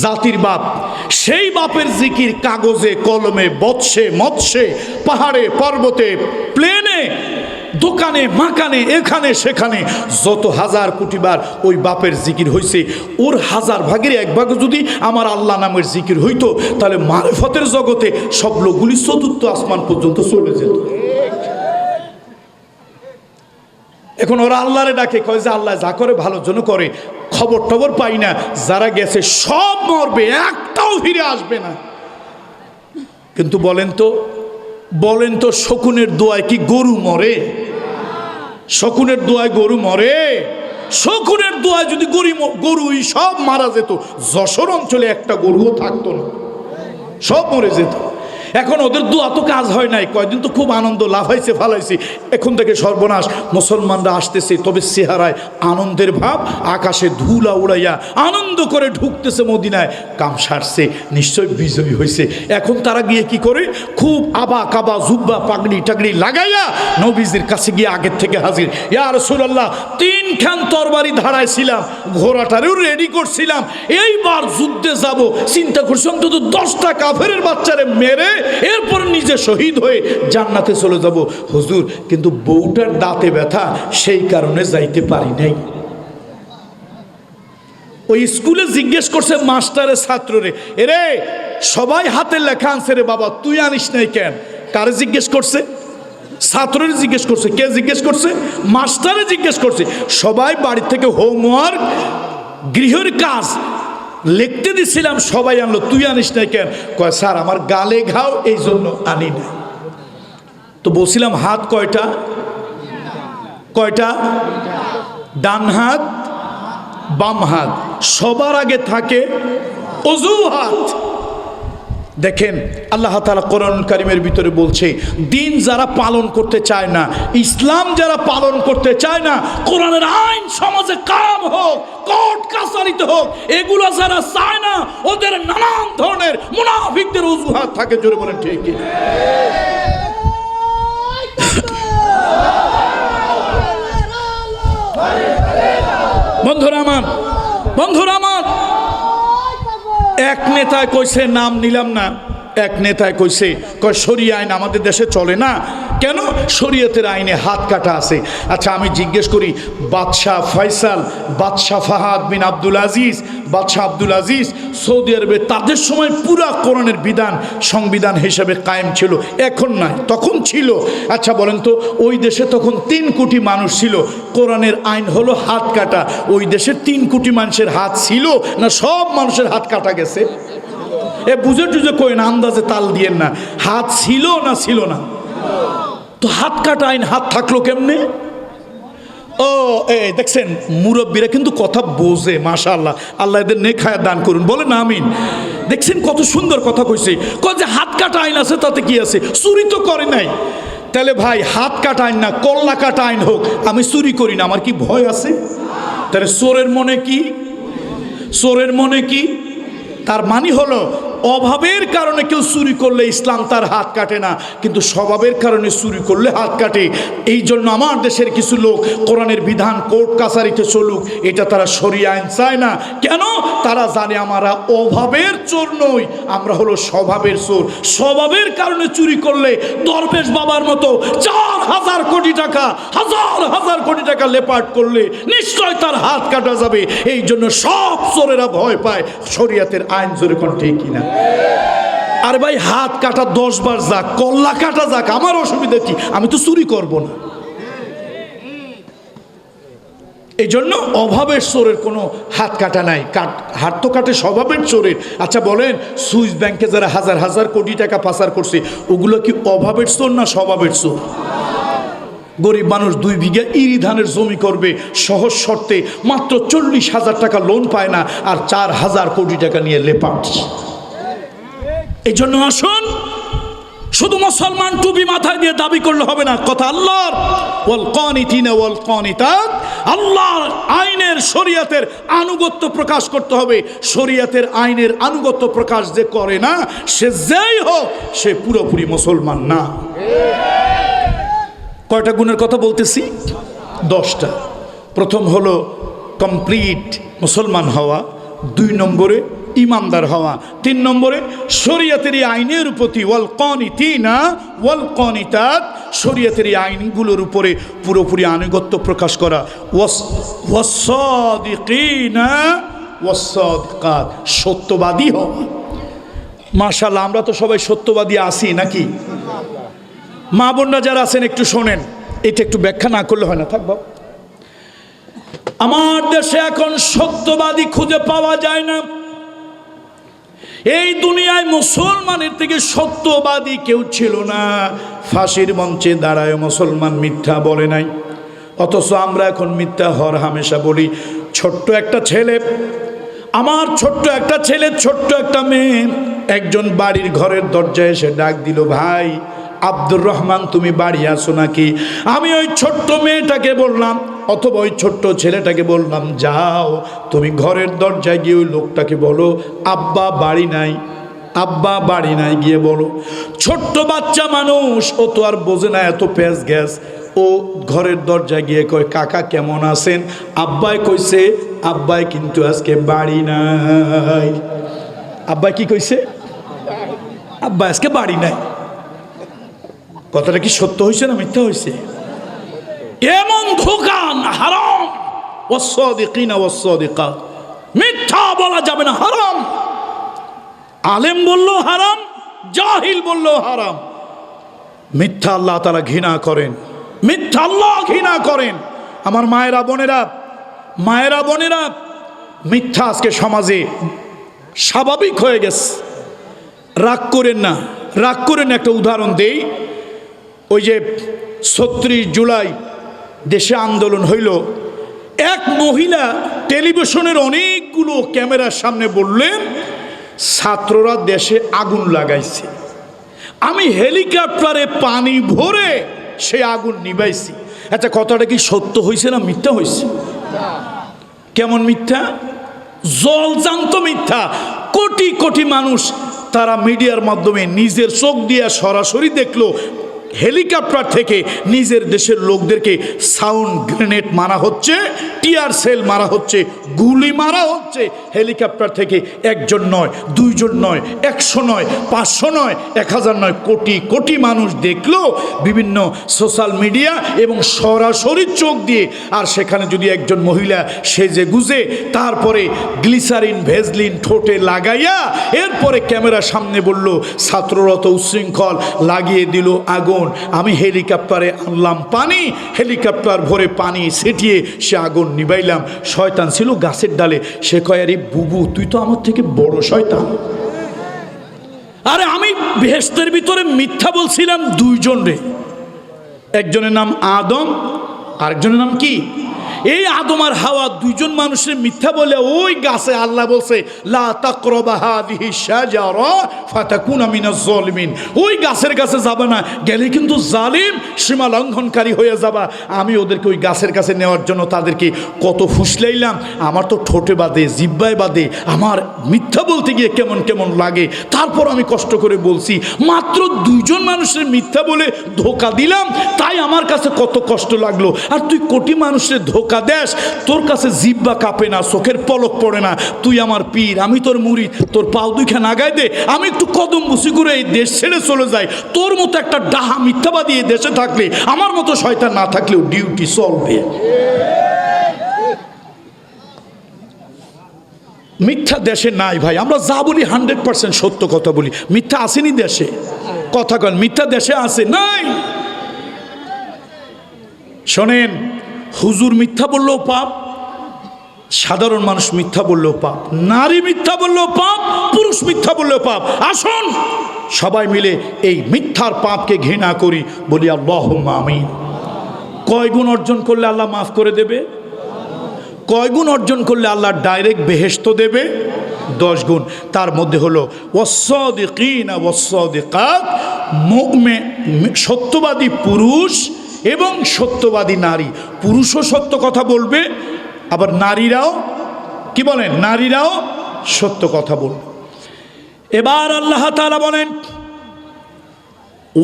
জাতির বাপ, সেই বাপের জিকির কাগজে কলমে, বৎসে মৎস্যে, পাহাড়ে পর্বতে, প্লেনে, দোকানে মাকানে, এখানে সেখানে যত হাজার কোটি বার ওই বাপের জিকির হয়েছে, ওর 1000 ভাগের 1 ভাগ যদি আমার আল্লাহ নামের জিকির হইতো, তাহলে মারিফতের জগতে সব লোকগুলি 4th আসমান পর্যন্ত চলে যেত। এখন ওরা আল্লাহরে ডাকে, কয় যে আল্লাহ যা করে ভালোর জন্য করে, খবর টবর পাই না, যারা গেছে সব মরবে, একটাও ফিরে আসবে না। কিন্তু বলেন তো শকুনের দোয়ায় কি গরু মরে? শকুনের দোয়ায় গরু মরে? শকুনের দোয়ায় যদি গরুই সব মারা যেত, যশোর অঞ্চলে একটা গরুও থাকতো না, সব মরে যেত। এখন ওদের দোয়া তো কাজ হয় নাই, কয়দিন তো খুব আনন্দ, লাফাইছে ফালাইছে, এখন থেকে সর্বনাশ, মুসলমানরা আসতেছে, তবে চেহারায় আনন্দের ভাব, আকাশে ধুলা উড়াইয়া আনন্দ করে ঢুকতেছে মদিনায়, কাম সারছে, নিশ্চয় বিজয়ী হয়েছে। এখন তারা গিয়ে কি করে, খুব আবা কাবা জুব্বা পাগড়ি টাগড়ি লাগাইয়া নবীজির কাছে গিয়ে আগের থেকে হাজির, ইয়া রাসূলুল্লাহ 3 খান তরবারি ধারাইছিলাম, ঘোড়াটারেও রেডি করছিলাম, এইবার যুদ্ধে যাব, চিন্তা করছি অন্তত 10টা কাফেরের বাচ্চারে মেরে এরপর নিজে শহীদ হয়ে জান্নাতে চলে যাব হুজুর, কিন্তু বউটার দাঁতে ব্যথা, সেই কারণে যাইতে পারি নাই। ওই স্কুলে জিজ্ঞেস করছে মাস্টারের ছাত্ররে, এরে সবাই হাতে লেখা আনছে রে বাবা, তুই আনিস নাই কেন? কারে জিজ্ঞেস করছে? ছাত্রের জিজ্ঞেস করছে। কে জিজ্ঞেস করছে? মাস্টারে জিজ্ঞেস করছে। সবাই বাড়ি থেকে হোমওয়ার্ক, গৃহের কাজ লিখতে দিছিলাম, সবাই আনলো, তুই আনিস নাই কেন? কয় স্যার আমার গালে ঘাও, এই জন্য আনি না। তো বলছিলাম হাত কয়টা? ডান হাত বাম হাত, সবার আগে থাকে অজুহাত। দেখেন আল্লাহ তাআলা কোরআন কারীমের ভিতরে বলছে, দিন যারা পালন করতে চায় না, ইসলাম যারা পালন করতে চায় না, কোরআনের আইন সমাজে কায়েম হোক, কোর্ট কাছারিতে হোক, এগুলো যারা চায় না, ওদের নানান ধরনের মুনাফিকদের অজুহাত থাকে। জোরে বলেন ঠিক কি? বন্ধুরা আমার, এক নেতায় কইছে, নাম নিলাম না, এক নেতায় কইছে, কয় শরিয়া আইন আমাদের দেশে চলে না, কেন? শরীয়তের আইনে হাত কাটা আছে। আচ্ছা আমি জিজ্ঞেস করি, বাদশাহ ফয়সাল, বাদশাহ ফাহাদ বিন আব্দুল আজিজ, বাদশাহ আব্দুল আজিজ সৌদি আরবে, তাদের সময় পুরা কোরআনের বিধান সংবিধান হিসেবে কায়েম ছিল, এখন নাই, তখন ছিল। আচ্ছা বলেন তো, ওই দেশে তখন 3 কোটি মানুষ ছিল, কোরআনের আইন হলো হাত কাটা। ওই দেশের 3 কোটি মানুষের হাত ছিল না সব মানুষের হাত কাটা গেছে? এ বুঝে টুঝে কই না, আন্দাজে তাল দিয়েন না। হাত ছিল না ছিল না? তো হাত কাটা আইন হাত থাকলো কেমনে? ও এই দেখছেন, মুরব্বীরা কিন্তু কথা বোঝে, মাশাআল্লাহ, আল্লাহ এদের নেক হায়াত দান করুন, বলেন আমিন। দেখছেন কত সুন্দর কথা কইছে, কয় যে হাত কাটা আইন আছে, তাতে কি আছে? চুরি তো করে নাই। তাহলে ভাই হাত কাটা আইন না, কল্লা কাটা আইন হোক, আমি চুরি করি না, আমার কি ভয় আছে? তাহলে চোরের মনে কি? চোরের মনে কি? তার মানে হলো অভাবের কারণে কেউ চুরি করলে ইসলাম তার হাত কাটে না, কিন্তু স্বভাবের কারণে চুরি করলে হাত কাটে। এই জন্য আমার দেশের কিছু লোক কোরআনের বিধান কোর্ট কাছারিতে চলুক, এটা তারা শরিয়া আইন চায় না। কেন? তারা জানে আমরা অভাবের চোর নই, আমরা হলো স্বভাবের চোর। স্বভাবের কারণে চুরি করলে দরবেশ বাবার মতো 4,000 কোটি টাকা, হাজার কোটি টাকা লেপাট করলে নিশ্চয় তার হাত কাটা যাবে। এই জন্য সব চোরেরা ভয় পায় শরিয়াতের আইন জোরে, কোন ঠিক কিনা? আর ভাই হাত কাটা 10 বার যাক, কল্লা কাটা যাক, আমার অসুবিধা কি? আমি তো চুরি করব না। এই জন্য অভাবের চোরের কোনো হাত কাটা নাই, হাত তো কাটে স্বভাবের চোরের। আচ্ছা বলেন, সুইস ব্যাংকে যারা হাজার কোটি টাকা পাচার করছে, ওগুলো কি অভাবের চোর না স্বভাবের চোর? গরিব মানুষ 2 বিঘা ইরি ধানের জমি করবে সহজ শর্তে, মাত্র 40,000 টাকা লোন পায় না, আর 4,000 কোটি টাকা নিয়ে লেপাট। এই জন্য আসুন, শুধু মুসলমান টুপি মাথায় দিয়ে দাবি করলে হবে না, কথা আল্লাহর, ওয়াল কানিতিনা ওয়াল কানিতাত, আল্লাহর আইনের শরীয়তের আনুগত্য প্রকাশ করতে হবে। শরীয়তের আইনের আনুগত্য প্রকাশ যে করে না, সে যেই হোক, সে পুরোপুরি মুসলমান না। কয়টা গুণের কথা বলতেছি? 10টা। প্রথম হলো কমপ্লিট মুসলমান হওয়া, 2 নম্বরে ইমানদার হওয়া, 3 নম্বরে শরীয়তের আইনের প্রতি ওয়াল কানিতিনা ওয়াল কানিতাত, শরীয়তের আইনগুলোর উপরে পুরোপুরি আনুগত্য প্রকাশ করা, ওয়াস-সাদিকিনা ওয়াস-সাদিকাত, সত্যবাদী হওয়া। মাশাআল্লাহ, আমরা তো সবাই সত্যবাদী আছি নাকি? মা বোনরা যারা আছেন একটু শোনেন, এটা একটু ব্যাখ্যা না করলে হয় না, থাকবো। আমার দেশে এখন সত্যবাদী খুঁজে পাওয়া যায় না। এই দুনিয়ায় মুসলমানের থেকে সত্যবাদী কেউ ছিল না। ফাঁসির মঞ্চে দাঁড়ায় মুসলমান মিথ্যা বলে নাই, অথচ আমরা এখন মিথ্যা হর হামেশা বলি। ছোট্ট একটা ছেলে, আমার ছোট্ট একটা ছেলে, ছোট্ট একটা মেয়ে, একজন বাড়ির ঘরের দরজায় এসে ডাক দিল, ভাই আব্দুর রহমান তুমি বাড়ি আসো নাকি? আমি ওই ছোট্ট মেয়েটাকে বললাম, অথবা ওই ছোট্ট ছেলেটাকে বললাম, যাও তুমি ঘরের দরজায় গিয়ে ওই লোকটাকে বলো আব্বা বাড়ি নাই, আব্বা বাড়ি নাই, গিয়ে বলো। ছোট্ট বাচ্চা মানুষ, ও তো আর বোঝে না এত প্যাঁচ গ্যাস। ও ঘরের দরজায় গিয়ে কয়, কাকা কেমন আছেন? আব্বাই কইছে, আব্বাই কিন্তু আজকে বাড়ি নাই। আব্বাই কি কইছে? আব্বা আজকে বাড়ি নাই। কথাটা কি সত্য হয়েছে না মিথ্যা হয়েছে? এমন ধোকান হারাম, ওয়াস-সাদিকিনা ওয়াস-সাদিকাত, মিথ্যা বলা যাবে না, হারাম। আলেম বলল হারাম, জাহিল বলল হারাম। মিথ্যা আল্লাহ তাআলা ঘৃণা করেন, মিথ্যা আল্লাহ ঘৃণা করেন। আমার মায়েরা বোনেরা, মিথ্যা আজকে সমাজে স্বাভাবিক হয়ে গেছে। রাগ করেন না, একটা উদাহরণ দেই। ওই যে 36 জুলাই দেশে আন্দোলন হইল, এক মহিলা টেলিভিশনের অনেকগুলো ক্যামেরার সামনে বললেন, ছাত্ররা দেশে আগুন লাগাইছে, আমি হেলিকপ্টারে পানি ভরে সে আগুন নিভাইছি। আচ্ছা কথাটা কি সত্য হয়েছে না মিথ্যা হয়েছে? কেমন মিথ্যা? জলজান্ত মিথ্যা। কোটি কোটি মানুষ তারা মিডিয়ার মাধ্যমে নিজের চোখ দিয়ে সরাসরি দেখলো হেলিকপ্টার থেকে নিজের দেশের লোকদেরকে সাউন্ড গ্রেনেড মারা হচ্ছে, টিয়ার সেল মারা হচ্ছে, গুলি মারা হচ্ছে হেলিকপ্টার থেকে। একজন নয়, দুইজন নয়, 100 নয়, 500 নয়, 1000 নয়, কোটি কোটি মানুষ দেখলো বিভিন্ন সোশ্যাল মিডিয়া এবং সরাসরি চোখ দিয়ে। আর সেখানে যদি একজন মহিলা সেজে গুজে তারপরে গ্লিসারিন ভেজলিন ঠোঁটে লাগাইয়া এরপরে ক্যামেরার সামনে বলল ছাত্ররা তো উচ্ছৃঙ্খল, লাগিয়ে দিল আগুন, আমি হেলিকপ্টারে আনলাম পানি, হেলিকপ্টার ভরে পানি ছিটিয়ে সে আগুন নিবাইলাম। শয়তান ছিল গাছের ডালে, সে কয় আরে বুবু তুই তো আমার থেকে বড় শয়তান। আরে আমি বেহেশতের ভিতরে মিথ্যা বলছিলাম দুইজন রে, একজনের নাম আদম, আরেকজনের নাম কি? এই আদম আর হাওয়া দুইজন মানুষের মিথ্যা বলে ওই গাছে আল্লাহ বলছে লা তাকরাবা হাযিহি শাজারা ফাতাকুনা মিনাজ জালিমিন, ওই গাছের কাছে যাবে না, গেলে কিন্তু জালিম সীমা লঙ্ঘনকারী হয়ে যাবা। আমি ওদেরকে ওই গাছের কাছে নেওয়ার জন্য তাদেরকে কত ফুসলাইলাম, আমার তো ঠোঁটে বাদে জিহ্বায় বাদে, আমার মিথ্যা বলতে গিয়ে কেমন কেমন লাগে, তারপর আমি কষ্ট করে বলছি। মাত্র দুইজন মানুষের মিথ্যা বলে ধোকা দিলাম, তাই আমার কাছে কত কষ্ট লাগলো। আর তুই কোটি মানুষের ধোকা দেশ, তোর কাছে জিহ্বা কাঁপে না, চোখের পলক পড়ে না, তুই আমার পীর, আমি তোর মুরিদ, তোর পাও দুইখান আগায় দে, আমি একটু কদম বুসি করে এই দেশ ছেড়ে চলে যাই। তোর মতো একটা ডাহা মিথ্যাবাদী এই দেশে থাকলে, আমার মতো শয়তান না থাকলেও ডিউটি চলবে। মিথ্যা দেশে নাই ভাই, আমরা যা বলি 100% সত্য কথা বলি। মিথ্যা আসেনি দেশে, কথা কন, মিথ্যা দেশে আসে নাই। শোনেন, হুজুর মিথ্যা বললেও পাপ, সাধারণ মানুষ মিথ্যা বললেও পাপ, নারী মিথ্যা বললেও পাপ, পুরুষ মিথ্যা বললেও পাপ। আসুন সবাই মিলে এই মিথ্যার পাপকে ঘৃণা করি, বলি আল্লাহুম্মা আমিন। কয় গুণ অর্জন করলে আল্লাহ মাফ করে দেবে? কয় গুণ অর্জন করলে আল্লাহ ডাইরেক্ট বেহেশত দেবে? 10 গুণ। তার মধ্যে হলো ওয়াস-সাদিকিনা ওয়াস-সাদিকাত, সত্যবাদী পুরুষ এবং সত্যবাদী নারী। পুরুষও সত্য কথা বলবে, আবার নারীরাও কি বলেন, নারীরাও সত্য কথা বলবে। এবার আল্লাহ তাআলা বলেন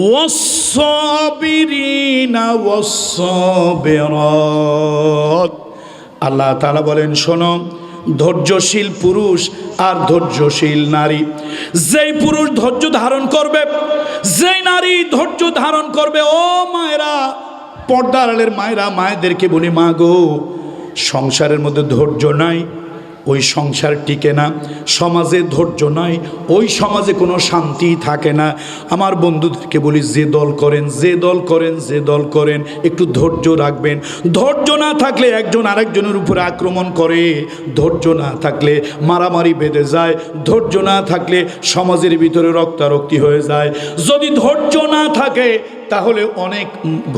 ওয়াস-সাবিরিনা ওয়াস-সাবিরাত, আল্লাহ তাআলা বলেন শোনো, ধৈর্যশীল পুরুষ আর ধৈর্যশীল নারী। যেই পুরুষ ধৈর্য ধারণ করবে, যেই নারী ধৈর্য ধারণ করবে, ও মায়েরা, পর্দার আড়ালের মায়েরা, মায়েদেরকে বলি মা গো, সংসারের মধ্যে ধৈর্য নাই, ওই সংসার টিকে না। সমাজে ধৈর্য নাই, ওই সমাজে কোনো শান্তি থাকে না। আমার বন্ধুদেরকে বলি যে দল করেন, যে দল করেন, যে দল করেন, একটু ধৈর্য রাখবেন। ধৈর্য না থাকলে একজন আরেকজনের উপরে আক্রমণ করে, ধৈর্য না থাকলে মারামারি বেঁধে যায়, ধৈর্য না থাকলে সমাজের ভিতরে রক্তারক্তি হয়ে যায়। যদি ধৈর্য না থাকে তাহলে অনেক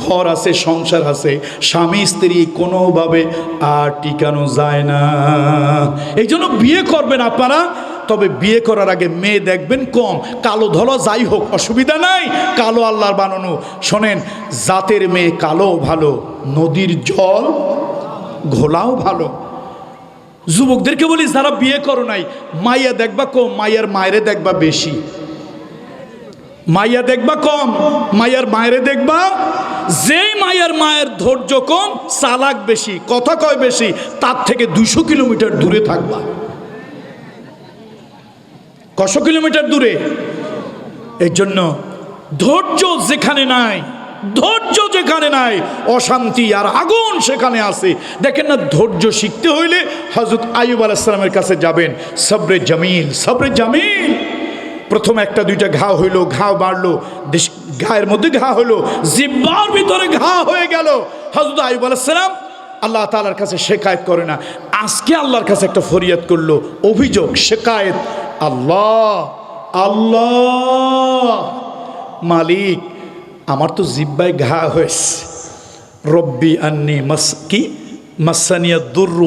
ঘর আছে, সংসার আছে, স্বামী স্ত্রী কোনোভাবে আর টিকানো যায় না। এই জন্য বিয়ে করবেন আপনারা, তবে বিয়ে করার আগে মেয়ে দেখবেন কম, কালো ধলো যাই হোক অসুবিধা নাই, কালো আল্লাহর বানানো। শোনেন, জাতের মেয়ে কালো ভালো, নদীর জল ঘোলাও ভালো। যুবকদেরকে বলি যারা বিয়ে করো নাই, মাইয়া দেখবা কম, মাইয়ার মায়েরে দেখবা বেশি। মাইয়া দেখবা কম, মাইয়ার মায়েরে দেখবা। যেই মায়ের মায়ের ধৈর্য কম, চালাক বেশি, কথা কয় বেশি, তার থেকে 200 কিলোমিটার দূরে থাকবা। কত কিলোমিটার দূরে? এই জন্য ধৈর্য যেখানে নাই, ধৈর্য যেখানে নাই, অশান্তি আর আগুন সেখানে আছে। দেখেন না, ধৈর্য শিখতে হইলে হযরত আইয়ুব আলাইহিস সালামের কাছে যাবেন। সবরে জামিল, সবরে জামিল। প্রথম একটা দুইটা ঘা হইলো, ঘা বাড়লো, ঘায়ের মধ্যে ঘা হইলো, জিহ্বার ভিতরে ঘা হয়ে গেল। হযরত আইয়ুব আলাইহিস সালাম আল্লাহ তাআলার কাছে শিকায়েত করে না, আজকে আল্লাহর কাছে একটা ফরিয়াদ করলো, অভিযোগ, শিকায়েত। আল্লাহ, আল্লাহ মালিক, আমার তো জিহ্বায় ঘা হয়েছে। রব্বি আন্নি মাসানিয়াদ দুররু